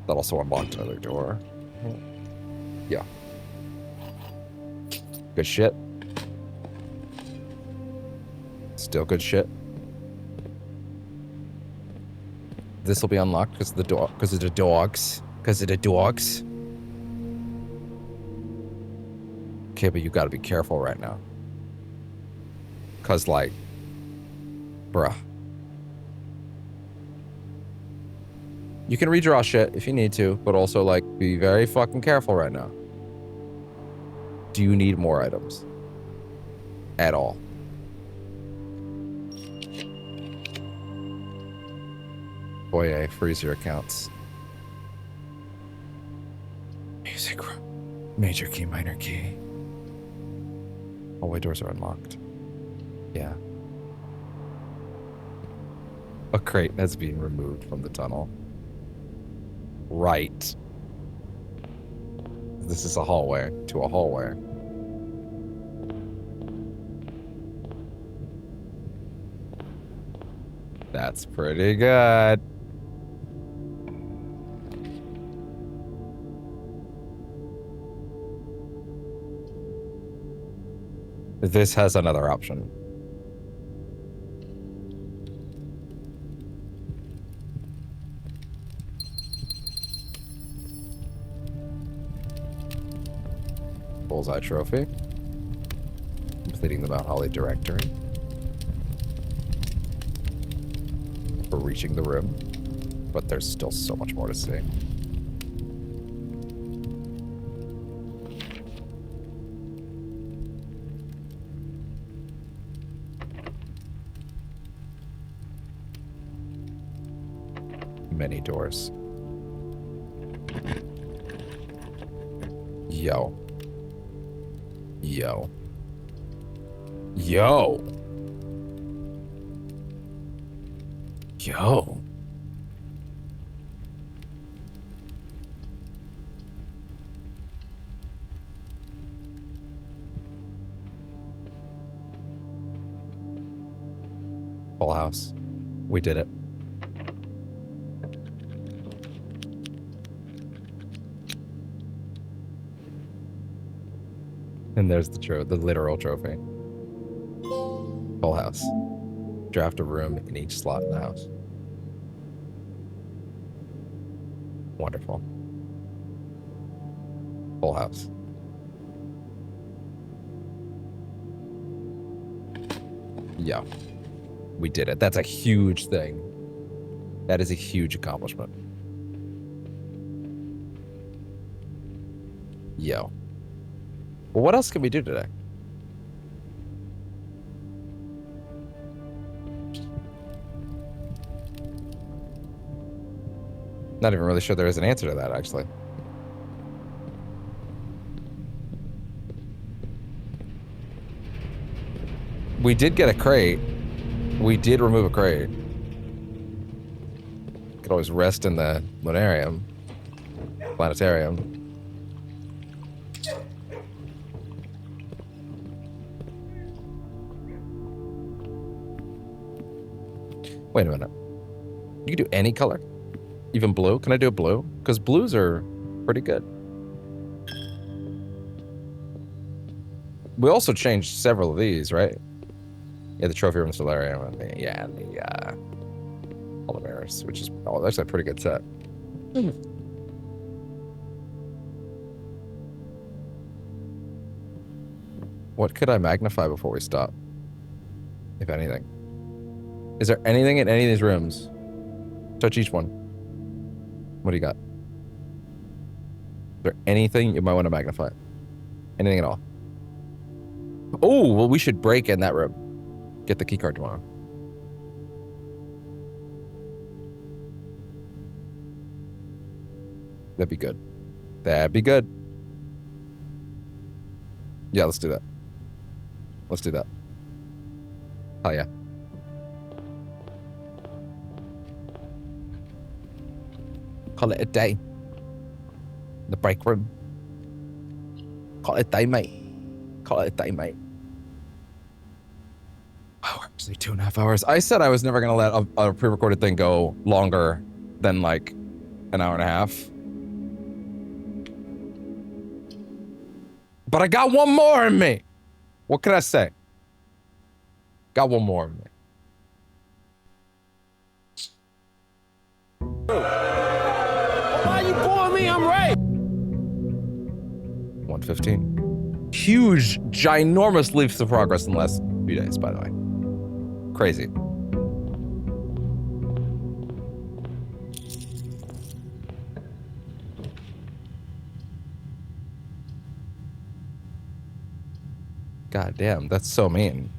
That also unlocked another door. Yeah. Good shit. Still good shit. This will be unlocked because of the dog. Because of the dogs. Because of the dogs. Okay, but you gotta be careful right now. Cause like, bruh. You can redraw shit if you need to, but also like, be very fucking careful right now. Do you need more items? At all? Boy, freeze your accounts. Music room. Major key, minor key. Hallway doors are unlocked. Yeah. A crate has been removed from the tunnel. Right. This is a hallway to a hallway. That's pretty good. This has another option. Bullseye trophy. Completing the Mount Holly directory. We're reaching the room, but there's still so much more to see. many doors. Yo. Yo. Yo. Yo. Full house. We did it. And there's the literal trophy. Full house. Draft a room in each slot in the house. Wonderful. Full house. Yeah. We did it. That's a huge thing. That is a huge accomplishment. Yo. Well, what else can we do today? Not even really sure there is an answer to that, actually. We did get a crate. We did remove a crate. Could always rest in the planetarium. Wait a minute. You can do any color? Even blue? Can I do a blue? Because blues are pretty good. We also changed several of these, right? Yeah, the trophy room, solarium, and the Polymeris, which is that's a pretty good set. What could I magnify before we stop? If anything. Is there anything in any of these rooms? Touch each one. What do you got? Is there anything you might want to magnify? Anything at all? Oh, well, we should break in that room. Get the key card tomorrow. That'd be good. That'd be good. Yeah, let's do that. Let's do that. Oh, yeah. Call it a day. The break room. Call it a day, mate. Call it a day, mate. Wow, we're actually 2.5 hours. I said I was never going to let a pre-recorded thing go longer than like an hour and a half. But I got one more in me. What can I say? Got one more in me. Why you booing me? I'm right. 115. Huge, ginormous leaps of progress in the last few days, by the way. Crazy. God damn, that's so mean.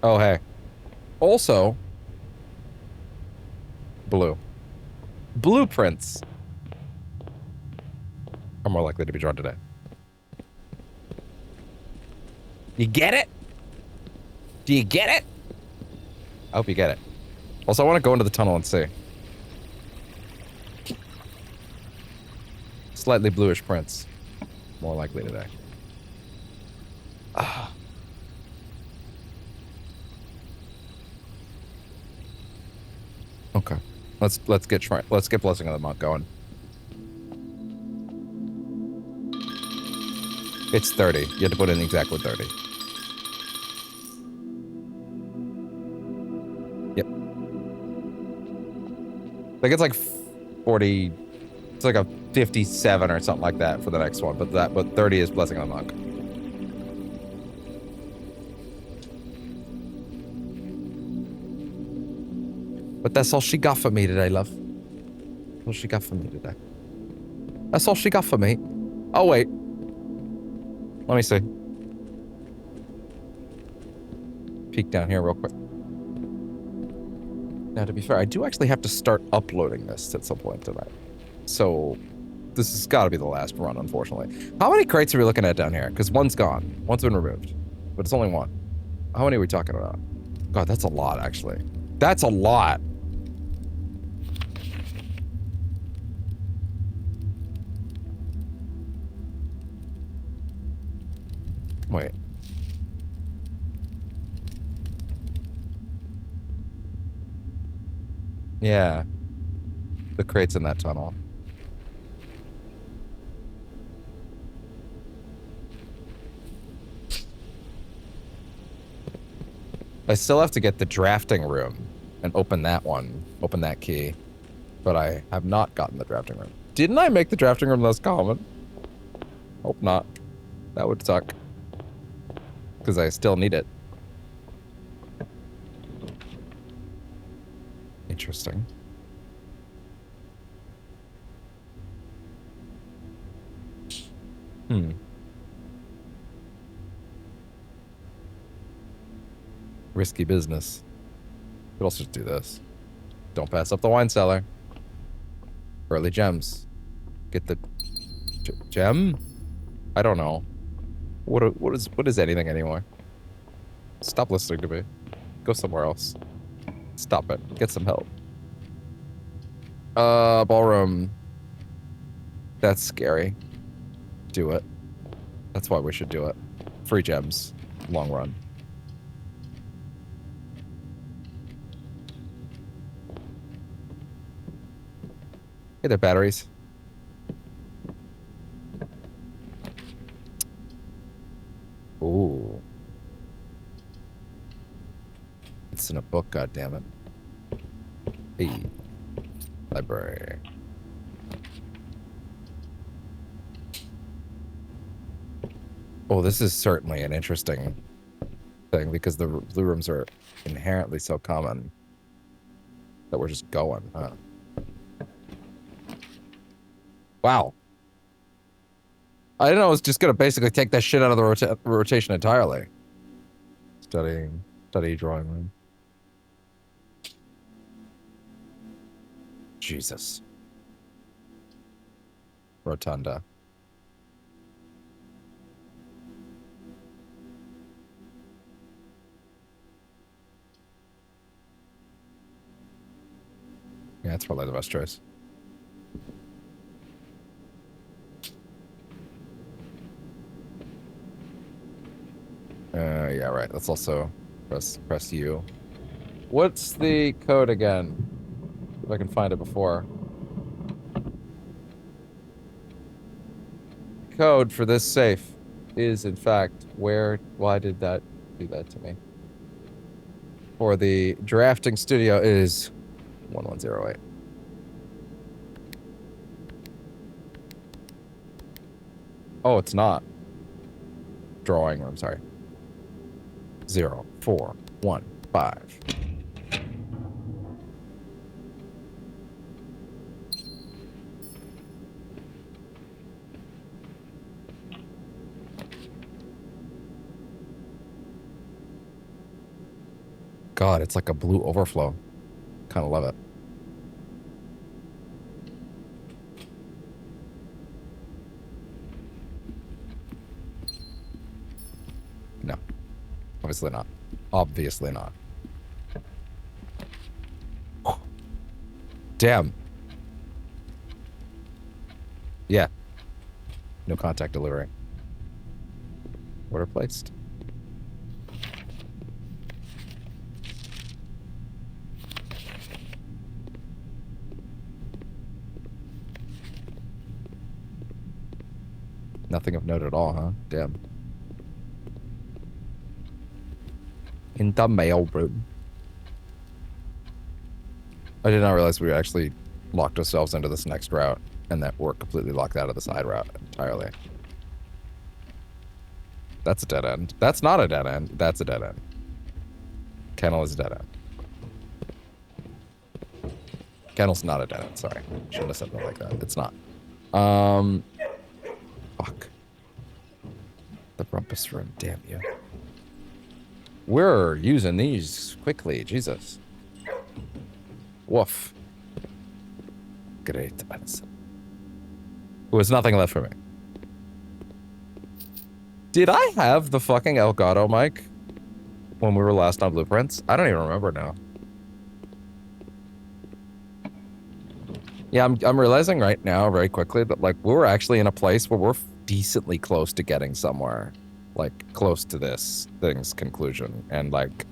Oh, hey. Also, blue. Blueprints are more likely to be drawn today. You get it? Do you get it? I hope you get it. Also, I want to go into the tunnel and see. Slightly bluish prints. More likely today. Ah. Okay. Let's get Blessing of the Monk going. It's 30. You have to put in exactly 30. Yep. I think it's like 40. It's like a 57 or something like that for the next one, but 30 is Blessing of the Monk. But that's all she got for me today, love. That's all she got for me today. That's all she got for me. Oh, wait. Let me see. Peek down here real quick. Now, to be fair, I do actually have to start uploading this at some point tonight. So, this has got to be the last run, unfortunately. How many crates are we looking at down here? Because one's gone. One's been removed. But it's only one. How many are we talking about? God, that's a lot, actually. That's a lot. Wait. Yeah. The crate's in that tunnel. I still have to get the drafting room and open that one. Open that key. But I have not gotten the drafting room. Didn't I make the drafting room less common? Hope not. That would suck. Because I still need it. Interesting. Risky business. Could also just do this. Don't pass up the wine cellar. Early gems. Get the gem? I don't know. What is anything anymore? Stop listening to me. Go somewhere else. Stop it. Get some help. Ballroom. That's scary. Do it. That's why we should do it. Free gems. Long run. Hey there, batteries. Ooh. It's in a book, goddammit. Hey. Library. Oh, this is certainly an interesting thing because the blue rooms are inherently so common that we're just going, huh? Wow. I didn't know it was just gonna basically take that shit out of the rotation entirely. Study drawing room. Jesus. Rotunda. Yeah, that's probably the best choice. Yeah, right. Let's also press U. What's the code again? If I can find it before. Code for this safe is, in fact, why did that do that to me? For the drafting studio is 1108. Oh, it's not. Drawing room, sorry. 0415. God, it's like a blue overflow. Kind of love it. No. Obviously not. Obviously not. Damn. Yeah. No contact delivery. Order placed. Nothing of note at all, huh? Damn. In the mail room. I did not realize we actually locked ourselves into this next route and that we're completely locked out of the side route entirely. That's a dead end. That's not a dead end. That's a dead end. Kennel is a dead end. Kennel's not a dead end. Sorry. Shouldn't have said it like that. It's not. Fuck. The rumpus room. Damn you. We're using these quickly. Jesus. Woof. Great. There was nothing left for me. Did I have the fucking Elgato mic when we were last on Blueprints? I don't even remember now. Yeah, I'm realizing right now very quickly that like we're actually in a place where we're decently close to getting somewhere. Like close to this thing's conclusion. And like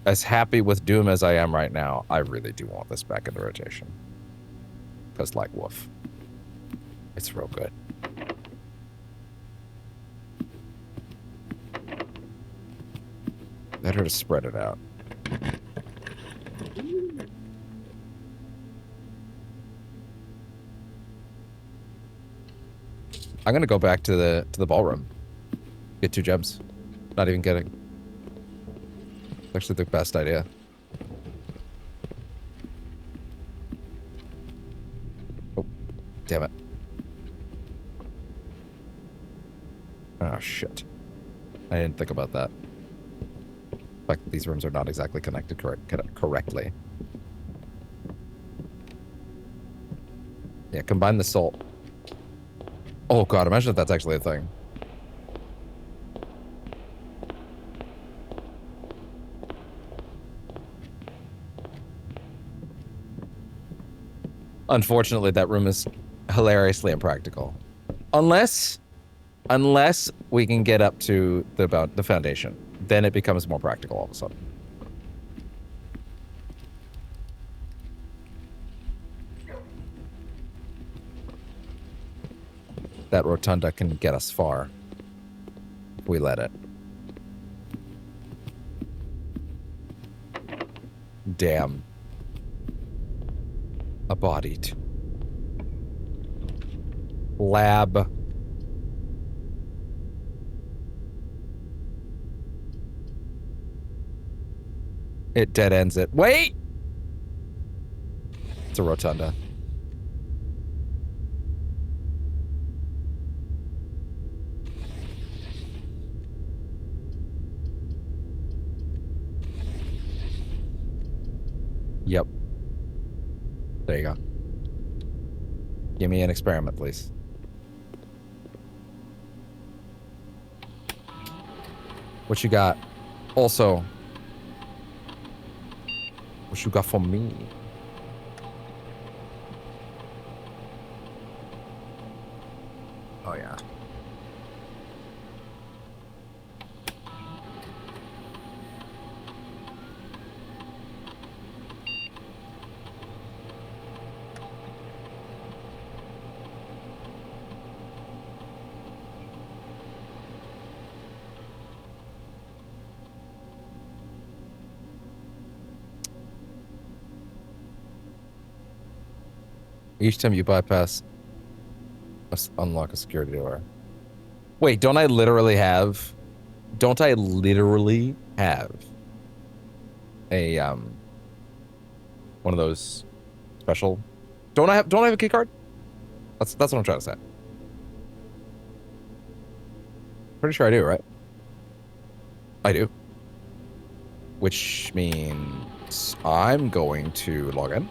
as happy with Doom as I am right now, I really do want this back into rotation. Because like woof. It's real good. Better to spread it out. I'm gonna go back to the ballroom. Get 2 gems. Not even kidding. Actually the best idea. Oh, damn it. Oh shit. I didn't think about that. In fact, these rooms are not exactly connected correctly. Yeah, combine the salt. Oh god, imagine if that's actually a thing. Unfortunately, that room is hilariously impractical. Unless we can get up to the foundation. Then it becomes more practical all of a sudden. That rotunda can get us far if we let it. Damn. A bodied. Lab. It dead ends it. Wait! It's a rotunda. Yep. There you go. Give me an experiment, please. What you got? Also, what you got for me? Oh, yeah. Each time you bypass, unlock a security door. Wait, don't I literally have a one of those special? Don't I have a key card? That's what I'm trying to say. Pretty sure I do, right? I do. Which means I'm going to log in.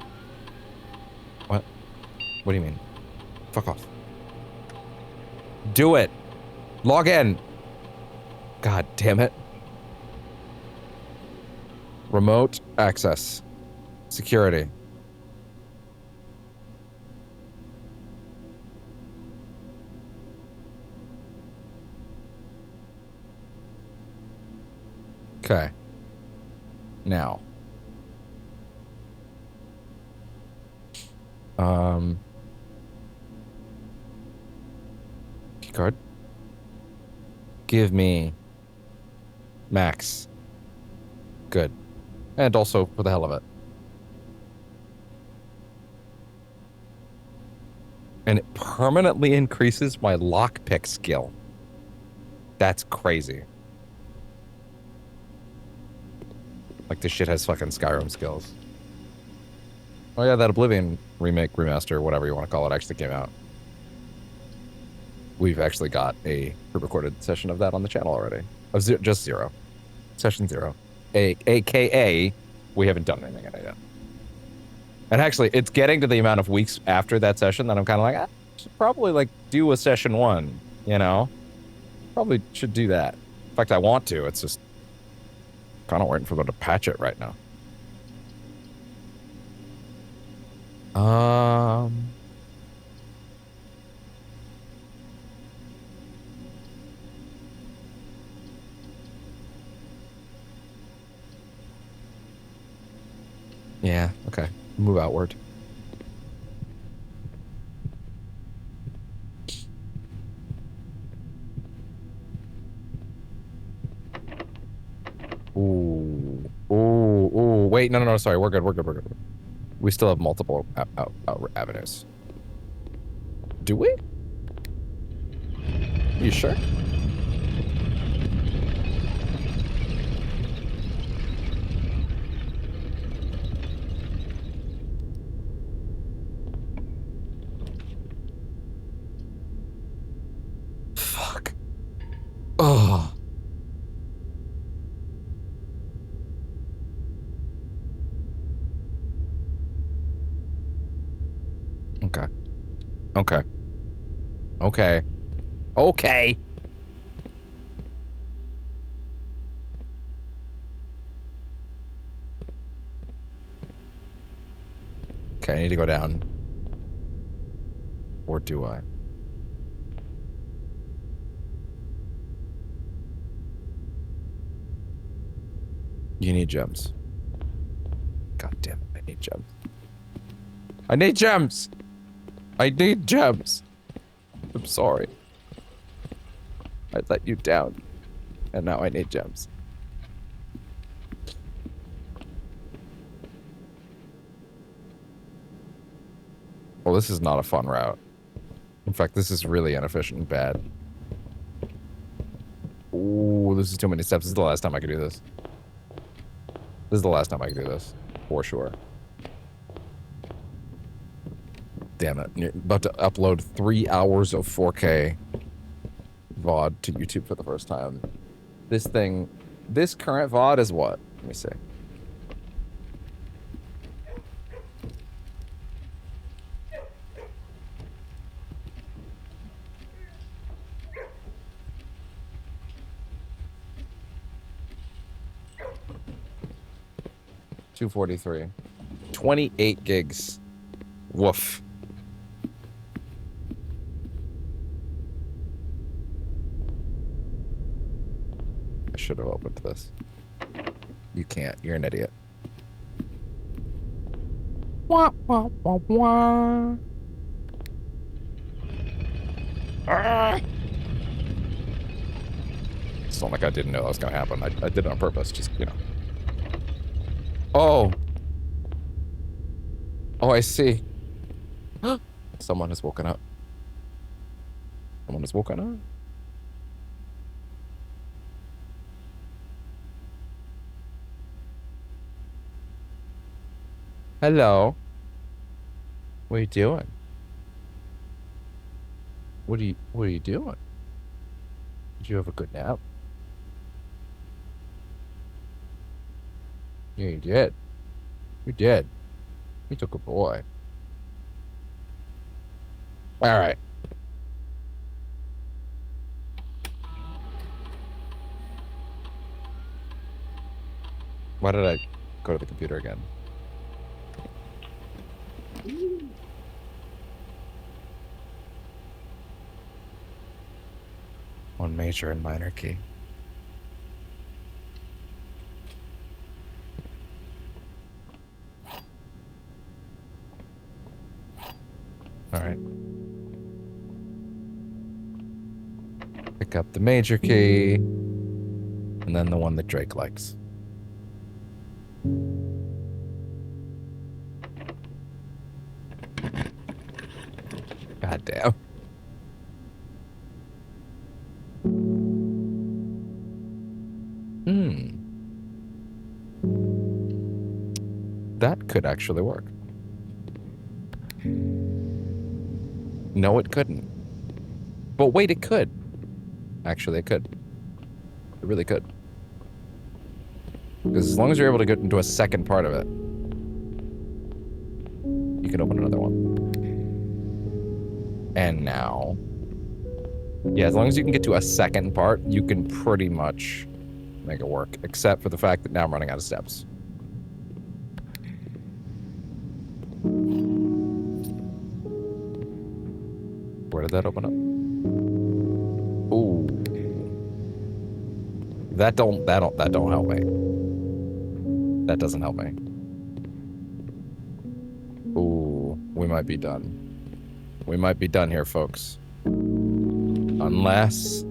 What? What do you mean? Fuck off. Do it. Log in. God damn it. Remote access. Security. Okay. Now. Key card. Give me max. Good. And also for the hell of it. And it permanently increases my lockpick skill. That's crazy. Like this shit has fucking Skyrim skills. Oh yeah, that Oblivion remake, remaster, whatever you want to call it, actually came out. We've actually got a pre-recorded session of that on the channel already. Of just 0. Session 0. AKA we haven't done anything in it yet. And actually, it's getting to the amount of weeks after that session that I'm kind of like, I should probably like do a session 1, you know? Probably should do that. In fact, I want to. It's just kind of waiting for them to patch it right now. Yeah, okay. Move outward. Ooh. Ooh, ooh. Wait, no, sorry. We're good. We still have multiple avenues. Do we? You sure? Fuck. Oh. Okay. Okay. Okay. Okay. Okay, I need to go down. Or do I? You need gems. God damn it, I need gems. I need gems! I need gems! I'm sorry. I let you down. And now I need gems. Well, this is not a fun route. In fact, this is really inefficient and bad. Ooh, this is too many steps. This is the last time I can do this. This is the last time I can do this. For sure. Damn it. You're about to upload 3 hours of 4K VOD to YouTube for the first time. This thing... This current VOD is what? Let me see. $243. 28 gigs. Woof. I should have opened this. You can't. You're an idiot. Wah, wah, wah, wah. Ah! It's not like I didn't know that was going to happen. I did it on purpose. Just, you know. Oh. Oh, I see. Someone has woken up. Someone has woken up. Hello. What are you doing? What are you doing? Did you have a good nap? Yeah, you did. You did. You took a boy. All right. Why did I go to the computer again? One major and minor key. All right. Pick up the major key, and then the one that Drake likes. God damn. That could actually work. No, it couldn't. But wait, it could. Actually, it could. It really could. Because as long as you're able to get into a second part of it, you can open another one. And now... Yeah, as long as you can get to a second part, you can pretty much make it work. Except for the fact that now I'm running out of steps. Where did that open up? Ooh. That don't help me. That doesn't help me. Ooh, we might be done. We might be done here, folks. Unless...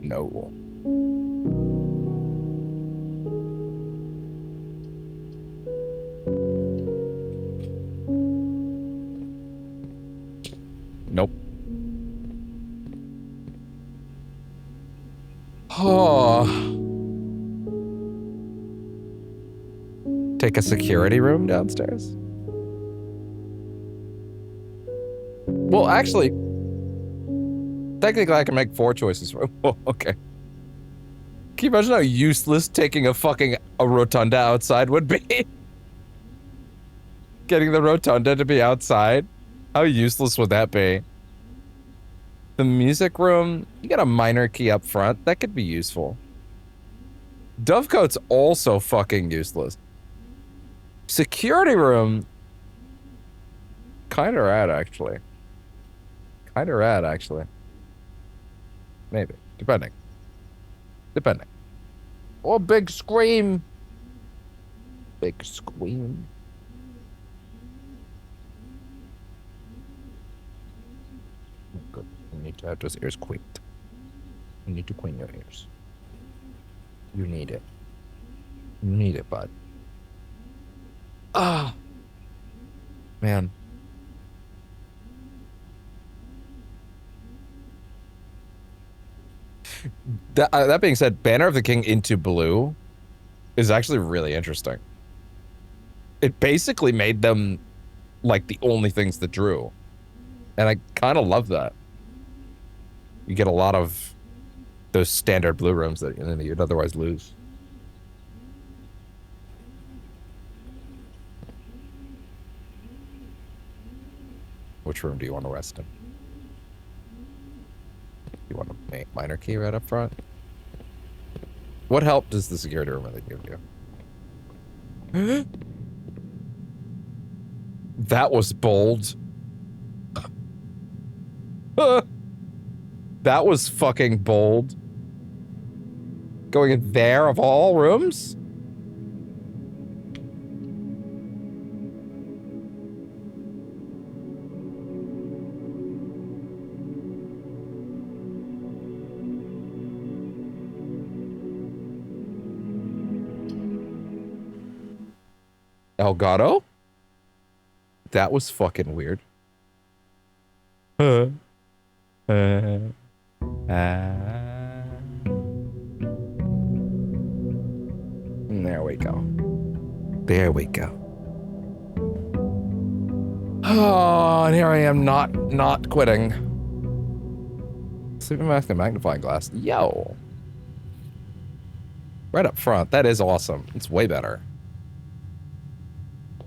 No. Nope. Oh. Take a security room downstairs? Well, actually, technically I can make 4 choices. Oh, okay. Can you imagine how useless taking a rotunda outside would be? Getting the rotunda to be outside? How useless would that be? The music room, you got a minor key up front. That could be useful. Dovecote's also fucking useless. Security room, kinda rad, actually. Kinda rad, actually. Maybe. Depending. Oh, big scream. Big scream. Good. You need to have those ears cleaned. You need to clean your ears. You need it. You need it, bud. Ah. Man. That being said, Banner of the King into blue is actually really interesting. It basically made them like the only things that drew. And I kind of love that. You get a lot of those standard blue rooms that you'd otherwise lose. Which room do you want to rest in? You want to make minor key right up front? What help does the security room really give you? That was bold. That was fucking bold. Going in there of all rooms? Elgato? That was fucking weird. There we go. There we go. Oh, and here I am not quitting. Sleeping mask and magnifying glass. Yo. Right up front. That is awesome. It's way better.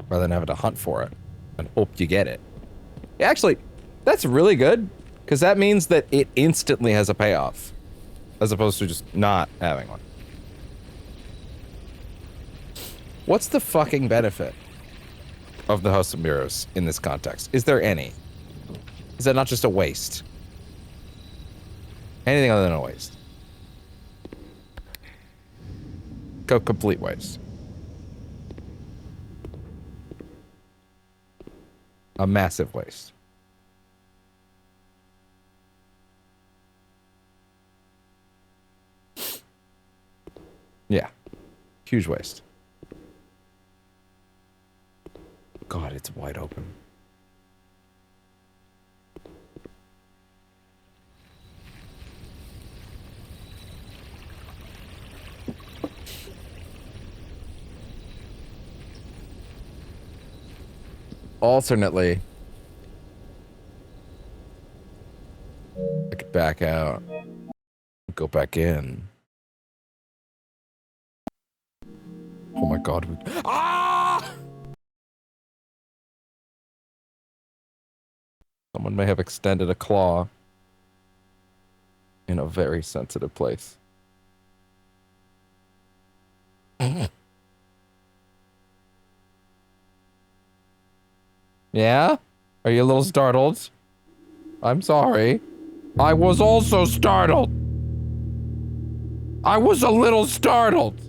Rather than having to hunt for it and hope you get it. Actually, that's really good, because that means that it instantly has a payoff, as opposed to just not having one. What's the fucking benefit of the House of Mirrors in this context? Is there any? Is that not just a waste? Anything other than a waste? Complete waste. A massive waste. Yeah. Huge waste. God, it's wide open. Alternately, I could back out, go back in. Oh my god. Ah! Someone may have extended a claw in a very sensitive place. Yeah? Are you a little startled? I'm sorry. I was also startled. I was a little startled.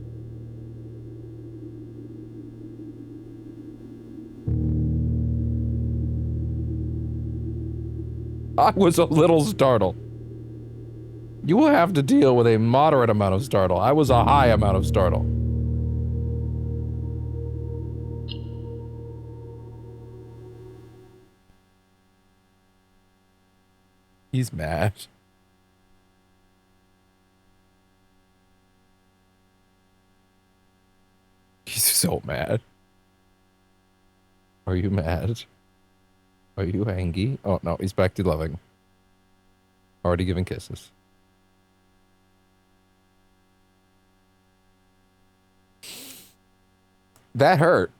I was a little startled. You will have to deal with a moderate amount of startle. I was a high amount of startle. He's mad. He's so mad. Are you mad? Are you angry? Oh, no, he's back to loving. Already giving kisses. That hurt.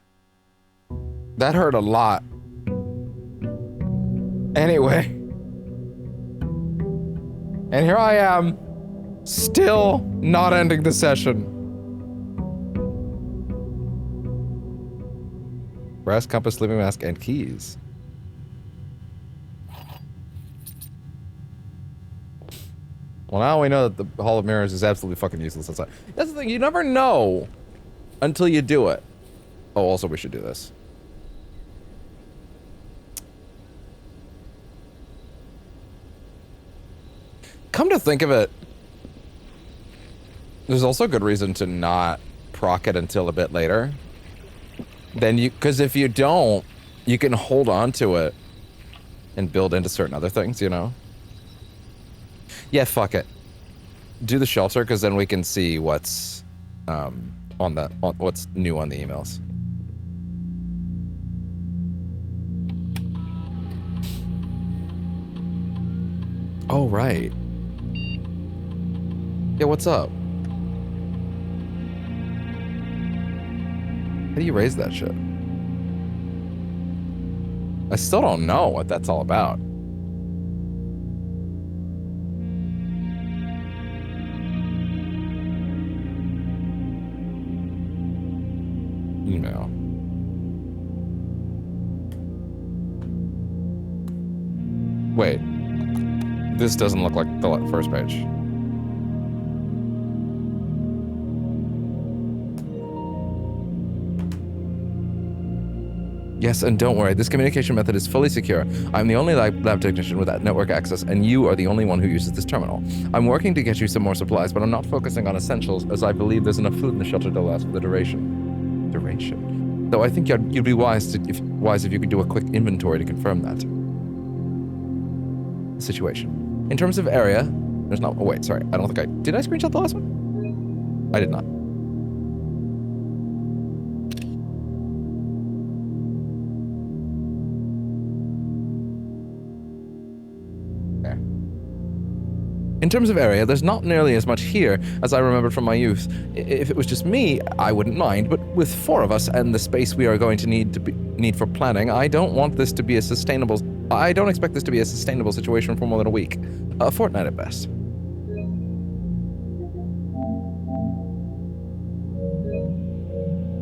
That hurt a lot. Anyway. And here I am, still not ending the session. Brass compass, living mask, and keys. Well, now we know that the Hall of Mirrors is absolutely fucking useless outside. That's the thing, you never know until you do it. Oh, also we should do this. Come to think of it, there's also a good reason to not proc it until a bit later. Then because if you don't, you can hold on to it and build into certain other things, you know? Yeah, fuck it. Do the shelter, because then we can see what's what's new on the emails. Oh, right. Yeah, what's up? How do you raise that shit? I still don't know what that's all about. Email. Wait. This doesn't look like the first page. Yes, and don't worry, this communication method is fully secure. I'm the only lab technician without network access, and you are the only one who uses this terminal. I'm working to get you some more supplies, but I'm not focusing on essentials, as I believe there's enough food in the shelter to last for the duration. Though I think you'd be wise if you could do a quick inventory to confirm that. Situation. In terms of area, there's not. Oh wait, sorry. I don't think I did. I screenshot the last one? I did not. In terms of area, there's not nearly as much here as I remembered from my youth. If it was just me, I wouldn't mind, but with 4 of us and the space we are going to need for planning, I don't expect this to be a sustainable situation for more than a week. A fortnight at best.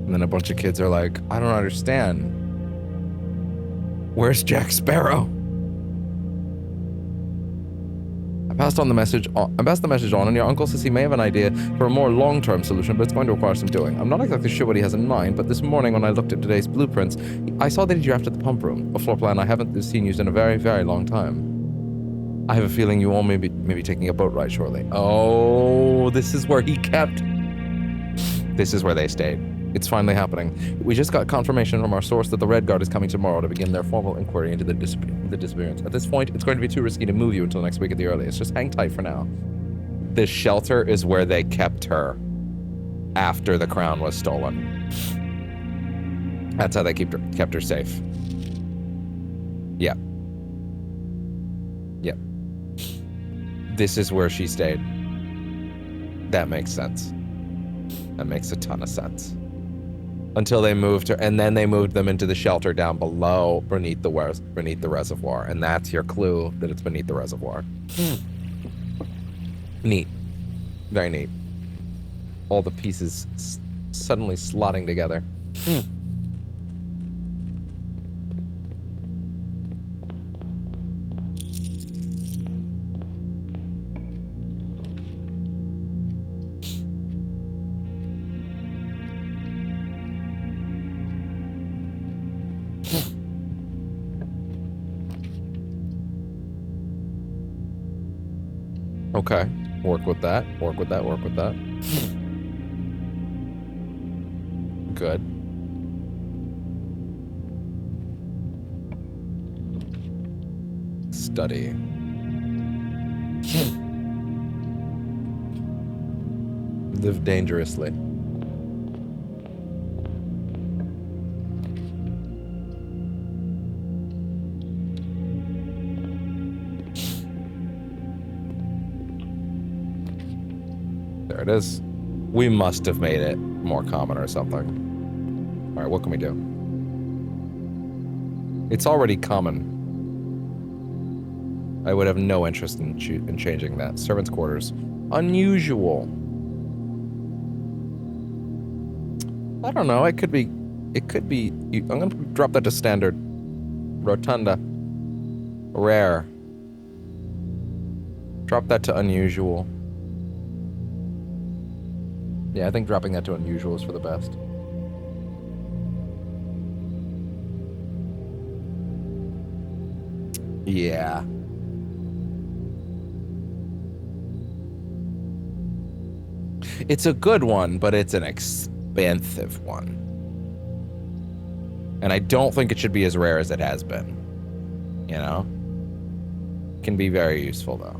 And then a bunch of kids are like, I don't understand. Where's Jack Sparrow? I passed the message on, and your uncle says he may have an idea for a more long-term solution, but it's going to require some doing. I'm not exactly sure what he has in mind, but this morning when I looked at today's blueprints, I saw that he drafted the pump room, a floor plan I haven't seen used in a very, very long time. I have a feeling you all may be taking a boat ride shortly. Oh, this is where he kept... This is where they stayed. It's finally happening. We just got confirmation from our source that the Red Guard is coming tomorrow to begin their formal inquiry into the disappearance. At this point, it's going to be too risky to move you until next week at the earliest. Just hang tight for now. This shelter is where they kept her after the crown was stolen. That's how they kept her safe. Yep. Yep. This is where she stayed. That makes sense. That makes a ton of sense. until they moved her, and then they moved them into the shelter down below beneath the reservoir, and that's your clue that it's beneath the reservoir. Neat. Very neat. All the pieces suddenly slotting together. Okay. Work with that. Work with that. Work with that. Good. Study. Live dangerously. There it is. We must have made it more common or something. All right, what can we do? It's already common. I would have no interest in changing that. Servants' quarters. Unusual. I don't know. It could be. I'm going to drop that to standard. Rotunda. Rare. Drop that to unusual. Yeah, I think dropping that to unusual is for the best. Yeah. It's a good one, but it's an expensive one. And I don't think it should be as rare as it has been. You know? Can be very useful, though.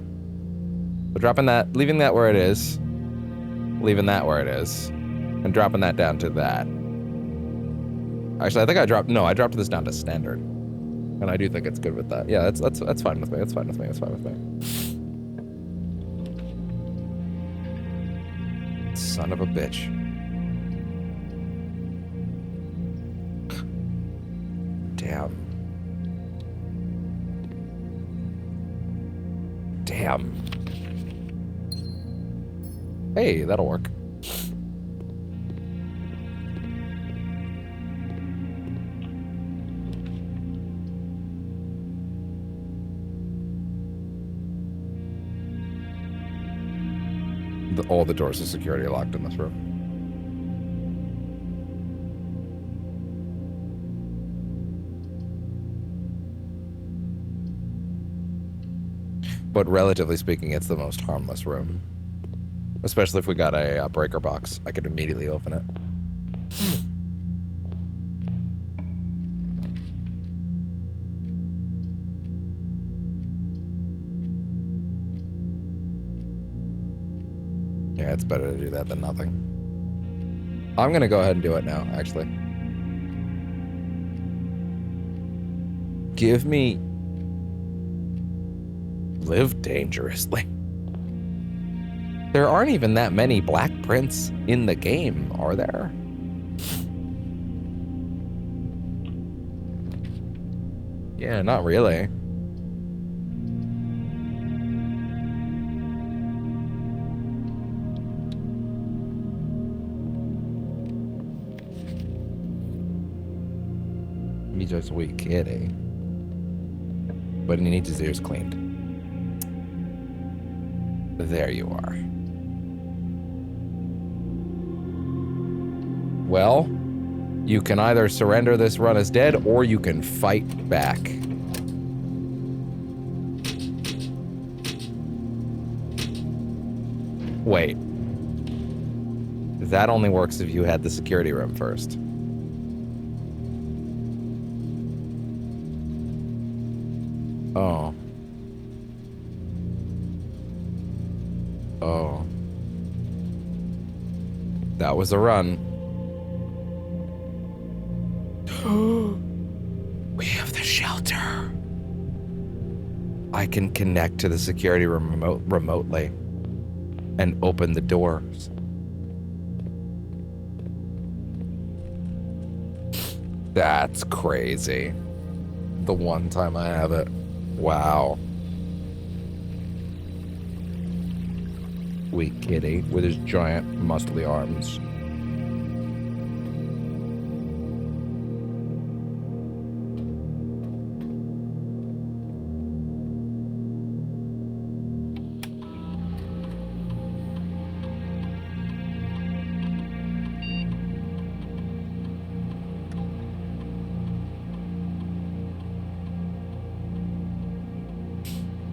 But dropping that, leaving that where it is, leaving that where it is, and dropping that down to that. Actually, I think I dropped this down to standard. And I do think it's good with that. Yeah, that's fine with me. That's fine with me. That's fine with me. Son of a bitch. Damn. Damn. Hey, that'll work. All the doors of security are locked in this room. But relatively speaking, it's the most harmless room. Especially if we got a breaker box. I could immediately open it. Yeah, it's better to do that than nothing. I'm gonna go ahead and do it now, actually. Give me... Live dangerously. There aren't even that many black prints in the game, are there? Yeah, not really. He's just a weak kid, eh? But he needs his ears cleaned. There you are. Well, you can either surrender this run as dead, or you can fight back. Wait. That only works if you had the security room first. Oh. Oh. That was a run. We have the shelter. I can connect to the security room remotely and open the doors. That's crazy. The one time I have it. Wow. Sweet kitty with his giant muscly arms.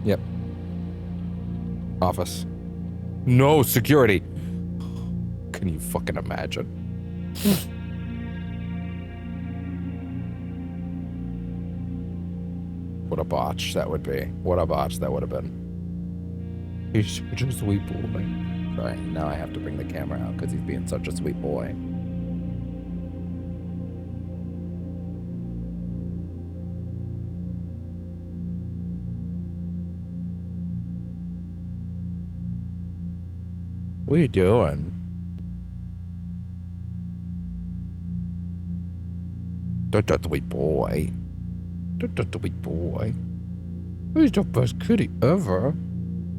Yep. Office. No security. Can you fucking imagine? What a botch that would be. What a botch that would have been. He's such a sweet boy. Sorry, now I have to bring the camera out because he's being such a sweet boy. What are you doing? That's a sweet boy. That's a sweet boy. He's the best kitty ever.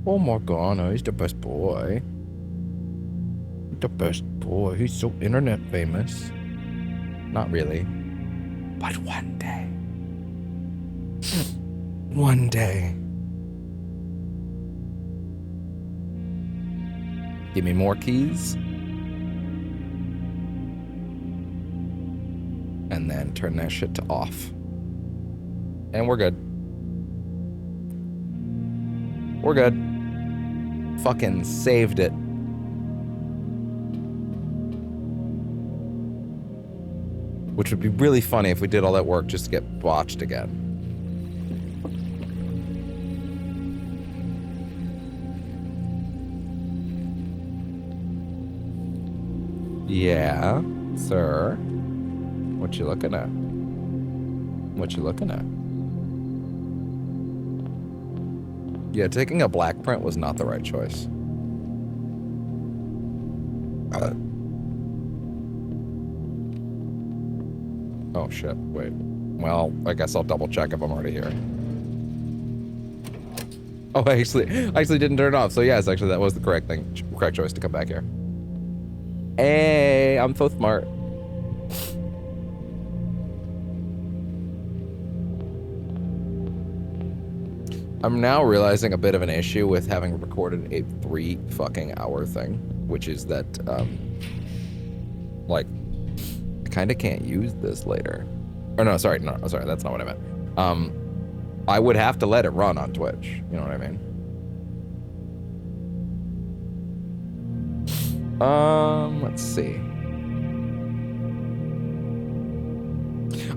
Oh my god, no, he's the best boy. The best boy. He's so internet famous. Not really. But one day. One day. Give me more keys. And then turn that shit to off. And we're good. We're good. Fucking saved it. Which would be really funny if we did all that work just to get botched again. Yeah, sir. What you looking at? What you looking at? Yeah, taking a black print was not the right choice. Oh shit, wait. Well, I guess I'll double check if I'm already here. Oh, I actually didn't turn it off. So yes, actually that was the correct choice to come back here. Hey, I'm so smart. I'm now realizing a bit of an issue with having recorded a 3 fucking hour thing, which is that, like, I kind of can't use this later. Or no, sorry, that's not what I meant. I would have to let it run on Twitch, you know what I mean? Let's see.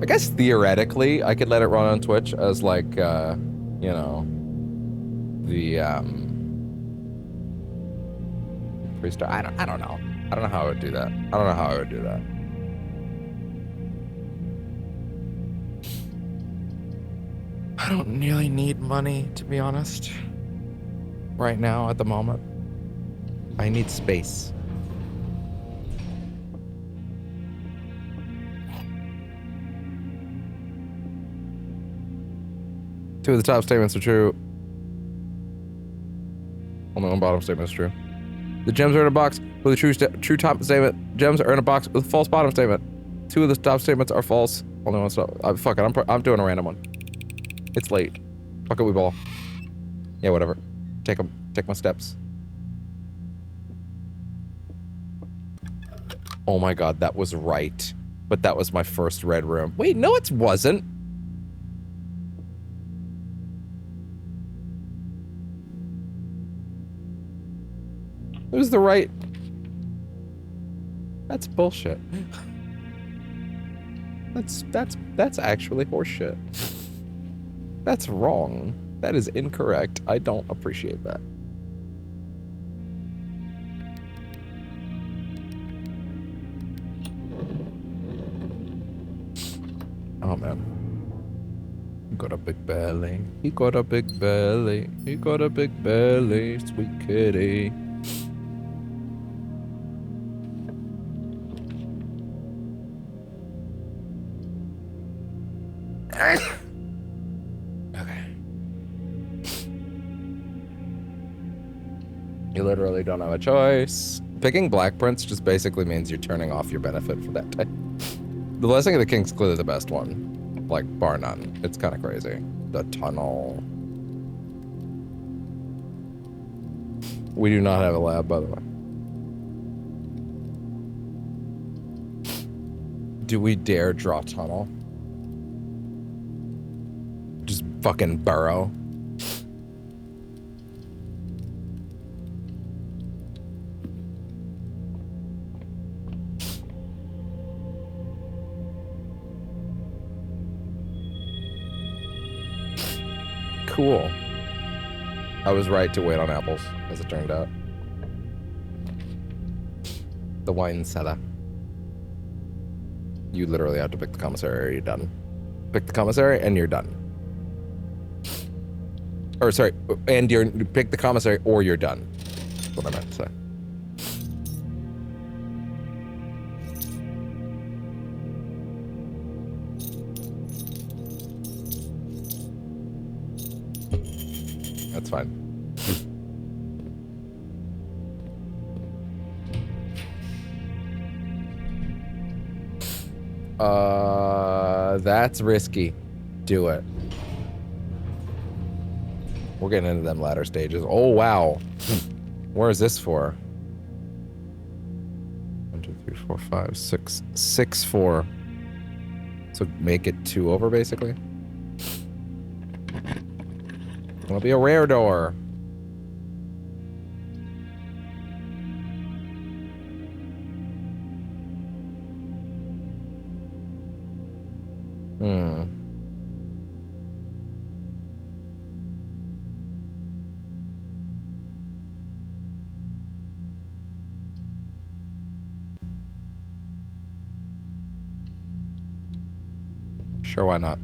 I guess theoretically, I could let it run on Twitch as like, you know, the, freestyle. I don't know. I don't know how I would do that. I don't know how I would do that. I don't really need money, to be honest. Right now, at the moment. I need space. Two of the top statements are true. Only one bottom statement is true. The gems are in a box with a true top statement. Gems are in a box with a false bottom statement. Two of the top statements are false. Only one stop. Fuck it. I'm doing a random one. It's late. Fuck it, we ball. Yeah, whatever. Take my steps. Oh my god, that was right. But that was my first red room. Wait, no, it wasn't. It was the right... That's bullshit. That's actually horseshit. That's wrong. That is incorrect. I don't appreciate that. Oh man. He got a big belly. He got a big belly. He got a big belly. Sweet kitty. Okay. You literally don't have a choice. Picking Black Prince just basically means you're turning off your benefit for that day. The Blessing of the King's clearly the best one. Like, bar none. It's kind of crazy. The tunnel. We do not have a lab, by the way. Do we dare draw tunnel? Just fucking burrow. Cool. I was right to wait on apples, as it turned out. The wine cellar. You literally have to pick the commissary or you're done. Pick the commissary and you're done. Or sorry, and you pick the commissary or you're done. That's what I meant to say. That's fine. That's risky. Do it. We're getting into them latter stages. Oh, wow. Where is this for? 1, 2, 3, 4, 5, 6. 6, 4. So make it 2 over, basically. It'll be a rare door. Sure, why not?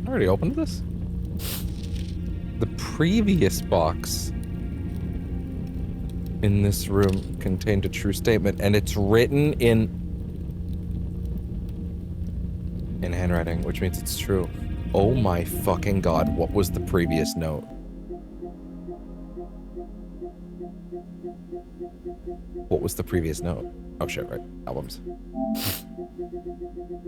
I already opened this? The previous box in this room contained a true statement, and it's written in handwriting, which means it's true. Oh my fucking god, what was the previous note? What was the previous note? Oh shit, right. Albums.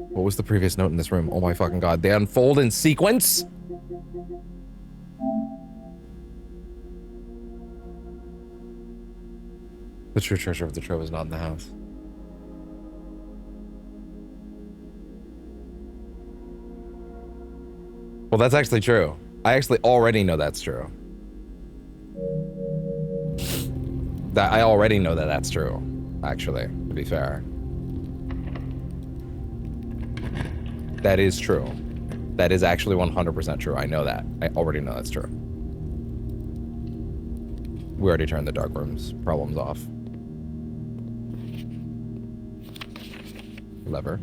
What was the previous note in this room? Oh my fucking god. They unfold in sequence? The true treasure of the trove is not in the house. Well, that's actually true. I actually already know that's true. I already know that that's true, actually, to be fair. That is true. That is actually 100% true. I know that. I already know that's true. We already turned the dark rooms problems off. Lever.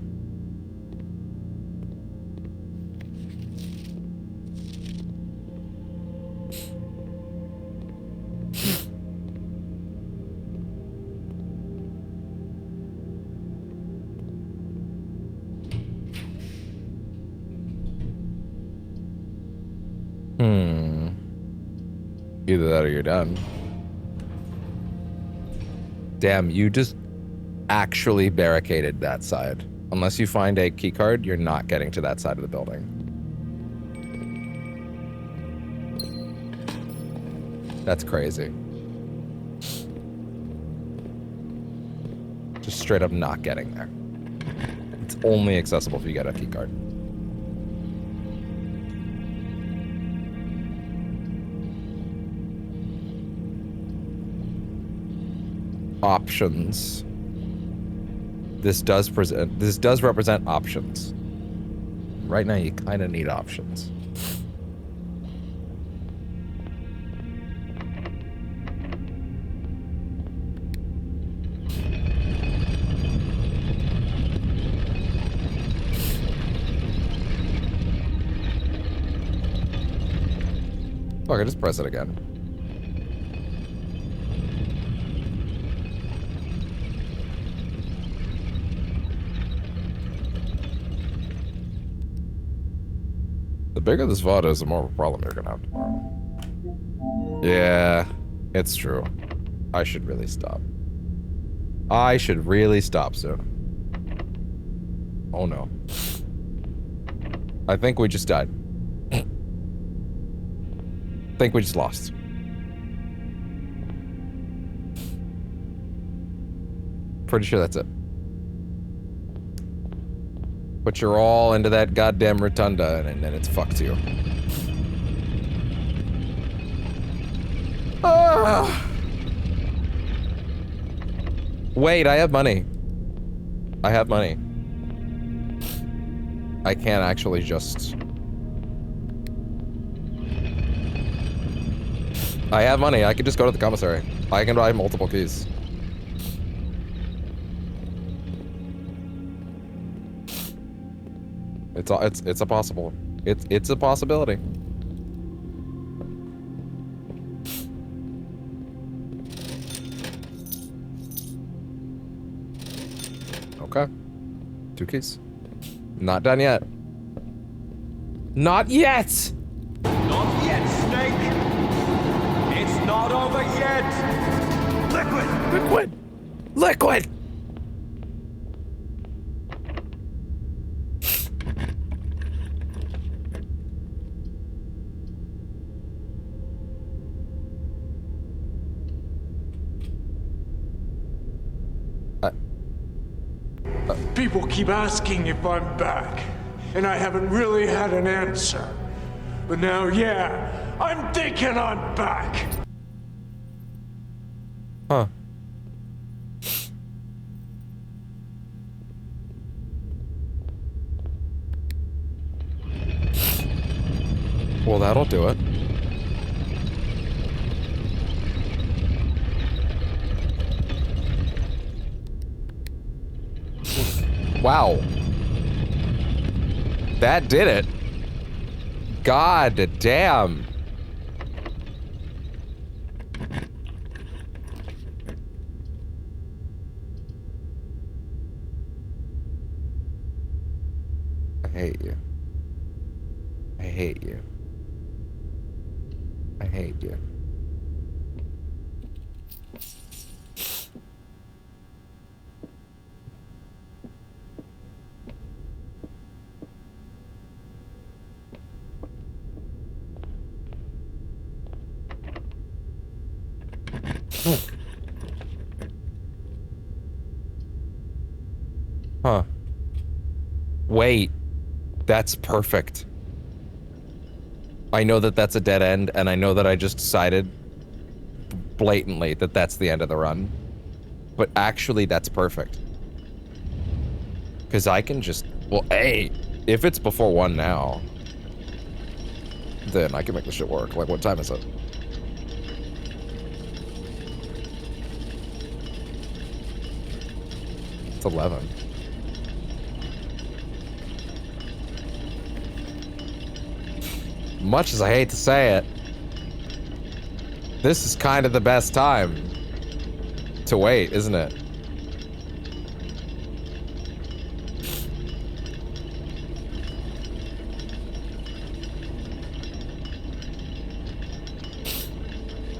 Either that or you're done. Damn, you just actually barricaded that side. Unless you find a key card, you're not getting to that side of the building. That's crazy. Just straight up not getting there. It's only accessible if you get a key card. Options. This does represent options. Right now you kind of need options. Fuck, I just press it again. bigger this VOD is, the more of a problem you're gonna have tomorrow. Yeah, it's true. I should really stop. I should really stop soon. Oh no. I think we just died. I think we just lost. Pretty sure that's it. But you're all into that goddamn rotunda, and then it's fucked you. Ah. Wait, I have money. I have money. I can't actually just... I have money. I could just go to the commissary. I can buy multiple keys. It's a possible. It's a possibility. Okay. 2 keys. Not done yet. Not yet! Not yet, Snake. It's not over yet. Liquid! Liquid! Liquid! People keep asking if I'm back, and I haven't really had an answer. But now, yeah, I'm thinking I'm back. Huh. Well, that'll do it. Wow. That did it. God damn. I hate you. I hate you. I hate you. Huh. Wait. That's perfect. I know that that's a dead end, and I know that I just decided blatantly that that's the end of the run. But actually, that's perfect. Because I can just... Well, hey, if it's before 1 now, then I can make this shit work. Like, what time is it? It's 11. Much as I hate to say it, this is kind of the best time to wait, isn't it?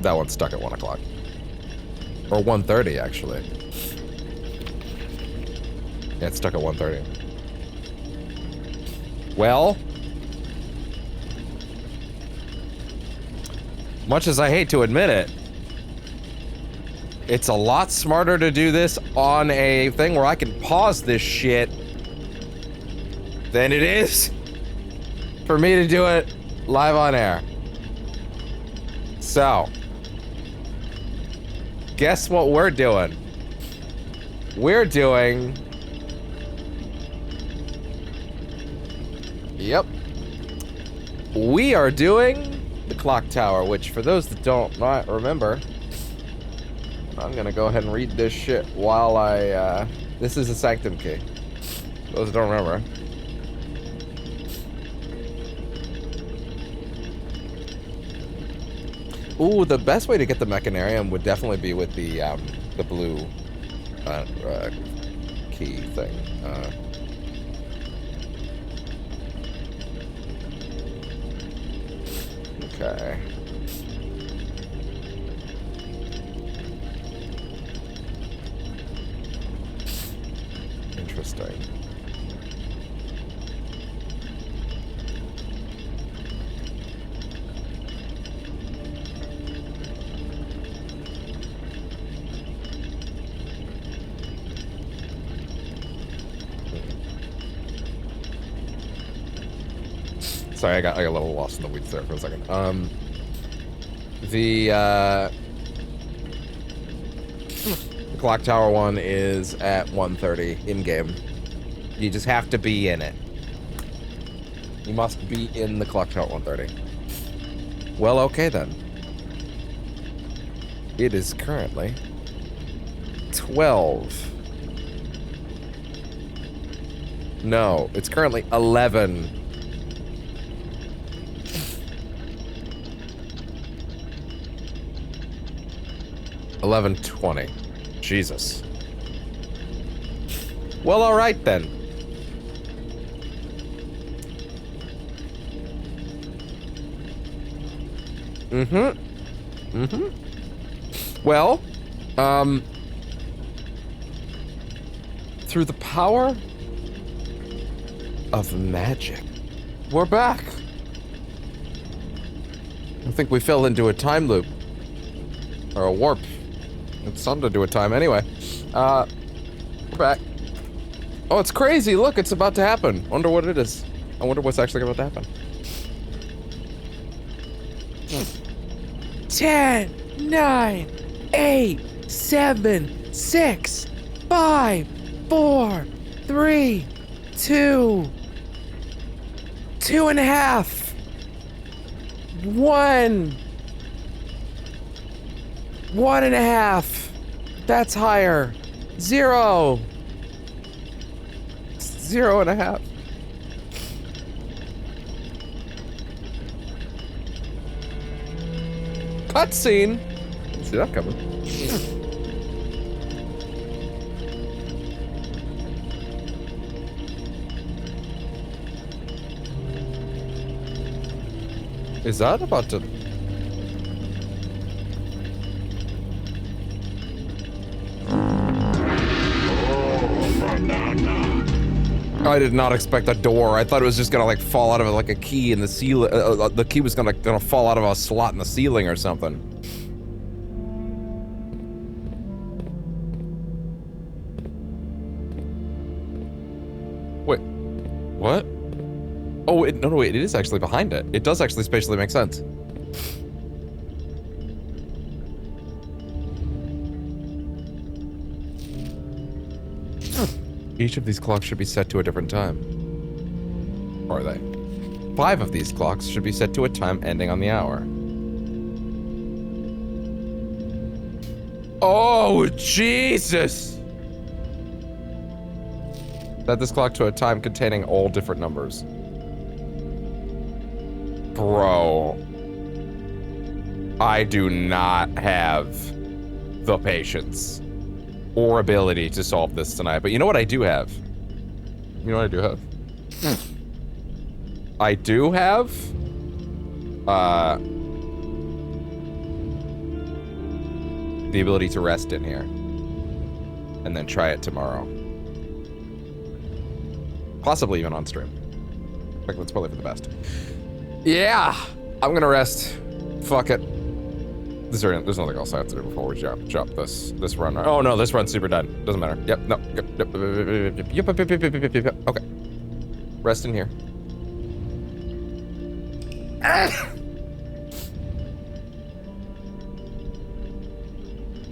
That one's stuck at 1 o'clock. Or 1:30, actually. Yeah, it's stuck at 1:30. Well... much as I hate to admit it, it's a lot smarter to do this on a thing where I can pause this shit than it is for me to do it live on air. So, guess what we're doing? We're doing... Yep. We are doing... the clock tower, which for those that don't not remember, I'm gonna go ahead and read this shit while I, this is a sanctum key. Those that don't remember. Ooh, the best way to get the Mechanarium would definitely be with the blue, key thing. Okay. Interesting. Sorry, I got a little lost in the weeds there for a second. The clock tower one is at 1:30 in game. You just have to be in it. You must be in the clock tower at 1:30. Well, okay then. It is currently 12. No, it's currently 11. $11:20. Jesus. Well, all right then. Well, through the power of magic, we're back. I think we fell into a time loop. Or a warp. It's something to do with time anyway. We're back. Oh, it's crazy. Look, it's about to happen. Wonder what it is. I wonder what's actually about to happen. 10, 9, 8, 7, 6, 5, 4, 3, 2, 2.5, 1, 1.5. That's higher. 0. 0.5. Cutscene. Didn't see that coming. Is that about to? I did not expect a door. I thought it was just gonna like fall out of it like a key in the ceiling. The key was gonna fall out of a slot in the ceiling or something. Wait, what? Oh, no, wait, it is actually behind it. It does actually spatially make sense. Each of these clocks should be set to a different time. Or are they? 5 of these clocks should be set to a time ending on the hour. Oh, Jesus! Set this clock to a time containing all different numbers. Bro. I do not have the patience or ability to solve this tonight. But you know what I do have? You know what I do have? I do have... the ability to rest in here. And then try it tomorrow. Possibly even on stream. In fact, that's probably for the best. Yeah! I'm gonna rest. Fuck it. There's nothing else I have to do before we drop this run. Oh no, this run's super done. Doesn't matter. Yep, no. Yep. Okay. Rest in here.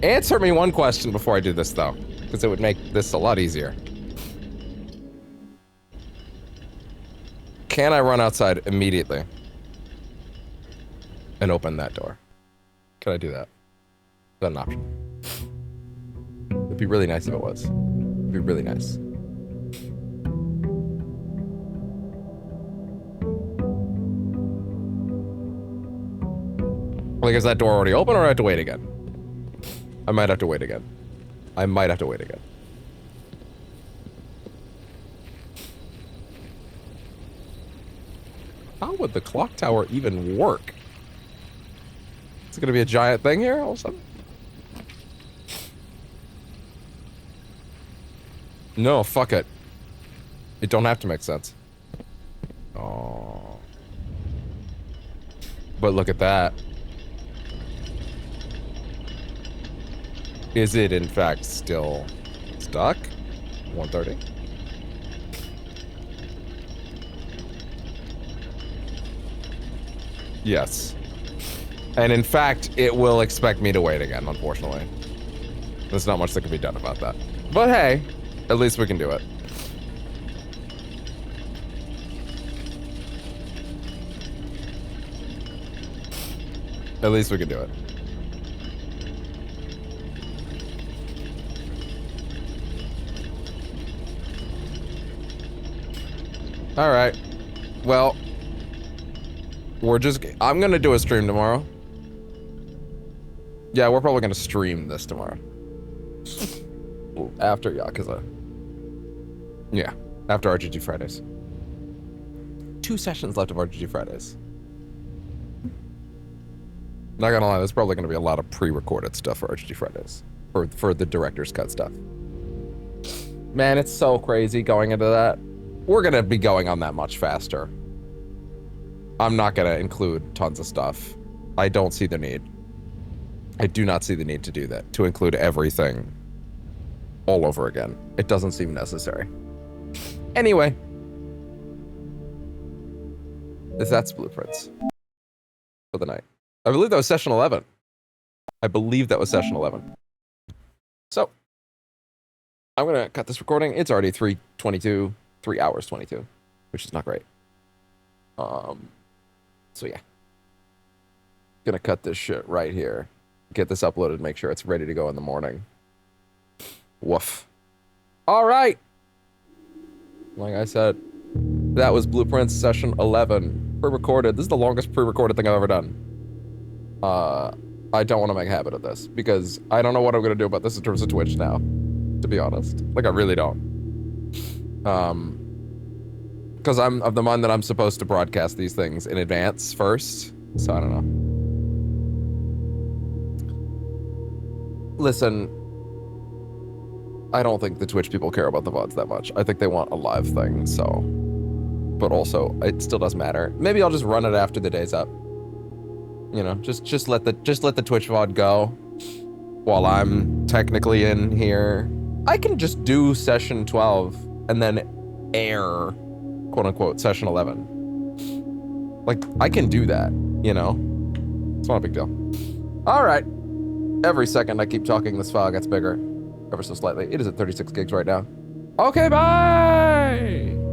Answer me one question before I do this though, because it would make this a lot easier. Can I run outside immediately and open that door? Can I do that? Is that an option? It'd be really nice if it was. It'd be really nice. Like, is that door already open or do I have to wait again? I might have to wait again. I might have to wait again. How would the clock tower even work? It's gonna be a giant thing here all of a sudden. No, fuck it. It don't have to make sense. Oh. But look at that. Is it in fact still stuck? 130? Yes. And in fact, it will expect me to wait again, unfortunately. There's not much that can be done about that. But hey, at least we can do it. At least we can do it. All right. Well, I'm gonna do a stream tomorrow. Yeah, we're probably gonna stream this tomorrow. After Yakuza. Yeah, after RGG Fridays. 2 sessions left of RGG Fridays. Not gonna lie, there's probably gonna be a lot of pre-recorded stuff for RGG Fridays. For the director's cut stuff. Man, it's so crazy going into that. We're gonna be going on that much faster. I'm not gonna include tons of stuff. I don't see the need. I do not see the need to do that, to include everything all over again. It doesn't seem necessary. Anyway. That's Blueprints for the night. I believe that was session 11. I believe that was session 11. So, I'm gonna cut this recording. It's already 3:22, 3 hours 22, which is not great. So yeah. Gonna cut this shit right here. Get this uploaded, make sure it's ready to go in the morning. Woof. All right. Like I said, that was Blueprints session 11. Pre-recorded. This is the longest pre-recorded thing I've ever done. I don't want to make a habit of this because I don't know what I'm going to do about this in terms of Twitch now, to be honest. Like, I really don't. Because I'm of the mind that I'm supposed to broadcast these things in advance first, so I don't know. Listen, I don't think the Twitch people care about the VODs that much. I think they want a live thing, so. But also, it still does matter. Maybe I'll just run it after the day's up. You know, just let the Twitch VOD go while I'm technically in here. I can just do session 12 and then air, quote unquote, session 11. Like, I can do that, you know? It's not a big deal. All right. Every second I keep talking, this file gets bigger. Ever so slightly. It is at 36 gigs right now. Okay, bye!